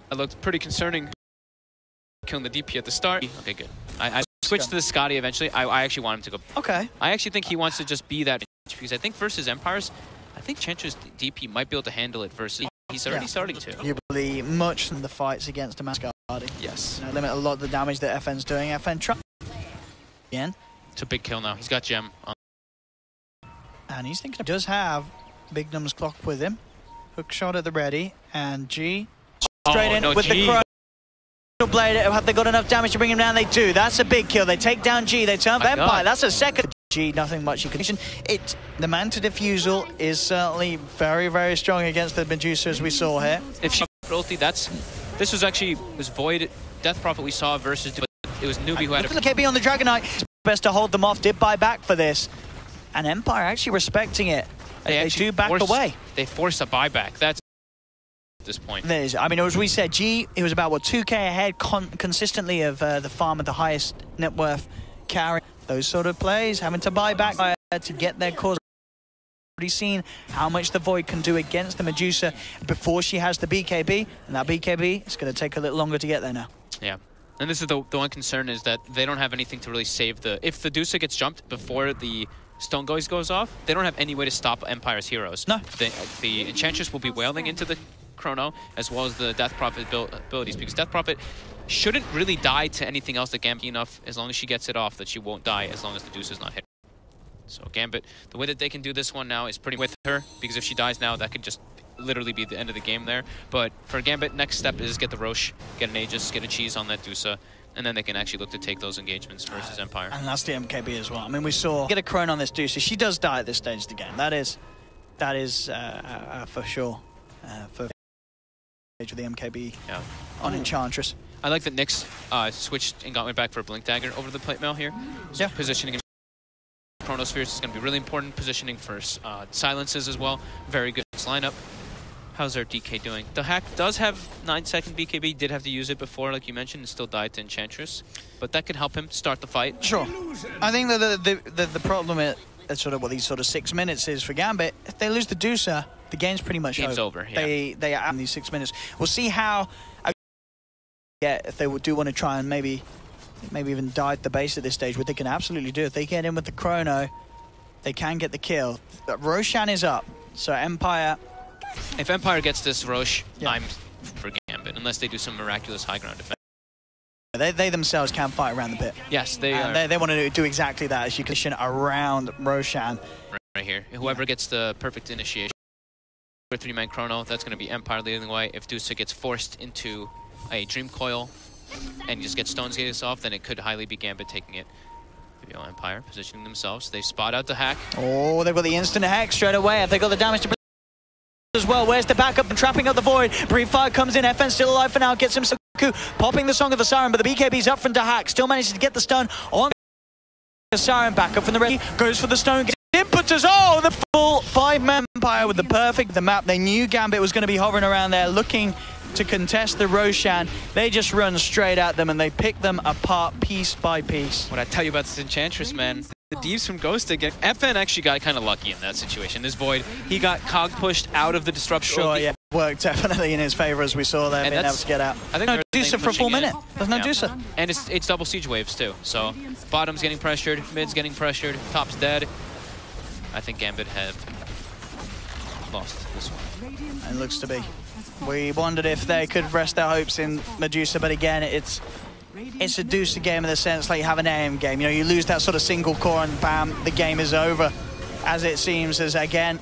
That looked pretty concerning. Killing the DP at the start. Okay, good. I switched to the Scotty eventually. I actually want him to go.
Okay.
I actually think he wants to just be that, because I think versus Empires, I think Chentra's DP might be able to handle it versus. He's already starting to.
You believe much in the fights against Damascus. party.
Yes.
You know, limit a lot of the damage that FN's doing. FN try again.
It's a big kill now. He's got Gem on.
And he's thinking he does have Big Num's clock with him. Hook shot at the ready. And G straight in with the Chrono Blade. Have they got enough damage to bring him down? They do. That's a big kill. They take down G. They turn Empire. That's a second. G, nothing much you can mention. The Manta Diffusal is certainly very, very strong against the Medusa, as we saw here.
If she ulti, this was actually Void Death Prophet we saw versus it was Newbie who had a
KB on the Dragonite. Best to hold them off. Did buy back for this, and Empire actually respecting it. They do back away.
They force a buyback. That's at this point.
I mean, as we said, G, it was about 2k ahead consistently of the farm at the highest net worth carry. Those sort of plays, having to buy back to get their cause. Already seen how much the Void can do against the Medusa before she has the BKB, and that BKB is going to take a little longer to get there now.
Yeah, and this is the one concern is that they don't have anything to really save the. If the Medusa gets jumped before the Stone goes off, they don't have any way to stop Empire's heroes.
No.
The Enchantress will be wailing into the Chrono, as well as the Death Prophet abilities, because Death Prophet shouldn't really die to anything else that Gambit enough, as long as she gets it off, that she won't die as long as the Deuce is not hit. So Gambit, the way that they can do this one now is pretty with her, because if she dies now, that could just literally be the end of the game there. But for Gambit, next step is get the Roche, get an Aegis, get a cheese on that Dusa, and then they can actually look to take those engagements versus Empire.
And that's the MKB as well. I mean, we saw get a Crone on this Dusa. She does die at this stage of the game. That is for sure. For with the MKB on Enchantress.
I like that Nyx switched and went back for a Blink Dagger over the plate mail here. So positioning in Chronospheres is going to be really important. Positioning for silences as well. Very good lineup. How's our DK doing? The hack does have 9-second BKB. Did have to use it before, like you mentioned, and still died to Enchantress. But that could help him start the fight.
Sure. I think that the problem at sort of what these sort of 6 minutes is for Gambit. If they lose the Dusa, the game's pretty much over. Yeah. They are in these 6 minutes. We'll see how. If they do want to try and maybe even die at the base at this stage, what they can absolutely do. If they get in with the Chrono, they can get the kill. Roshan is up, so Empire.
If Empire gets this Roche, I'm for Gambit, unless they do some miraculous high ground defense.
They themselves can fight around the pit.
Yes, they are.
They want to do exactly that, as you condition around Roshan.
Right here. Whoever gets the perfect initiation. 3-man Chrono, that's going to be Empire leading the way. If Dusa gets forced into a Dream Coil and just get Stones Gates off, then it could highly be Gambit taking it. Empire positioning themselves. They spot out the hack.
Oh, they've got the instant hack straight away. Have they got the damage to as well? Where's the backup and trapping up the Void? Brief Fire comes in. FN still alive for now. Gets him some popping the Song of the Siren, but the BKB's up from the hack. Still manages to get the stun on the Siren. Backup from the ready. Goes for the stone. Impetus. Oh, the full 5-man Empire with the perfect map. They knew Gambit was going to be hovering around there looking to contest the Roshan. They just run straight at them and they pick them apart piece by piece.
What I tell you about this Enchantress, man. The Deeps from Ghost again. FN actually got kind of lucky in that situation. This Void, he got cog pushed out of the disruption.
Sure, yeah. Worked definitely in his favor, as we saw there, being able to get out.
I think
no Dusa for a full minute. There's no Dusa.
And it's double siege waves too. So bottom's getting pressured, mid's getting pressured, top's dead. I think Gambit have lost this one.
It looks to be. We wondered if they could rest their hopes in Medusa, but again, it's a Dusa game in the sense like you have an AM game. You know, you lose that sort of single core and bam, the game is over. As it seems, as again,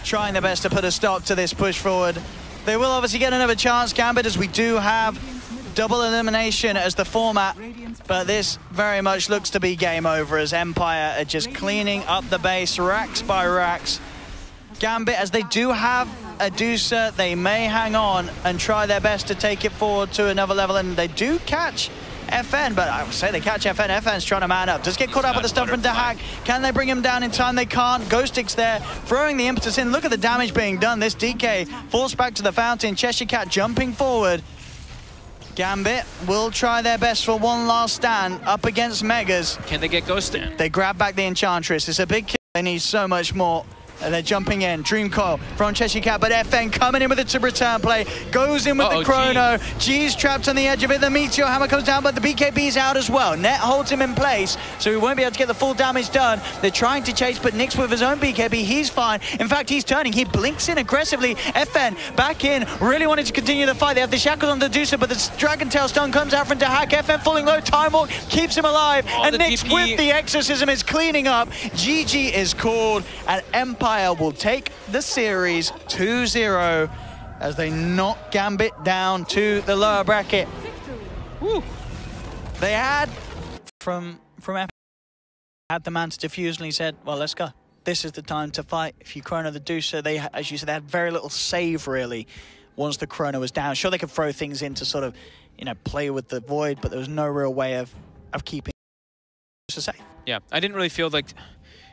trying their best to put a stop to this push forward. They will obviously get another chance, Gambit, as we do have double elimination as the format, but this very much looks to be game over as Empire are just cleaning up the base, racks by racks. Gambit, as they do have a Dusa, they may hang on and try their best to take it forward to another level, and they do catch FN, but I would say they catch FN. FN's trying to man up. Does get caught up with the stuff from Dahak. Can they bring him down in time? They can't. Ghostic's there, throwing the impetus in. Look at the damage being done. This DK falls back to the fountain. Cheshire Cat jumping forward. Gambit will try their best for one last stand up against Megas.
Can they get Ghosted?
They grab back the Enchantress. It's a big kill. They need so much more. And they're jumping in. Dreamcoil from Cheshire Cat, but FN coming in with it to return play. Goes in with the Chrono. G's trapped on the edge of it. The Meteor Hammer comes down, but the BKB's out as well. Net holds him in place, so he won't be able to get the full damage done. They're trying to chase, but Nick's with his own BKB. He's fine. In fact, he's turning. He blinks in aggressively. FN back in, really wanted to continue the fight. They have the shackles on the Medusa, but the Dragon Tail stun comes out from Dahak. FN falling low. Time Walk keeps him alive, and Nick's with the Exorcism is cleaning up. GG is called, and Empire will take the series 2-0 as they knock Gambit down to the lower bracket. Woo. They had from F had the man to defuse, and he said, well, let's go. This is the time to fight. If you Chrono the Medusa, they, as you said, they had very little save really once the Chrono was down. Sure, they could throw things in to sort of, you know, play with the Void, but there was no real way of keeping it safe.
Yeah, I didn't really feel like...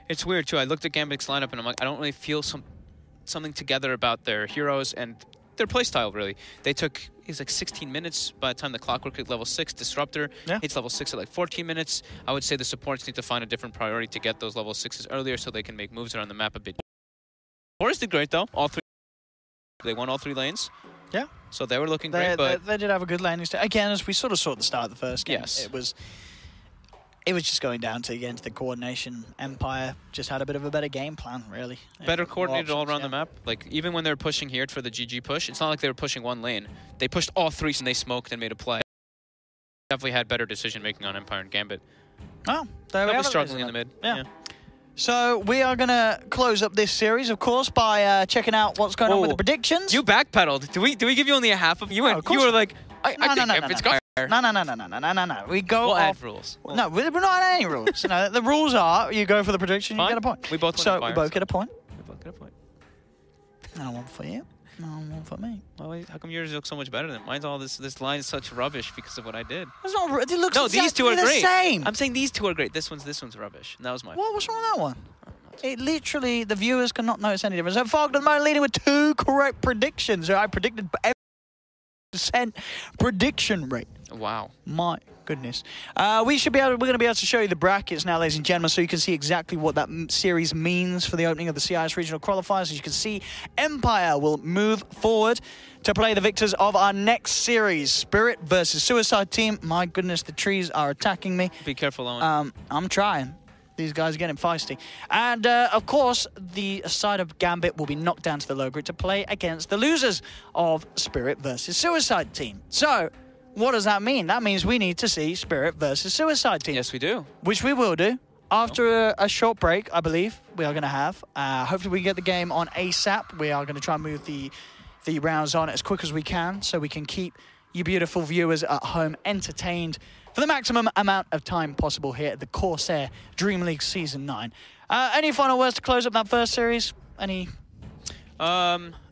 It's weird, too. I looked at Gambit's lineup, and I'm like, I don't really feel something together about their heroes and their playstyle, really. They took... It's like 16 minutes by the time the Clockwork at level 6. Disruptor hits level 6 at like 14 minutes. I would say the supports need to find a different priority to get those level 6s earlier so they can make moves around the map a bit. Forest did great, though. All three. They won all 3 lanes. Yeah. So they were looking great, but...
They did have a good laning stage. Again, as we sort of saw at the start of the first game,
yes.
It was just going down to, again, to the coordination. Empire just had a bit of a better game plan, really.
Better coordinated all around the map. Like, even when they were pushing here for the GG push, it's not like they were pushing one lane. They pushed all 3 and they smoked and made a play. Definitely had better decision-making on Empire and Gambit.
Oh,
they were struggling in the mid.
Yeah. So we are going to close up this series, of course, by checking out what's going on with the predictions.
You backpedaled. Do we give you only a half of... You were like... I think Gambit's got...
No. We go
we'll
off...
add rules.
No, we're not adding any rules. No, the rules are you go for the prediction, you get a point.
We both
we both get a point.
We both get a point.
No one for you. No one for me.
Well, how come yours look so much better than mine's? All this line is such rubbish because of what I did.
It's not. It looks
no, these two are
the
great.
Same.
I'm saying these two are great. This one's rubbish. And that was my.
What's wrong with that one? It literally, the viewers cannot notice any difference. So Fog at the moment leading with 2 correct predictions. I predicted 8% prediction rate.
Wow.
My goodness. We're going to be able to show you the brackets now, ladies and gentlemen, so you can see exactly what that series means for the opening of the CIS Regional Qualifiers. As you can see, Empire will move forward to play the victors of our next series, Spirit versus Suicide Team. My goodness, the trees are attacking me.
Be careful, Owen.
I'm trying. These guys are getting feisty. And, of course, the side of Gambit will be knocked down to the low grid to play against the losers of Spirit versus Suicide Team. So, what does that mean? That means we need to see Spirit versus Suicide Team.
Yes, we do.
Which we will do. After a short break, I believe, we are going to have. Hopefully we get the game on ASAP. We are going to try and move the rounds on as quick as we can so we can keep you beautiful viewers at home entertained for the maximum amount of time possible here at the Corsair DreamLeague Season 9. Any final words to close up that first series? Any...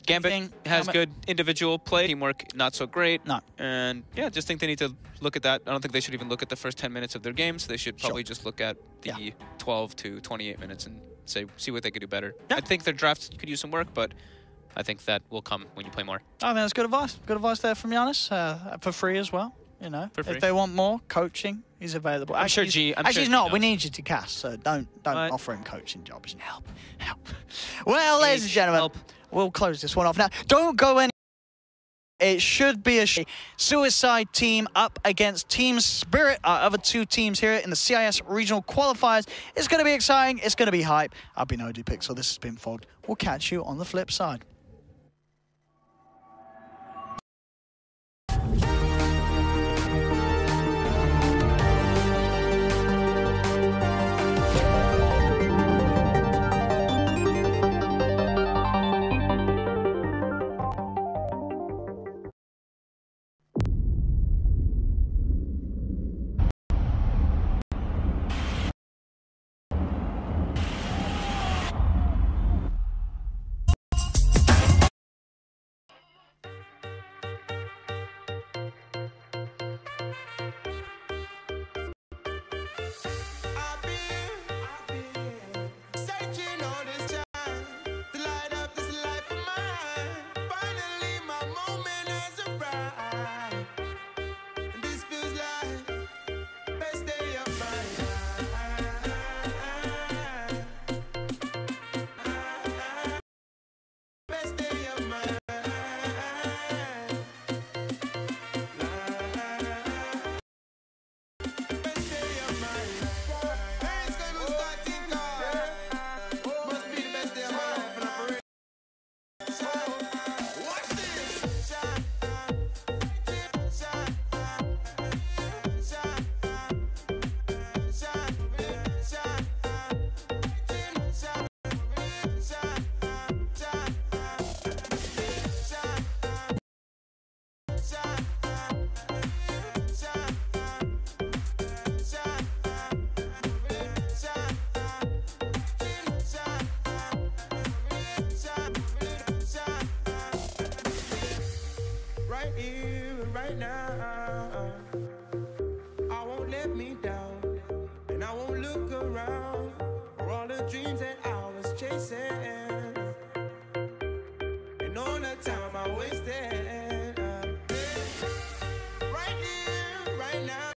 Gambit has good individual play. Teamwork, not so great.
No.
And, yeah, just think they need to look at that. I don't think they should even look at the first 10 minutes of their games. They should probably just look at the 12 to 28 minutes and see what they could do better. Yeah. I think their drafts could use some work, but I think that will come when you play more.
I think that's good advice. Good advice there from Giannis, for free as well. You know, if they want more coaching, he's available.
I'm sure G.
He's not. We need you to cast, so don't offer him coaching jobs. Help. Well, ladies and gentlemen, we'll close this one off now. Don't go any. It should be a Suicide Team up against Team Spirit, our other 2 teams here in the CIS Regional Qualifiers. It's going to be exciting. It's going to be hype. I've been OD Pixel. This has been Fogged. We'll catch you on the flip side.
the dreams that I was chasing, and all the time I wasted. Right here, right now.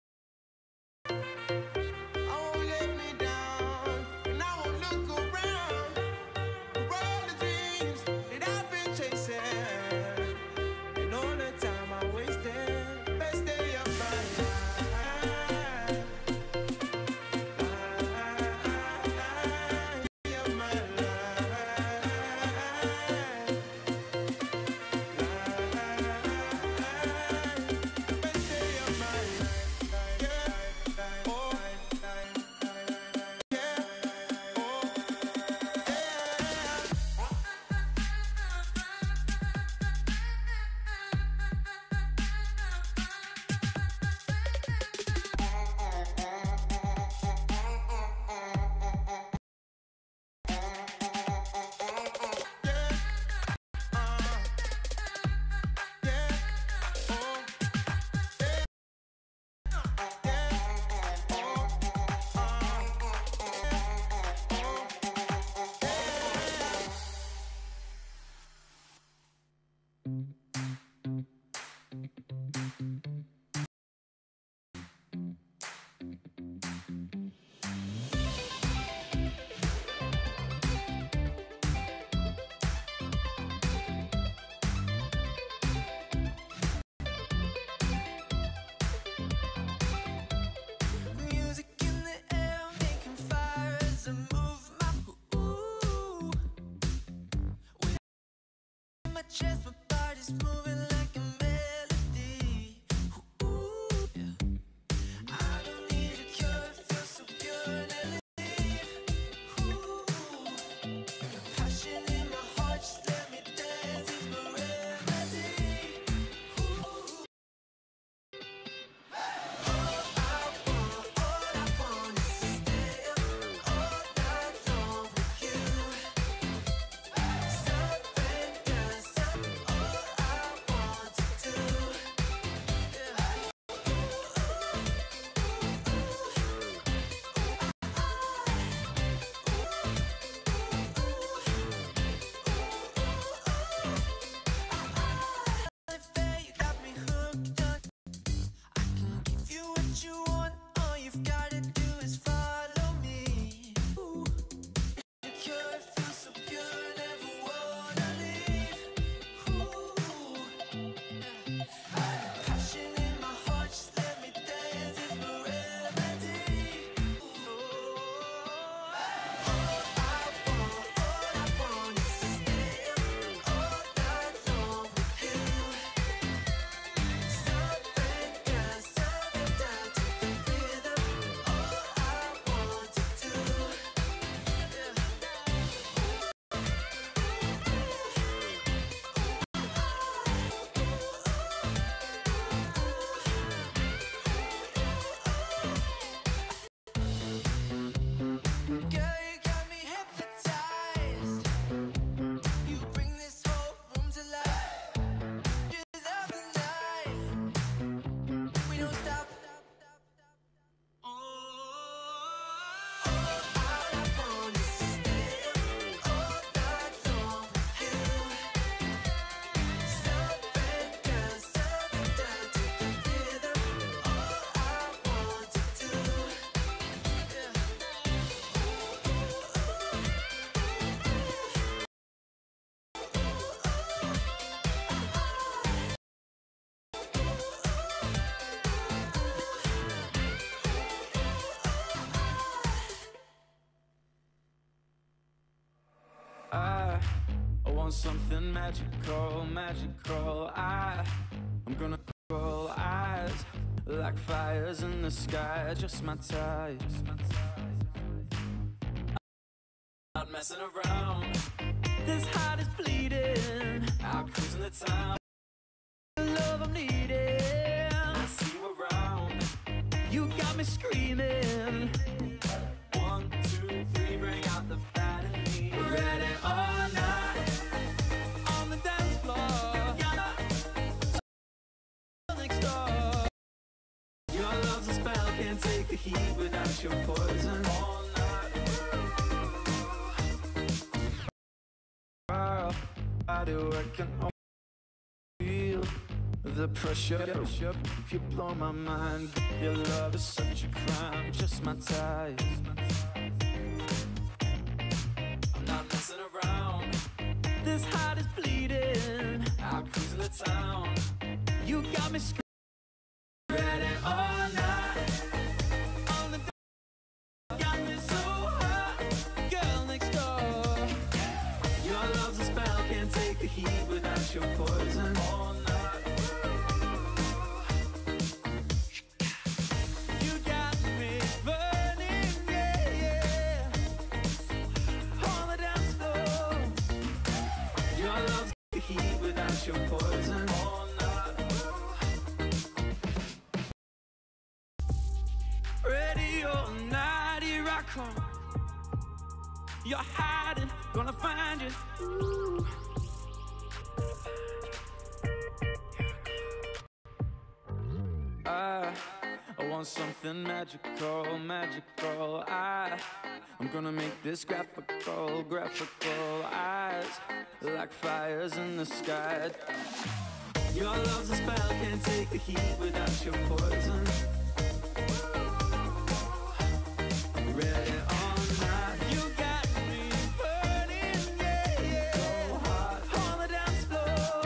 I want something magical, magical. I'm gonna roll eyes like fires in the sky, just my type. Not messing around. This heart is bleeding. Out cruising the town. The love I'm needing. I see you around. You got me screaming. 1, 2, 3, bring out the fat in me. Ready all night on the dance floor. Next door. Your love's a spell, can't take the heat without your poison. All night body working on feel the pressure. If you blow my mind, your love is such a crime, just my type. I'm not messing around. This heart is bleeding. Out cruising the town. You got me screaming. Ready all night. On the got me so hot. Girl next door. Your love's a spell. Can't take the heat without your poison. All night. You got me burning, yeah, yeah. On the dance floor. Your love's the heat without your poison. All night. Ready or not, here I come. You're hiding, gonna find you. Ooh. I want something magical, magical. I'm gonna make this graphical, graphical. Eyes like fires in the sky. Your love's a spell, can't take the heat without your poison. Ready all night. You got me burning, yeah, yeah. So hot on the dance floor.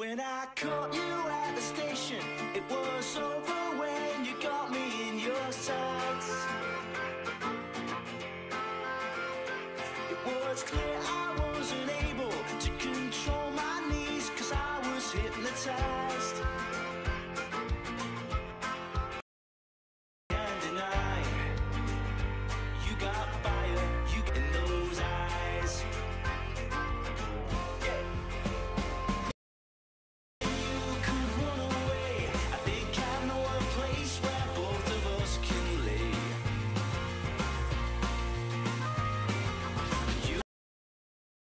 When I caught you at the station, it was over when you got me in your sights. It was clear I wasn't able to control my knees, 'cause I was hypnotized. Can't deny, you got fire, you in those eyes.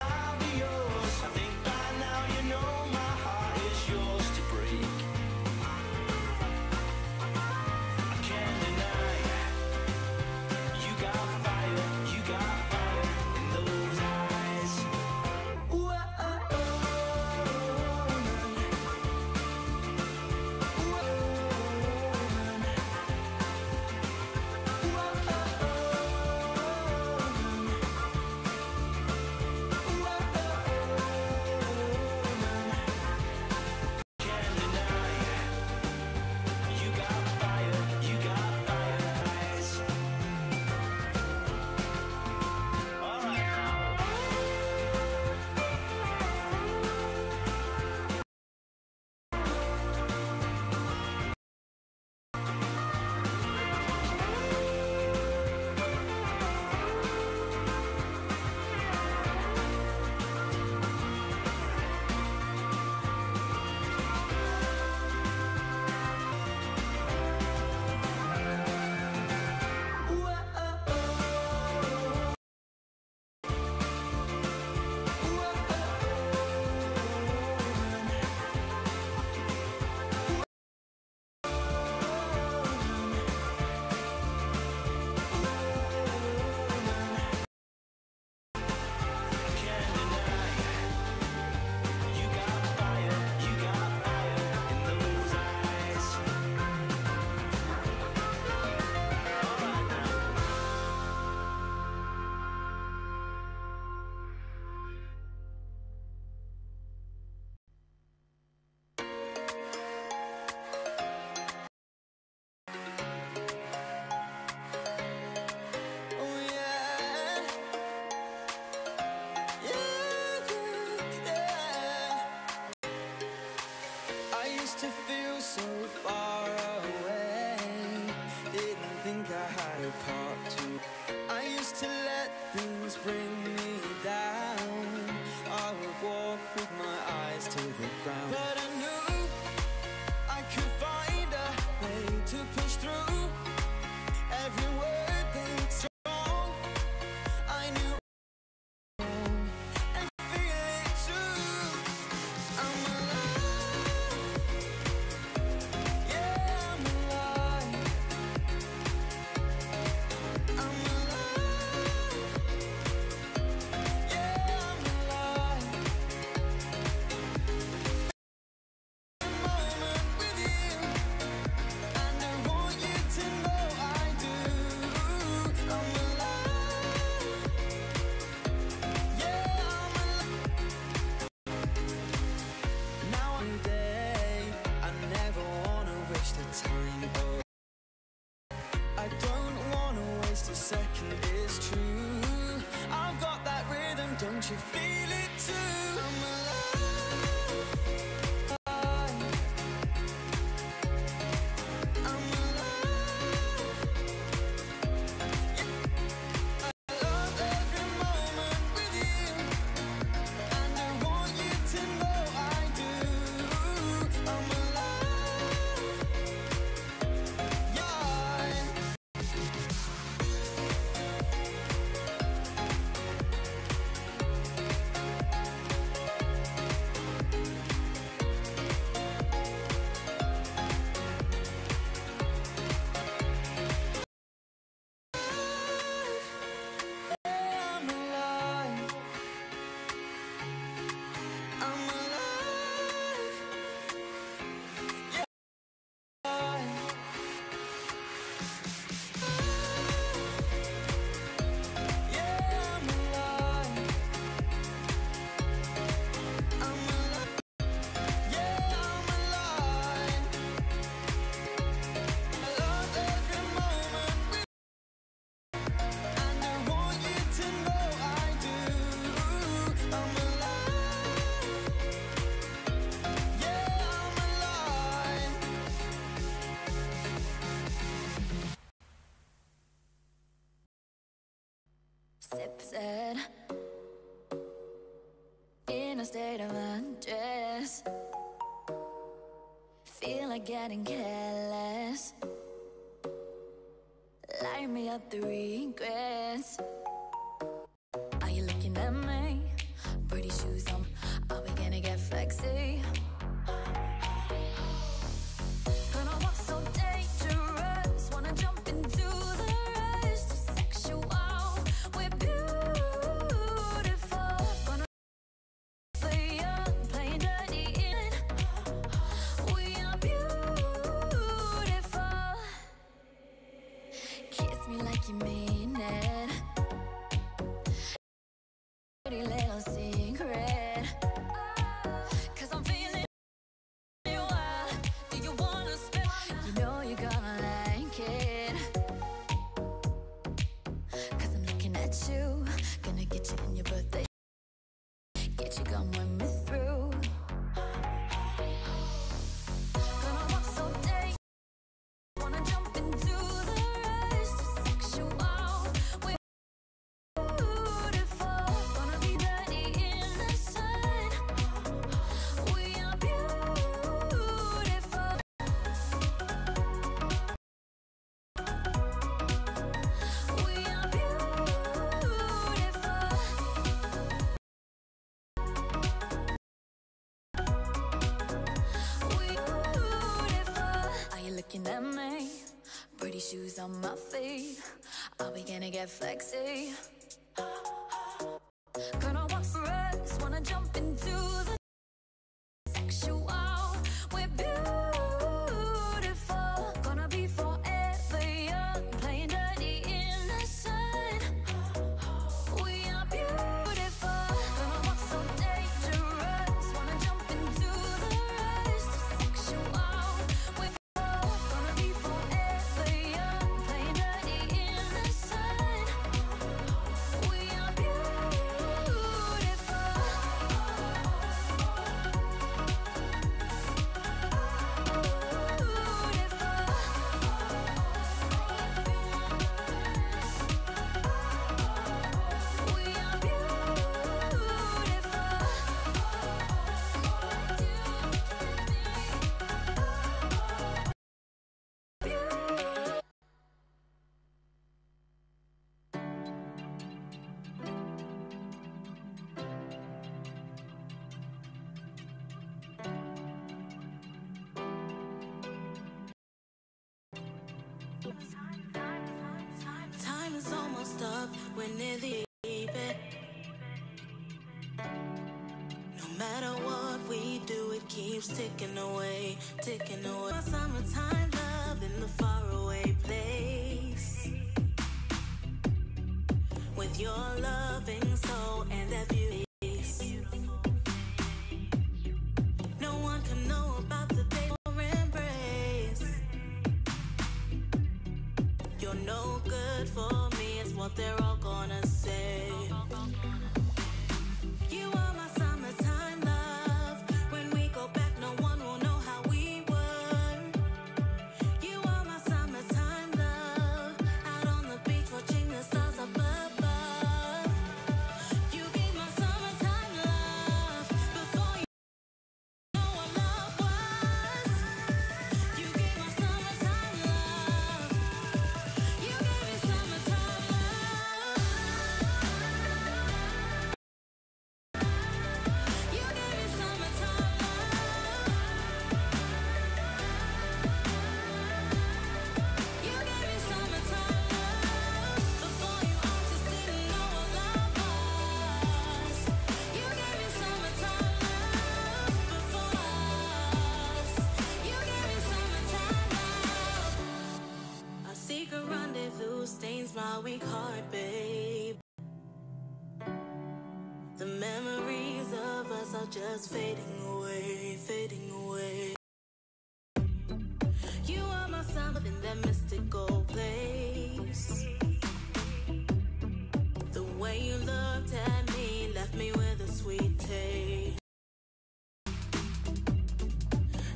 I'll be yours. I think by now you know my heart is yours to break.
Sip said, in a state of undress, feel like getting careless. Light me up the regrets. Are you looking at me? Pretty shoes on, are we gonna get flexy? Gonna walk so dangerous, wanna jump into the rush. So sexual, we're beautiful. Gonna play young, playing dirty in. We are beautiful. Kiss me like you mean it. Pretty little secret. 'Cause I'm feeling you are. Do you wanna spend? You know you're gonna like it. 'Cause I'm looking at you. Gonna get you in your birthday. Get you gone when we're through. Gonna walk so dangerous. Wanna jump into the rush. So sexual, we're beautiful. Gonna be dirty in the sun. We are beautiful. We are beautiful. We beautiful. Are you looking at me? Pretty shoes on my feet. Are we gonna get flexy? Gonna walk for us, wanna jump into the sexual. We're beautiful. Gonna be forever young, playing dirty in the sun. We are beautiful. Gonna walk so dangerous, wanna jump into the rush. So sexual, we're gonna be forever young, playing dirty in the sun. We are beautiful. We are beautiful.
Time is almost up, we're near the end. No matter what we do, it keeps ticking away, ticking away. My summertime love in the faraway place. With your loving soul and that beauty. No one can know about the day or embrace. You're no good for me, is what they're all gonna say. You are my summertime love. When we go back, no one will know how we were. You are my summertime love. Out on the beach, watching the stars up above. You gave my summertime love. Before you know what love was. You gave my summertime love. You gave me summertime love. You gave me summertime love. You gave me summertime love. Before you, I just didn't know what love was. You gave me summertime love. Before us, you gave me summertime love. Our secret rendezvous stains my weak heart, babe. The memories of us are just fading away, fading away. You are my summer in that mystical place. The way you looked at me left me with a sweet taste.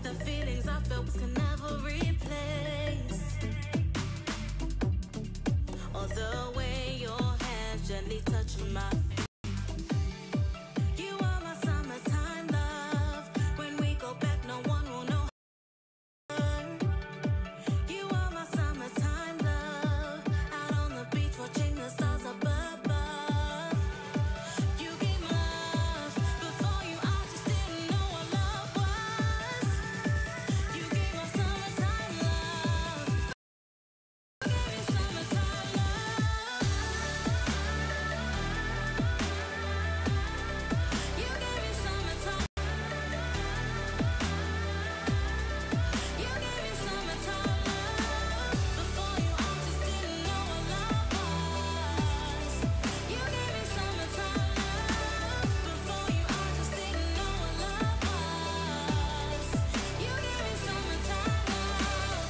The feelings I felt can never replace. Or the way your hands gently my you are my summertime love. When we go back, no one will know. You are my summertime love. Out on the beach, watching the stars up above. You gave my love. Before you, I just didn't know what love was. You gave my summertime love. You gave me summertime love. You gave me summertime. You gave me summertime love. Before you, I just didn't know what love was. You gave me summertime love. Before you, I just didn't know what love was. You gave me summertime love.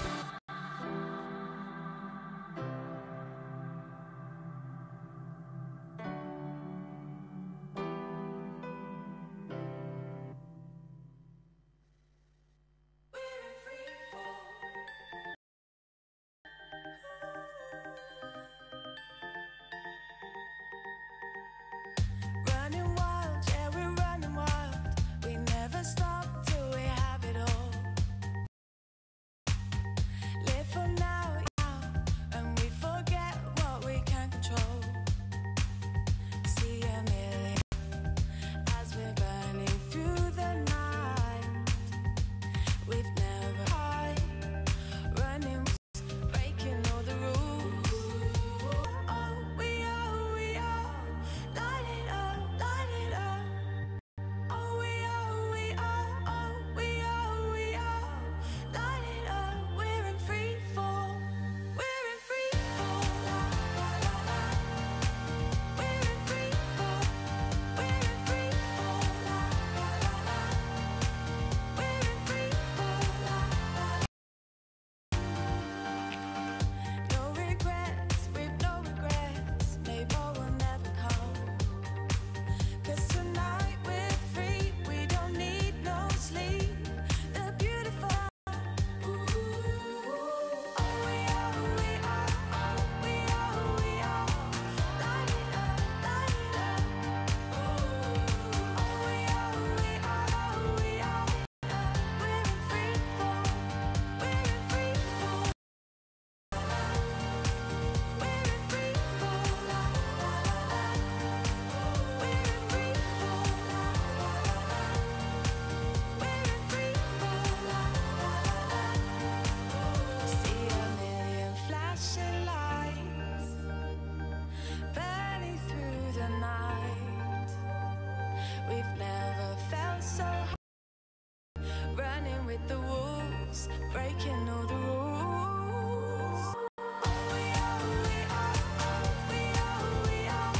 We're in free fall. Running wild, yeah, we're running wild. We never stop till we have it all. Live for now, yeah, and we forget what we can't control. See a million as we're burning through the night. We've never hide, running, breaking all the rules. Oh, we are, light it up, light it up. Oh, we are, light it up. We're in free fall. We're in free fall. We're in free fall. We're in free fall. We're in free fall. No regrets, we've no regrets. Maybe will never come. 'Cause tonight we're free, we don't need no sleep. The beautiful. Oh, we are, light it up, light it up. Oh, we are, we're in free fall. We're in free fall. We're in free fall. We're in free fall. We're in free fall. See a million flashing lights burning through the night. We've never felt so high. Running with the wolves, breaking all the rules. Oh, we are,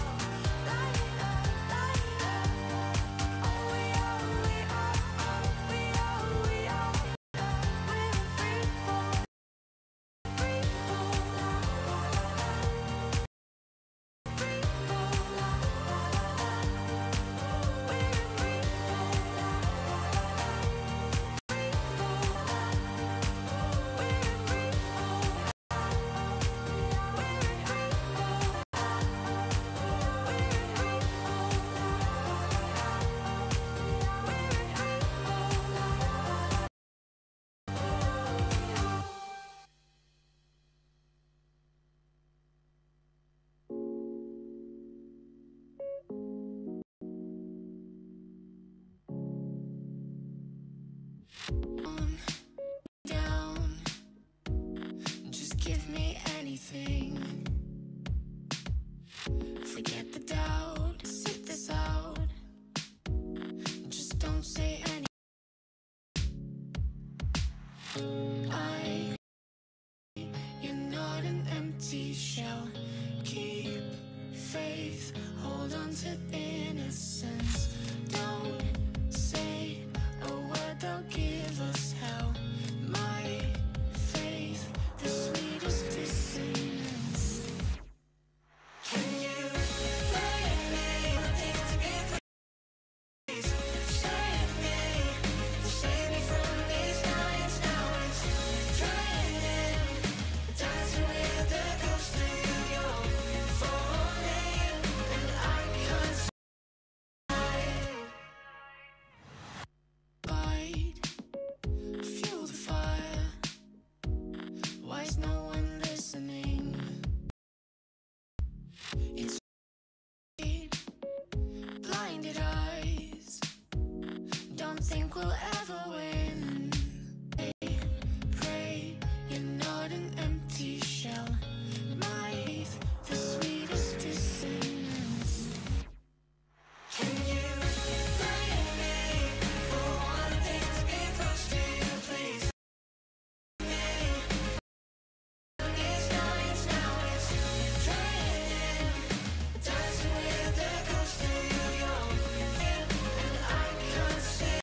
light it up, light it up. Oh, we are, we're in free fall, free fall, free fall. We're in free fall, free fall. We're in free down. Just give me anything. Forget the doubt. Sit this out. Just don't say anything. You're not an empty shell. Keep faith. Hold on to innocence. Don't say a word that'll give us hell. My faith, the sweetest dissonance. Can you let me take to be free? Save me from these nights. Now it's trying. Dancing with the ghost of you. You're falling, and I will ever win. Pray you're not an empty shell. My faith, the sweetest dissonance. Can you pray me for one thing to be close to you, please? It's not, it's now, it's trying. Dancing with the ghost of you, and I can't see.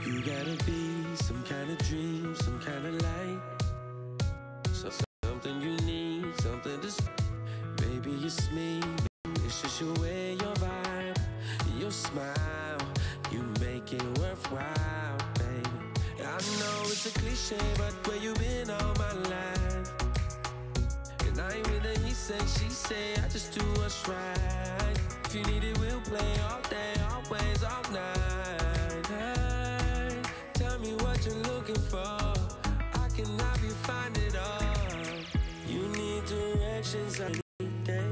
You gotta be some kind of dream, some kind of light. So something you need, something to. Maybe it's me, it's just your way, your vibe, your smile. You make it worthwhile, baby. I know it's a cliche, but where you been all my life? And I ain't with the he say, she say, I just do what's right. If you need it, we'll play all day, always, all night. Hey, tell me what you're looking for. I can help you find it all. You need directions, I need day.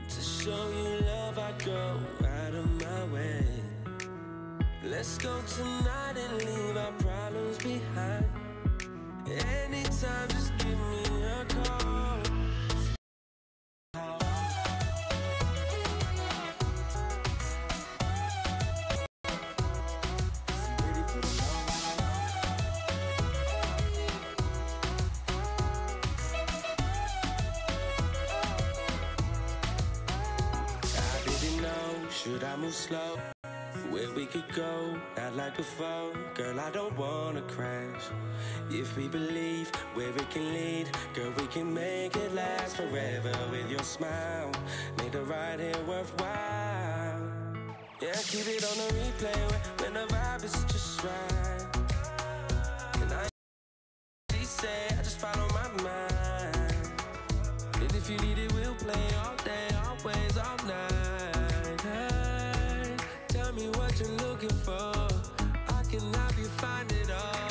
To show you love, I go out of my way. Let's go tonight and leave our problems behind. Anytime, just give me a call. I didn't know, should I move slow? Where we could go, not like before. Girl, I don't wanna crash. If we believe where it can lead, girl, we can make it last forever. With your smile, make the ride here worthwhile. Yeah, keep it on the replay when the vibe is just right. And she say, I just follow my mind. And if you need it, we'll play all day, always, all night. Hey, tell me what you're looking for. I can help you find it all.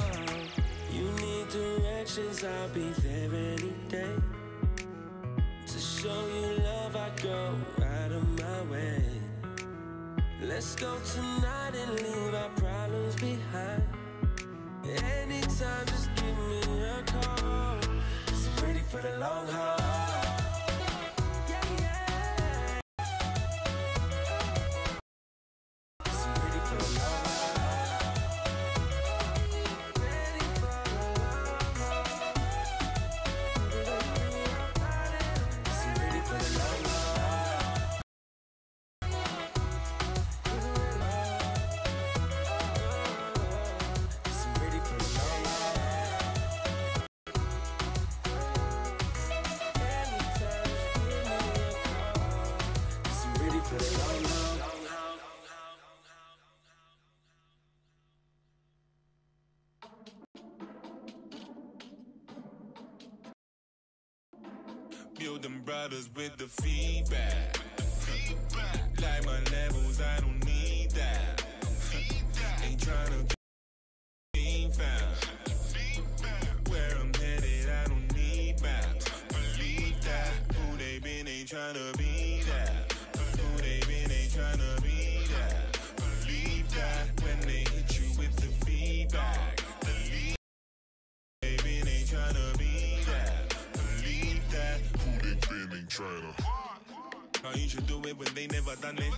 You need directions, I'll be there any day. To show you love, I go out of my way. Let's go tonight and leave our problems behind. Anytime, just give me a call. 'Cause I'm ready for the long haul.
Building brothers with the feedback. Like my levels, I don't need that. Ain't tryna be found. Where I'm headed, I don't need maps. Believe that. Who they been ain't tryna be that. Who they been ain't tryna be that. Believe that. When they hit you with the feedback. Believe they been ain't tryna be that. Believe that. Who they been ain't tryna. How you should do it when they never done it.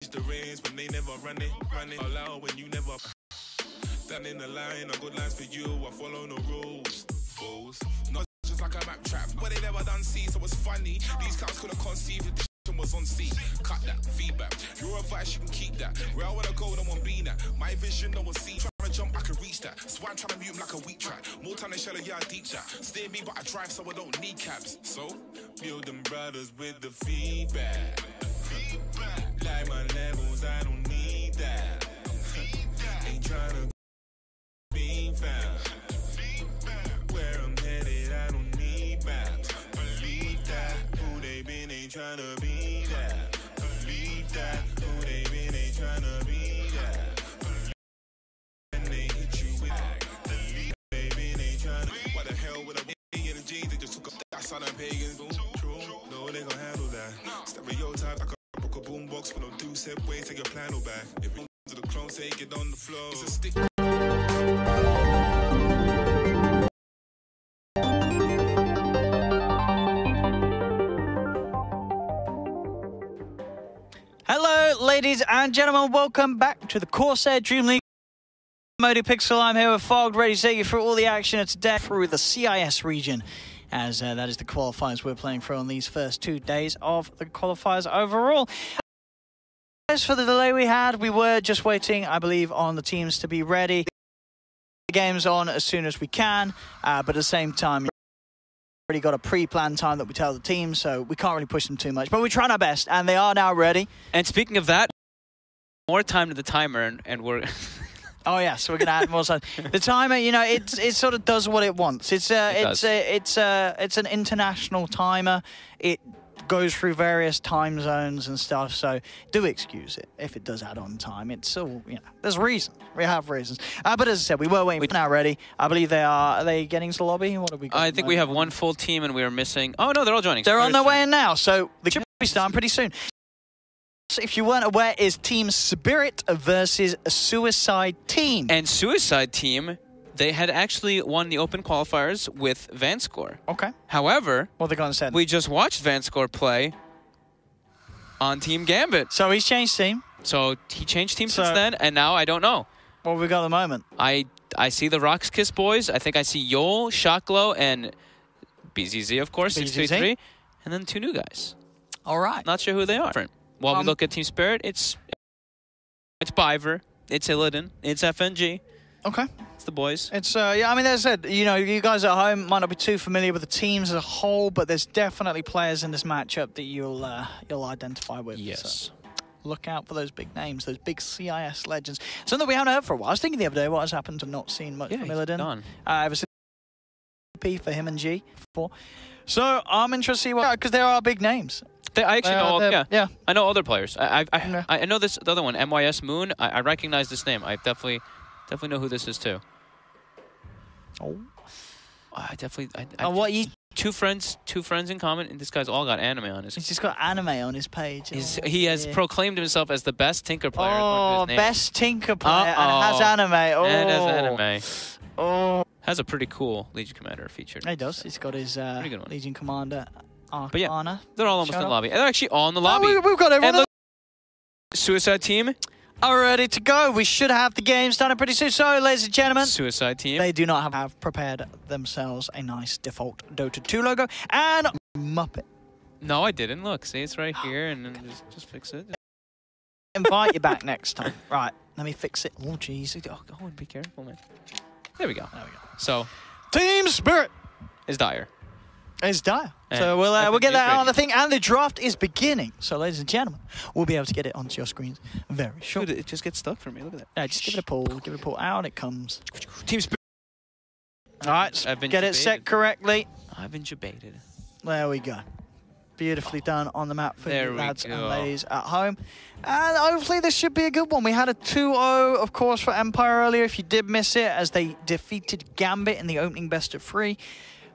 It's the rains when they never run it. All out when you never. Stand in the line, I got lines for you. I follow no rules. Fools. Not just like a map trap, but they never done see, so it's funny. These cops couldn't conceive if the shit was on sea. Cut that feedback. Your advice, you can keep that. Where I wanna go, no one be that. My vision, no one see. Trying to jump, I can reach that. So I'm trying to mute 'em like a weak track. More time than shallow, yeah, I deep that. Steer me, but I drive, so I don't need cabs. So, building brothers with the feedback. Like my levels, I don't need that. Ain't trying to be found. Where I'm headed, I don't need maps. Believe that. Who they been ain't tryna be that. Believe that. Who they been ain't tryna be that. When they hit you with that. Believe they been ain't tryna. What the hell with a in the jeans? They just took up that side of pagans. True. No, they gon' handle that. Stereotype like a book a boombox. When I do set way, take your plan back. If you to the clone, say get on the floor. It's a stick.
Hello, ladies and gentlemen. Welcome back to the Corsair DreamLeague. Modi Pixel, I'm here with Fog, ready to take you through all the action of today through the CIS region, as that is the qualifiers we're playing for on these first 2 days of the qualifiers overall. As for the delay we had, we were just waiting, I believe, on the teams to be ready. The game's on as soon as we can, but at the same time, we've already got a pre-planned time that we tell the team, so we can't really push them too much. But we're trying our best, and they are now ready.
And speaking of that, more time to the timer, and we're...
Oh yeah, so we're gonna add more time. The timer, you know, it sort of does what it wants. It's an international timer. It goes through various time zones and stuff. So do excuse it if it does add on time. It's all, you know, there's reasons. We have reasons. But as I said, we were waiting. We're now ready. I believe are they getting to the lobby? What have we got?
I think we have one full team, and we are missing. Oh no, they're all joining.
They're on their way in now. So the game will be starting pretty soon. If you weren't aware, is Team Spirit versus Suicide Team.
And Suicide Team, they had actually won the open qualifiers with Vanscore.
Okay.
However,
what they going to say?
We just watched Vanscore play on Team Gambit.
So he's changed team.
So he changed team since then, and now I don't know.
What have we got at the moment?
I see the Rocks Kiss boys. I think I see Yol, Shockglow, and BZZ, of course, 633, and then 2 new guys.
All right.
Not sure who they are. While we look at Team Spirit, it's Biver, it's Illidan, it's FNG.
Okay.
It's the boys.
It's yeah, I mean, as I said, you know, you guys at home might not be too familiar with the teams as a whole, but there's definitely players in this matchup that you'll identify with.
Yes.
So look out for those big names, those big CIS legends. Something that we haven't heard for a while. I was thinking the other day what has happened to not seeing much from Illidan. Ever since P for him and G before. So I'm interested to see what, because there are big names.
I actually know all,
yeah.
I know other players. I know this the other one, MYS Moon. I recognize this name. I definitely know who this is too.
Oh,
I definitely.
what you?
Two friends in common, and this guy's all got anime on his.
He's just got anime on his page.
He has proclaimed himself as the best Tinker player.
Oh, best Tinker player, and has anime. Oh,
and has anime.
Oh,
has a pretty cool Legion Commander featured.
He does. He's got his Legion Commander.
But yeah, they're all almost in the lobby. They're actually all in the lobby.
We've got everyone.
And look, Suicide Team
are ready to go. We should have the game starting pretty soon. So, ladies and gentlemen,
Suicide Team.
They do not have prepared themselves a nice default Dota 2 logo and Muppet.
No, I didn't. Look, see, it's right here, and then just fix it.
Invite you back next time. Right, let me fix it. Oh, jeez.
Oh, be careful, man. There we go.
There we go.
So,
Team Spirit
is dire.
It's dire. So we'll get that on the thing, and the draft is beginning. So, ladies and gentlemen, we'll be able to get it onto your screens very shortly.
Dude, it just gets stuck for me. Look at that.
Yeah, just give it a pull. Give it a pull. Out it comes.
Team Spirit.
All right, get it set correctly.
I've been debated.
There we go. Beautifully done on the map for you lads
go.
and ladies at home. And hopefully this should be a good one. We had a 2-0, of course, for Empire earlier, if you did miss it, as they defeated Gambit in the opening best of 3.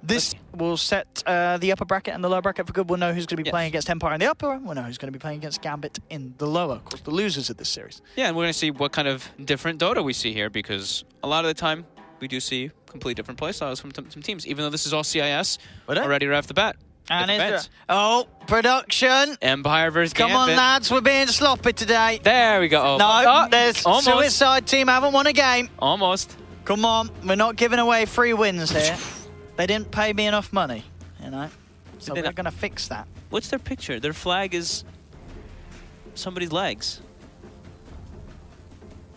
This will set the upper bracket and the lower bracket for good. We'll know who's going to be playing against Empire in the upper. We'll know who's going to be playing against Gambit in the lower. Of course, the losers of this series.
Yeah, and we're going to see what kind of different Dota we see here, because a lot of the time we do see completely different playstyles from some teams, even though this is all CIS already right off the bat.
And production.
Empire versus Gambit.
Come on, lads. We're being sloppy today.
There we go.
No, there's Suicide Team haven't won a game.
Almost.
Come on. We're not giving away free wins here. They didn't pay me enough money, you know. So we're going to fix that.
What's their picture? Their flag is somebody's legs.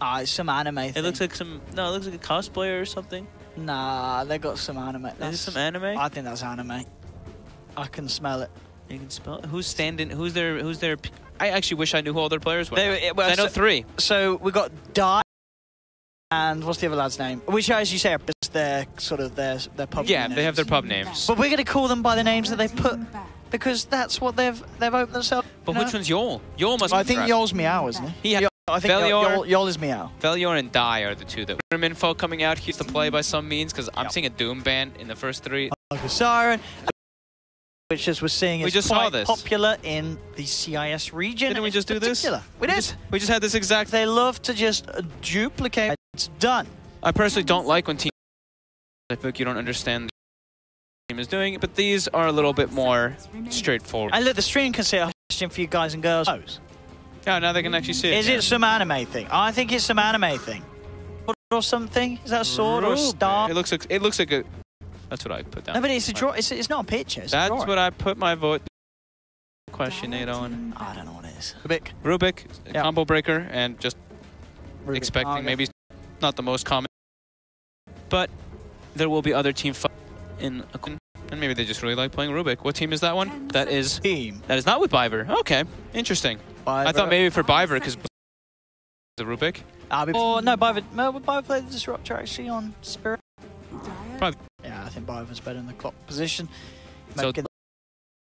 It's some anime thing.
It looks like some... No, it looks like a cosplayer or something.
Nah, they got some anime.
Is it some anime?
I think that's anime. I can smell it.
You can smell it? Who's standing? Who's their... I actually wish I knew who all their players were.
Well,
I know 3.
So we got Die. And what's the other lad's name? Which, as you say, is their pub.
Yeah,
names.
they have their pub names.
But we're going to call them by the names that they've put, because that's what they've opened themselves.
But which one's Yol? Yol must be
I think Yol's Meow, isn't he? I think Yol is Meow.
Velior and Die are the 2 that... info coming out here to play by some means, because I'm seeing a Doom ban in the first 3.
Like a Siren, which, as we're seeing, is quite popular in the CIS region.
Didn't we just do this?
We did.
We just had this exact...
They love to just duplicate. It's done.
I personally don't like when teams... I feel like you don't understand what the team is doing, but these are a little bit more straightforward.
And look, the stream can say a question for you guys and girls.
Yeah, now they can actually see it.
Is it some anime thing? I think it's some anime thing. Or something? Is that a sword or a star?
It looks like a... That's what I put down.
No, but it's a draw. It's not a picture.
That's what I put my vote. question, Owen.
I don't know what it is. Rubik.
Rubik,
Yeah.
combo breaker, and just
Rubik.
expecting
Okay.
maybe not the most common, but there will be other team fight in a, and maybe they just really like playing Rubik. What team is that one? That is
Team.
not with Biver. Okay, interesting. I thought maybe for Biver because the Rubik.
Oh no, Biver played the Disruptor actually on Spirit.
Probably.
Yeah, I think Biver's better in the clock position.
So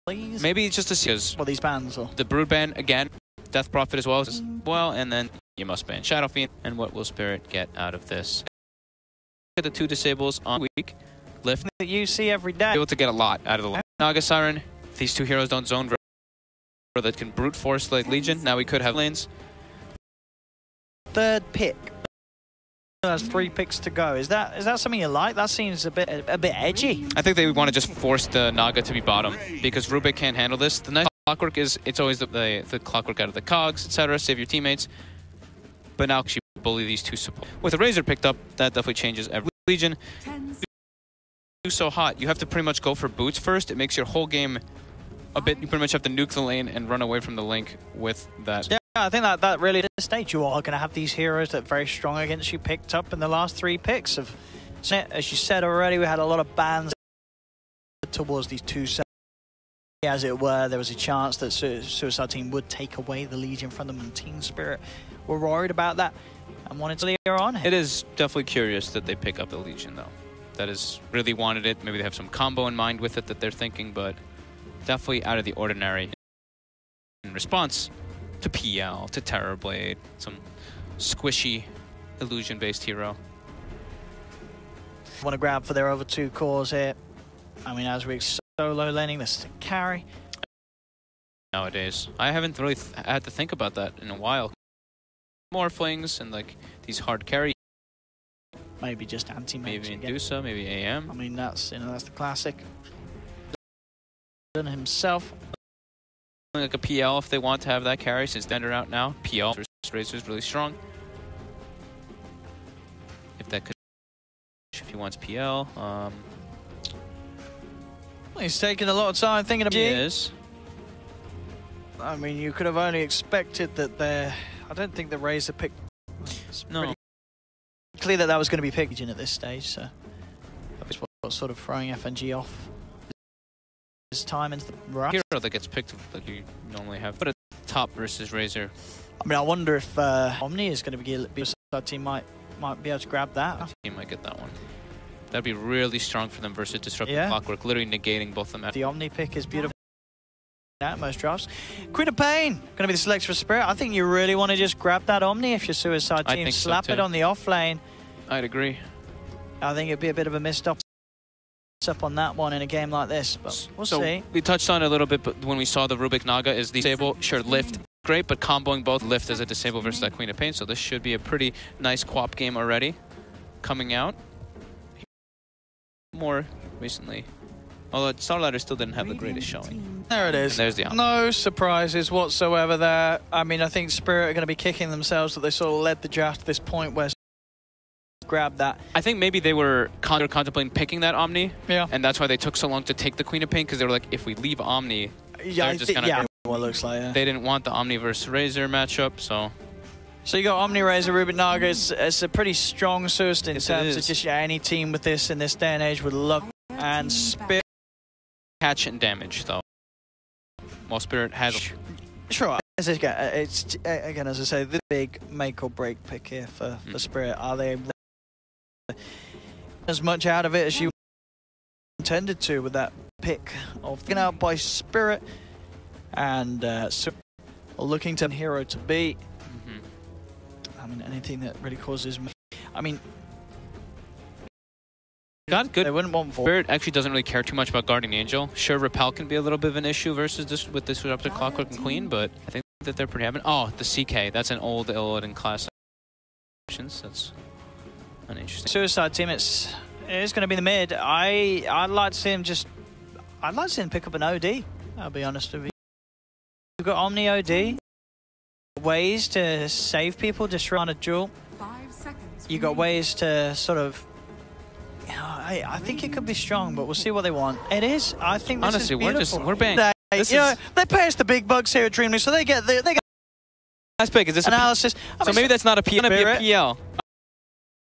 Please.
maybe it's just a because
Well, these bans or
the Brood ban again, Death Prophet as well, and then you must ban Shadow Fiend. And what will Spirit get out of this? Get the 2 disables on week. Lift.
that you see every day.
Able to get a lot out of the Naga Siren. If these 2 heroes don't zone that can brute force like Legion, now we could have lanes.
Third pick. There's 3 picks to go. Is that something you like? That seems a bit edgy.
I think they want to just force the Naga to be bottom because Rubik can't handle this. The nice clockwork is it's always the clockwork out of the cogs, etc. Save your teammates. But now she bully these 2 support. With a Razor picked up, that definitely changes every Legion. Do so hot. You have to pretty much go for boots first. It makes your whole game a bit. You pretty much have to nuke the lane and run away from the link with that.
Yeah, I think that really at this stage you are going to have these heroes that are very strong against you picked up in the last 3 picks. As you said already, we had a lot of bans towards these 2 sets. As it were, there was a chance that Suicide Team would take away the Legion from them, and Team Spirit were worried about that and wanted to later on.
It is definitely curious that they pick up the Legion, though. That is really wanted it. Maybe they have some combo in mind with it that they're thinking, but definitely out of the ordinary in response to PL, to Terrorblade, some squishy illusion-based hero.
Want to grab for their over 2 cores here. I mean, as we solo laning, this is a carry.
Nowadays, I haven't really had to think about that in a while. More flings and like these hard carry.
Maybe just anti-mage.
Maybe Indusa, maybe AM.
I mean, that's the classic. Done himself.
Like a PL if they want to have that carry, since Dender out now. PL versus Razor is really strong. If that could, if he wants PL.
Well, he's taking a lot of time thinking about it.
He is.
I mean, you could have only expected that I don't think the Razor picked.
No.
Clear that was going to be picked in at this stage, so that was what sort of throwing FNG off his time into the rush.
Hero that gets picked like you normally have, but a top versus Razor.
I mean, I wonder if Omni is going to be our team might be able to grab that.
He might get that one. That'd be really strong for them versus Disruptive
Yeah.
Clockwork, literally negating both of them.
The Omni pick is beautiful. At most drafts. Queen of Pain going to be the selection for Spirit. I think you really want to just grab that Omni if you're Suicide
I
Team.
think so
Slap
too.
it on the off lane.
I'd agree.
I think it'd be a bit of a missed up on that one in a game like this, but we'll see.
We touched on it a little bit, but when we saw the Rubik Naga is the disable, sure, lift, great, but comboing both lift as a disable versus that Queen of Pain, so this should be a pretty nice co-op game already coming out. More recently. Although Starlighter still didn't have the greatest showing.
There it is.
And there's the
No surprises whatsoever there. I mean, I think Spirit are going to be kicking themselves that they sort of led the draft to this point where grab that.
I think maybe they were contemplating picking that Omni,
Yeah.
and that's why they took so long to take the Queen of Pain, because they were like, if we leave Omni,
Yeah,
they're just gonna
yeah. What it looks like. Yeah.
they didn't want the Omni versus Razor matchup, so
So you got Omni Razor, Rubik Naga. It's a pretty strong source in
Yes, it
terms of
is.
just any team with this in this day and age would love. And Spirit.
catch and damage, though. While Spirit has...
Sure. It's again, as I say, the big make or break pick here for Spirit. Are they as much out of it as you intended to with that pick of taken out by Spirit and so looking to hero to beat? I mean, anything that really causes me. I mean,
Got good.
they wouldn't want for.
Spirit actually doesn't really care too much about Guardian Angel. Sure, Repel can be a little bit of an issue versus this with Disruptive Clockwork and Queen, but I think that they're pretty happy. Oh, the CK. That's an old Illidan class options. That's uninteresting.
Suicide Team. It is going to be the mid. I'd like to see him pick up an OD. I'll be honest with you. You've got Omni OD. Ways to save people, just run a duel.
5 seconds.
You got ways to sort of. I think it could be strong, but we'll see what they want. It is. I think this
Honestly,
is beautiful.
we're banning This
you know,
is-
they pay us the big bucks here at DreamLeague, so they get
Last pick, is this
analysis.
so maybe that's not a PL, maybe a
Spirit.
PL.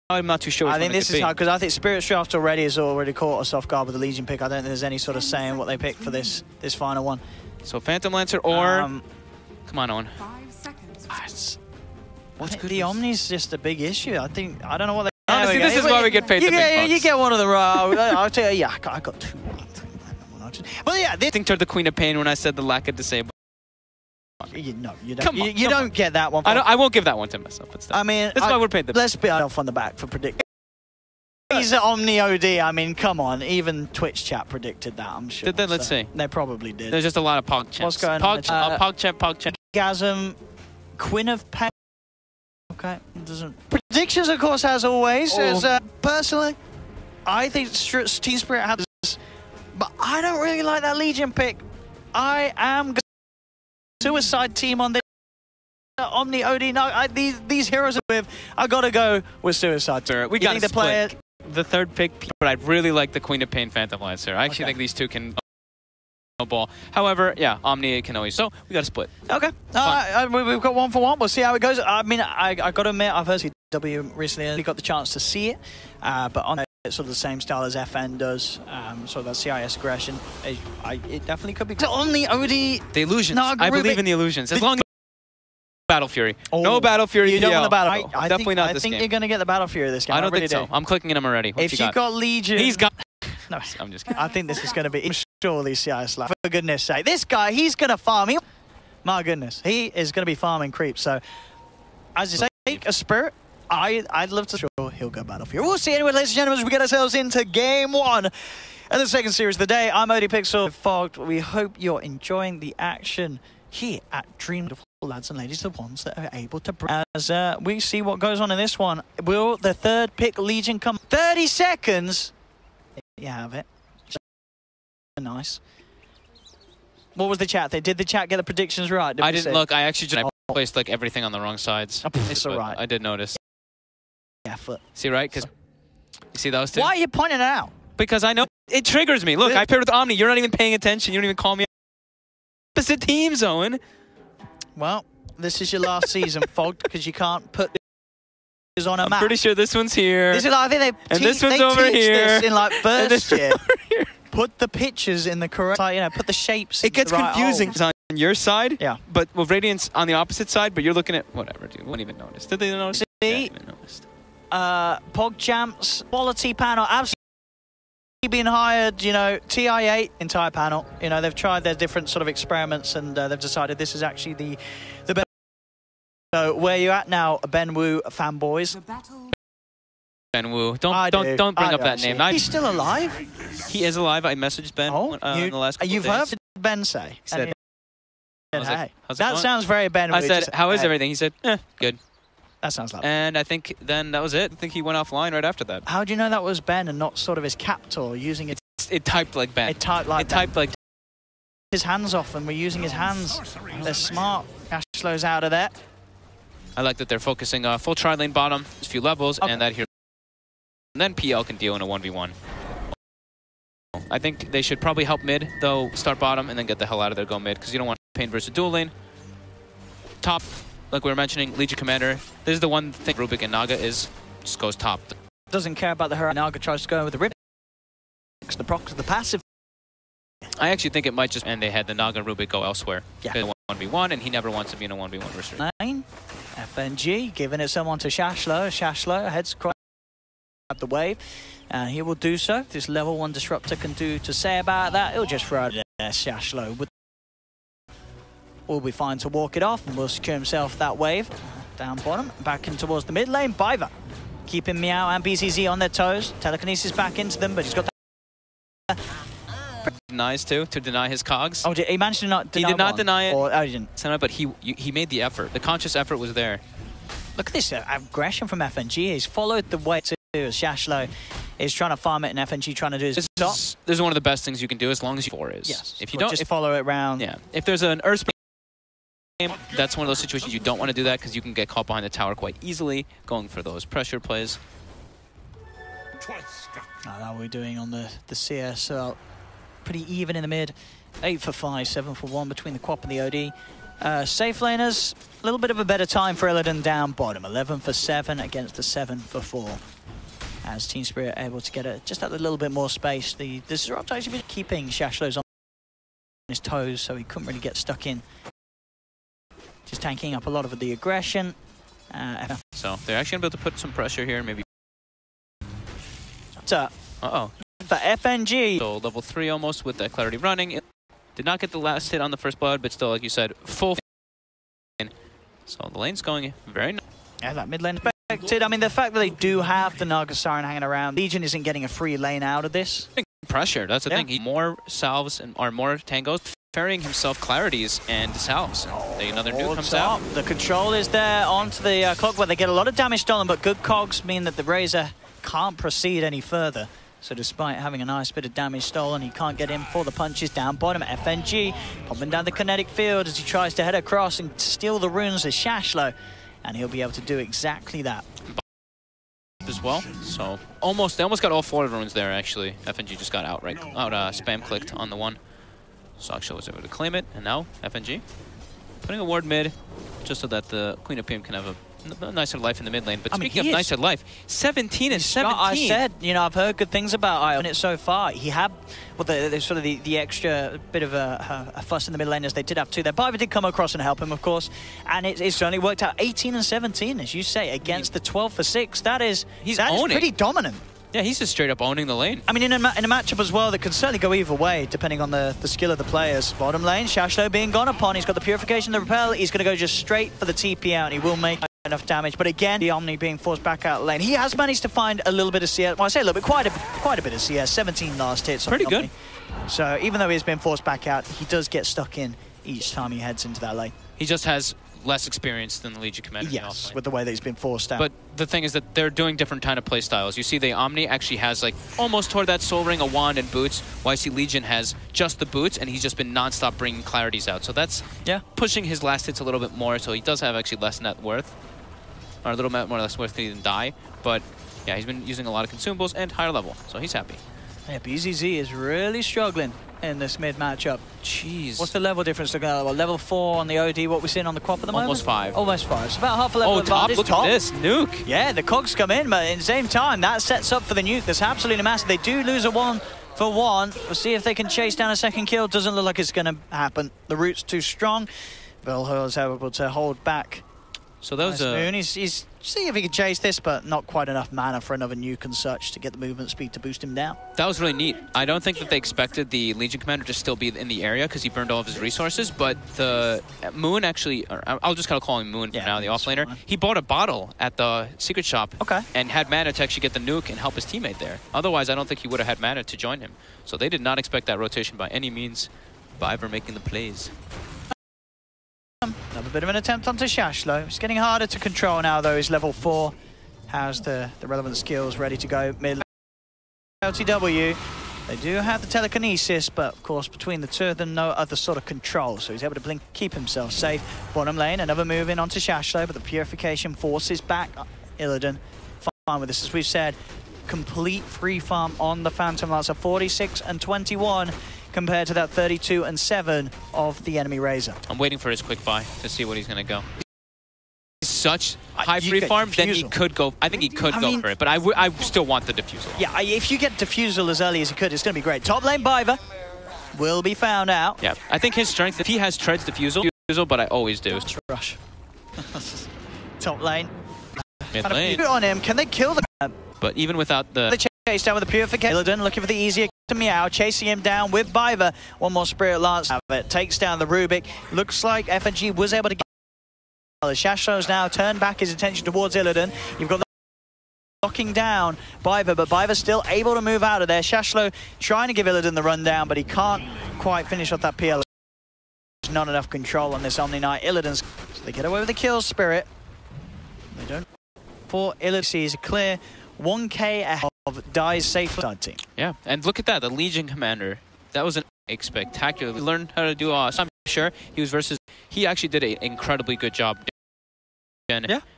I'm not too sure which
I think
one it
this
could
is
be.
hard because I think Spirit Draft already has already caught us off guard with the Legion pick. I don't think there's any sort of saying what they pick for this final one.
So Phantom Lancer or... come on, Owen.
5 seconds.
What's good?
The Omni's just a big issue. I don't know what they...
Honestly,
There we
this
go.
is why we get paid the
You
big
get,
bucks.
you get one of the I'll tell you, yeah, I got 2. But yeah, this...
I think toward the Queen of Pain when I said the lack of disable.
No, you don't.
Come on,
You
come
don't
on.
get that one.
I won't give that one to myself. But still.
I mean,
that's why we're paid the...
Let's be off on the back for predict. He's at Omni OD. I mean, come on. Even Twitch chat predicted that, I'm sure.
Did they? Let's see.
They probably did.
There's just a lot of PogChamps.
What's going on?
PogChamp.
Gasm, Queen of Pain. Okay, doesn't. Predictions, of course, as always. As, personally, I think Team Spirit has, but I don't really like that Legion pick. I am Suicide Team on this. Omni OD. No, these heroes are with. I gotta go with Suicide.
We got to
play
split. The third pick, but I really like the Queen of Pain Phantom Lancer. I actually think these two can ball. However, yeah, Omni can always. So we got to split.
Okay. We've got 1 for 1. We'll see how it goes. I mean, I got to admit, I've heard CW recently. I only got the chance to see it, but on it's sort of the same style as FN does. Sort of that CIS aggression. It definitely could be. So on the OD,
the illusions.
No,
I believe in the illusions. As long as Battle Fury. No Battle Fury.
You don't want the Battle.
Definitely not this
game. I think you're going to get the Battle Fury this game.
I don't think so. I'm clicking him already.
If you got Legion,
he's got.
No,
I'm just kidding.
I think this is going to be surely CIS life. For goodness sake, this guy, he's going to farm. My goodness, he is going to be farming creeps. So, as you say, take a Spirit. I'd love to sure he'll go Battle Fury. We'll see anyway, ladies and gentlemen, as we get ourselves into game 1 and the second series of the day. I'm OD Pixel Fogged. We hope you're enjoying the action here at DreamLeague. Lads and ladies, the ones that are able to bring. As we see what goes on in this one. Will the third pick Legion come? 30 seconds. You have it. Nice. What was the chat? Did the chat get the predictions right?
I didn't look. I actually just placed like everything on the wrong sides.
It's all right.
I did notice.
Yeah, foot.
See, right? Because you see those two?
Why are you pointing it out?
Because I know it triggers me. Look, I paired with Omni. You're not even paying attention. You don't even call me. Opposite teams, Owen.
Well, this is your last season, Fogged, because you can't put this on a map.
I'm pretty sure this one's here.
This is like, I think
and this one's over here.
This in like first year. Put the pictures in the correct, like, put the shapes.
It gets confusing. It's on your side,
yeah.
But with Radiant's on the opposite side, but you're looking at whatever, dude. Won't even notice. Did they notice?
See,
even noticed.
PogChamps quality panel absolutely being hired. You know, TI8 entire panel. You know, they've tried their different sort of experiments, and they've decided this is actually the best. So where you at now, Ben Wu fanboys?
Ben Wu. Don't bring up that name.
He's still alive?
He is alive. I messaged Ben in the last couple
You've
days.
heard Ben say?
He said,
hey,
how's it
that
going?
sounds very Ben Wu.
I said, how is everything? He said, good.
That sounds like
And I think then that was it. I think he went offline right after that.
How do you know that was Ben and not sort of his captor using it?
It typed like Ben.
It typed like
it typed like
his hands off, and we're using his hands. They're smart. Cashflow's out of there.
I like that they're focusing full tri-lane bottom, a few levels, and that here. And then PL can deal in a 1v1. I think they should probably help mid, though, start bottom, and then get the hell out of there, go mid, because you don't want Pain versus dual lane. Top, like we were mentioning, Legion Commander. This is the one thing Rubik and Naga is, just goes top.
Doesn't care about the hero. Naga tries to go with the rip. The proc, the passive.
I actually think it might just, and they had the Naga and Rubik go elsewhere.
Yeah.
1v1, and he never wants to be in a 1v1 versus.
9, FNG, giving it someone to Shashlo. Shashlo heads across the wave, and he will do so. This level 1 disruptor can do to say about that. He'll just throw it there. Shashlo will be fine to walk it off, and will secure himself that wave. Down bottom, back in towards the mid lane. Biver keeping Meow and BCZ on their toes. Telekinesis back into them, but he's got
Denies too, to deny his cogs.
Oh, he managed to not deny
He did not
one.
deny it.
Or, oh, he didn't.
But he made the effort. The conscious effort was there.
Look at this aggression from FNG. He's followed the way to Shashlo is trying to farm it, and FNG trying to do his top.
This is one of the best things you can do as long as you 4 is.
Yes.
If you don't,
just follow it around.
Yeah. If there's an Earth game, that's one of those situations you don't want to do that because you can get caught behind the tower quite easily, going for those pressure plays.
How are we doing on the CS? Pretty even in the mid. 8 for 5, 7 for 1 between the Quap and the OD. Safe laners, a little bit of a better time for Illidan down bottom. 11 for 7 against the 7 for 4. As Team Spirit able to get just that little bit more space. The Disrupt actually been keeping Shashlo's on his toes, so he couldn't really get stuck in. Just tanking up a lot of the aggression.
So they're actually going to be able to put some pressure here, maybe.
Uh-oh. For FNG.
So level 3 almost with that clarity running. Did not get the last hit on the first blood, but still, like you said, full. So the lane's going very nice.
Yeah, that mid lane expected. I mean, the fact that they do have the Naga Siren hanging around, Legion isn't getting a free lane out of this.
Pressure, that's the thing. He more salves or more tangos, ferrying himself clarities and salves. Another nuke comes out.
The control is there onto the clock where they get a lot of damage stolen, but good cogs mean that the Razor can't proceed any further. So despite having a nice bit of damage stolen, he can't get in for the punches down bottom. FNG popping down the kinetic field as he tries to head across and steal the runes as Shashlo. And he'll be able to do exactly that.
As well, so they almost got all 4 runes there actually. FNG just got spam clicked on the one. Saksha was able to claim it, and now FNG putting a ward mid just so that the Queen of PM can have a nicer life in the mid lane. But speaking of nicer life, 17 and 17.
I said, you know, I've heard good things about Ion it so far. He had, well, the extra bit of a fuss in the mid lane as they did have 2 there. Biver did come across and help him, of course, and it's certainly worked out. 18 and 17, as you say, against the 12 for 6. That is pretty dominant.
Yeah, he's just straight up owning the lane.
I mean, in a matchup as well that can certainly go either way, depending on the skill of the players. Bottom lane, Shashlo being gone upon. He's got the Purification, the Repel. He's going to go just straight for the TP out. He will make enough damage, but again, the Omni being forced back out lane. He has managed to find a little bit of CS. Well, I say a little bit, quite a bit of CS. 17 last hits.
Pretty good.
So even though he's been forced back out, he does get stuck in each time he heads into that lane.
He just has less experience than the Legion commander.
Yes, with the way that he's been forced out.
But the thing is that they're doing different kind of play styles. You see the Omni actually has like almost toward that Soul Ring, a wand and boots, while I see Legion has just the boots and he's just been non-stop bringing clarities out. So that's pushing his last hits a little bit more, so he does have actually less net worth. Or a little bit more or less worth than die. But yeah, he's been using a lot of consumables and higher level, so he's happy.
Yeah, BZZ is really struggling in this mid matchup.
Jeez.
What's the level difference looking at? Well, level 4 on the OD, what we're seeing on the Quap at the moment?
Almost 5.
Almost 5. So about half a level
advantage. Look at this, nuke.
Yeah, the cogs come in, but at the same time, that sets up for the nuke. That's absolutely massive. They do lose a 1 for 1. We'll see if they can chase down a second kill. Doesn't look like it's going to happen. The route's too strong. Velhoyle's able to hold back.
So that was
he's see if he can chase this, but not quite enough mana for another nuke and such to get the movement speed to boost him down.
That was really neat. I don't think that they expected the Legion commander to still be in the area because he burned all of his resources, but the Moon actually, or I'll just kind of call him Moon for now, the offlaner, he bought a bottle at the secret shop and had mana to actually get the nuke and help his teammate there. Otherwise, I don't think he would have had mana to join him. So they did not expect that rotation by any means. Biver making the plays.
Another bit of an attempt onto Shashlo. It's getting harder to control now, though. He's level 4. Has the relevant skills ready to go. Mid LTW. They do have the telekinesis, but of course, between the two of them, no other sort of control. So he's able to blink, keep himself safe. Bottom lane, another move in onto Shashlo, but the Purification forces back Illidan. Fine with this, as we've said. Complete free farm on the Phantom Lancer. 46 and 21. Compared to that 32 and 7 of the enemy Razor.
I'm waiting for his quick buy to see what he's going to go. Such high free farm, then he could go. I think he could go for it, but I still want the diffusal.
Yeah, if you get diffusal as early as he could, it's going to be great. Top lane Biver will be found out.
Yeah, I think his strength, if he has treads diffusal, but I always do.
Rush. Top lane.
Mid lane.
On him, can they kill the?
But even without the
chase down with the Purification, Illidan looking for the easier to Meow, chasing him down with Biver. One more Spirit Lance. Takes down the Rubik. Looks like FNG was able to get. Shashlo's now turned back his attention towards Illidan. You've got the locking down Biver, but Biver's still able to move out of there. Shashlo trying to give Illidan the rundown, but he can't quite finish off that PL. There's not enough control on this Omni Knight. Illidan's, so they get away with the kill, Spirit. They don't. For Illidan is a clear 1k ahead of Dies safely team.
Yeah, and look at that, the Legion commander. That was a spectacular. He learned how to do. I'm sure he was versus. He actually did an incredibly good job.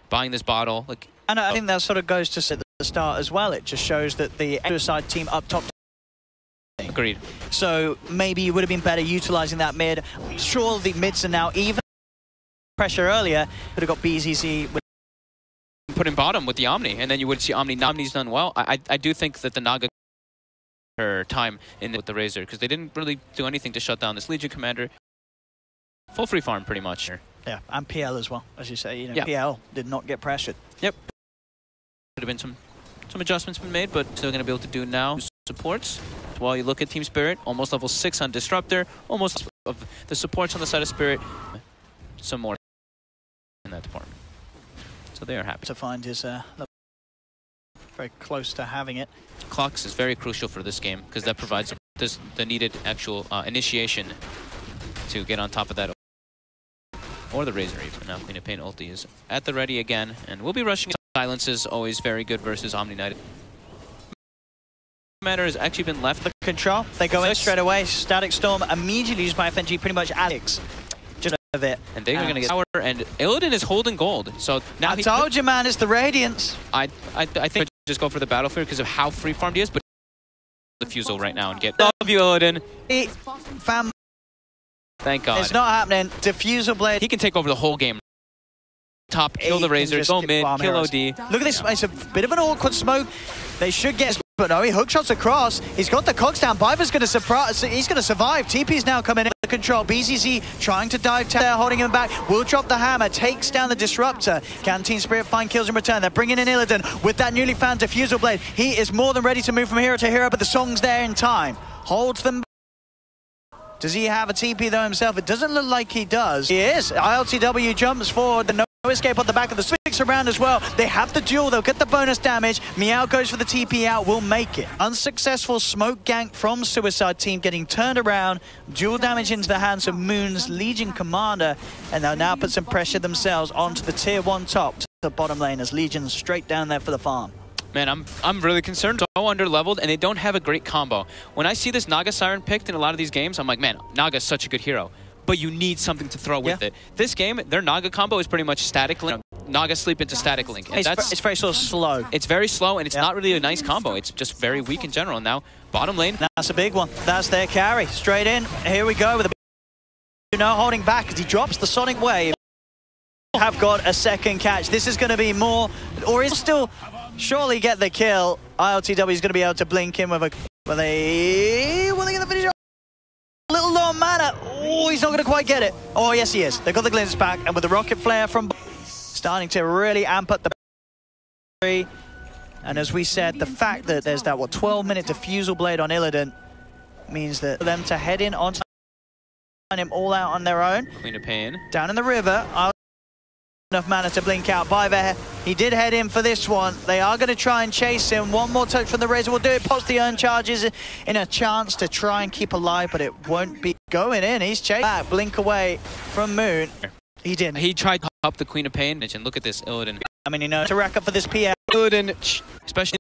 Buying this bottle.
And I think that sort of goes to the start as well. It just shows that the suicide team up top
Agreed.
So maybe you would have been better utilizing that mid. Sure, the mids are now even. Pressure earlier, could have got BZZ.
Put in bottom with the Omni, and then you would see Omni's done well. I do think that the Naga her time with the Razor, because they didn't really do anything to shut down this Legion commander. Full free farm, pretty much.
Yeah, and PL as well, as you say. You know,
yeah.
PL did not get pressured.
Yep. Could have been some adjustments been made, but still going to be able to do now. Supports. While you look at Team Spirit, almost level 6 on Disruptor, almost of the supports on the side of Spirit. Some more in that department. So they are happy.
To find his very close to having it.
Clocks is very crucial for this game because that provides the needed actual initiation to get on top of that. Or the Razor even. Now Queen of Pain ulti is at the ready again, and we'll be rushing. Silence is always very good versus Omni Knight. Commander has actually been left.
The control, they go in straight away. Static Storm immediately used by FNG, pretty much Alex. Just of it.
And they're going to get power, and Illidan is holding gold. So now
I told you, man, it's the Radiance.
I think just go for the Battlefield because of how free farmed he is, but the Fusel right now and get. Love you, Illidan. Thank God.
It's not happening. Diffusal Blade.
He can take over the whole game. Top, kill the Razor, go mid, kill OD.
Look at this, it's a bit of an awkward smoke. They should get, but no, he hookshots across. He's got the cogs down. Biver's going to surprise, he's going to survive. TP's now coming in. Control. BZZ trying to dive there, holding him back. Will drop the hammer, takes down the Disruptor. Can Team Spirit find kills in return? They're bringing in Illidan with that newly found Diffusal Blade. He is more than ready to move from hero to hero, but the song's there in time. Holds them. Does he have a TP though himself? It doesn't look like he does. He is. ILTW jumps forward. The no escape on the back of the swings around as well. They have the duel. They'll get the bonus damage. Meow goes for the TP out. Will make it. Unsuccessful smoke gank from Suicide Team getting turned around. Dual damage into the hands of Moon's Legion commander. And they'll now put some pressure themselves onto the tier 1 top to the bottom lane as Legion's straight down there for the farm.
Man, I'm really concerned. So under-leveled, and they don't have a great combo. When I see this Naga Siren picked in a lot of these games, I'm like, man, Naga's such a good hero. But you need something to throw with it. This game, their Naga combo is pretty much Static Link. Naga sleep into Static Link. And
it's very sort of slow.
It's very slow, and it's not really a nice combo. It's just very weak in general. Now, bottom lane.
That's a big one. That's their carry. Straight in. Here we go with a holding back as he drops the Sonic Wave. Have got a second catch. This is going to be more, or is still surely get the kill. ILTW is going to be able to blink in with a. Will they get the finish? A little low on mana. Oh, he's not going to quite get it. Oh, yes, he is. They've got the glimpse back, and with the rocket flare from starting to really amp up the. And as we said, the fact that there's that 12-minute Diffusal Blade on Illidan means that for them to head in onto him all out on their own.
Queen of Pain
down in the river. Enough mana to blink out. Biver, he did head in for this one. They are going to try and chase him. One more touch from the Razor will do it. Pops the earn charges in a chance to try and keep alive, but it won't be going in. He's chasing back. Blink away from Moon. He didn't.
He tried to up the Queen of Pain. And look at this, Illidan.
I mean, to rack up for this PL.
Illidan, especially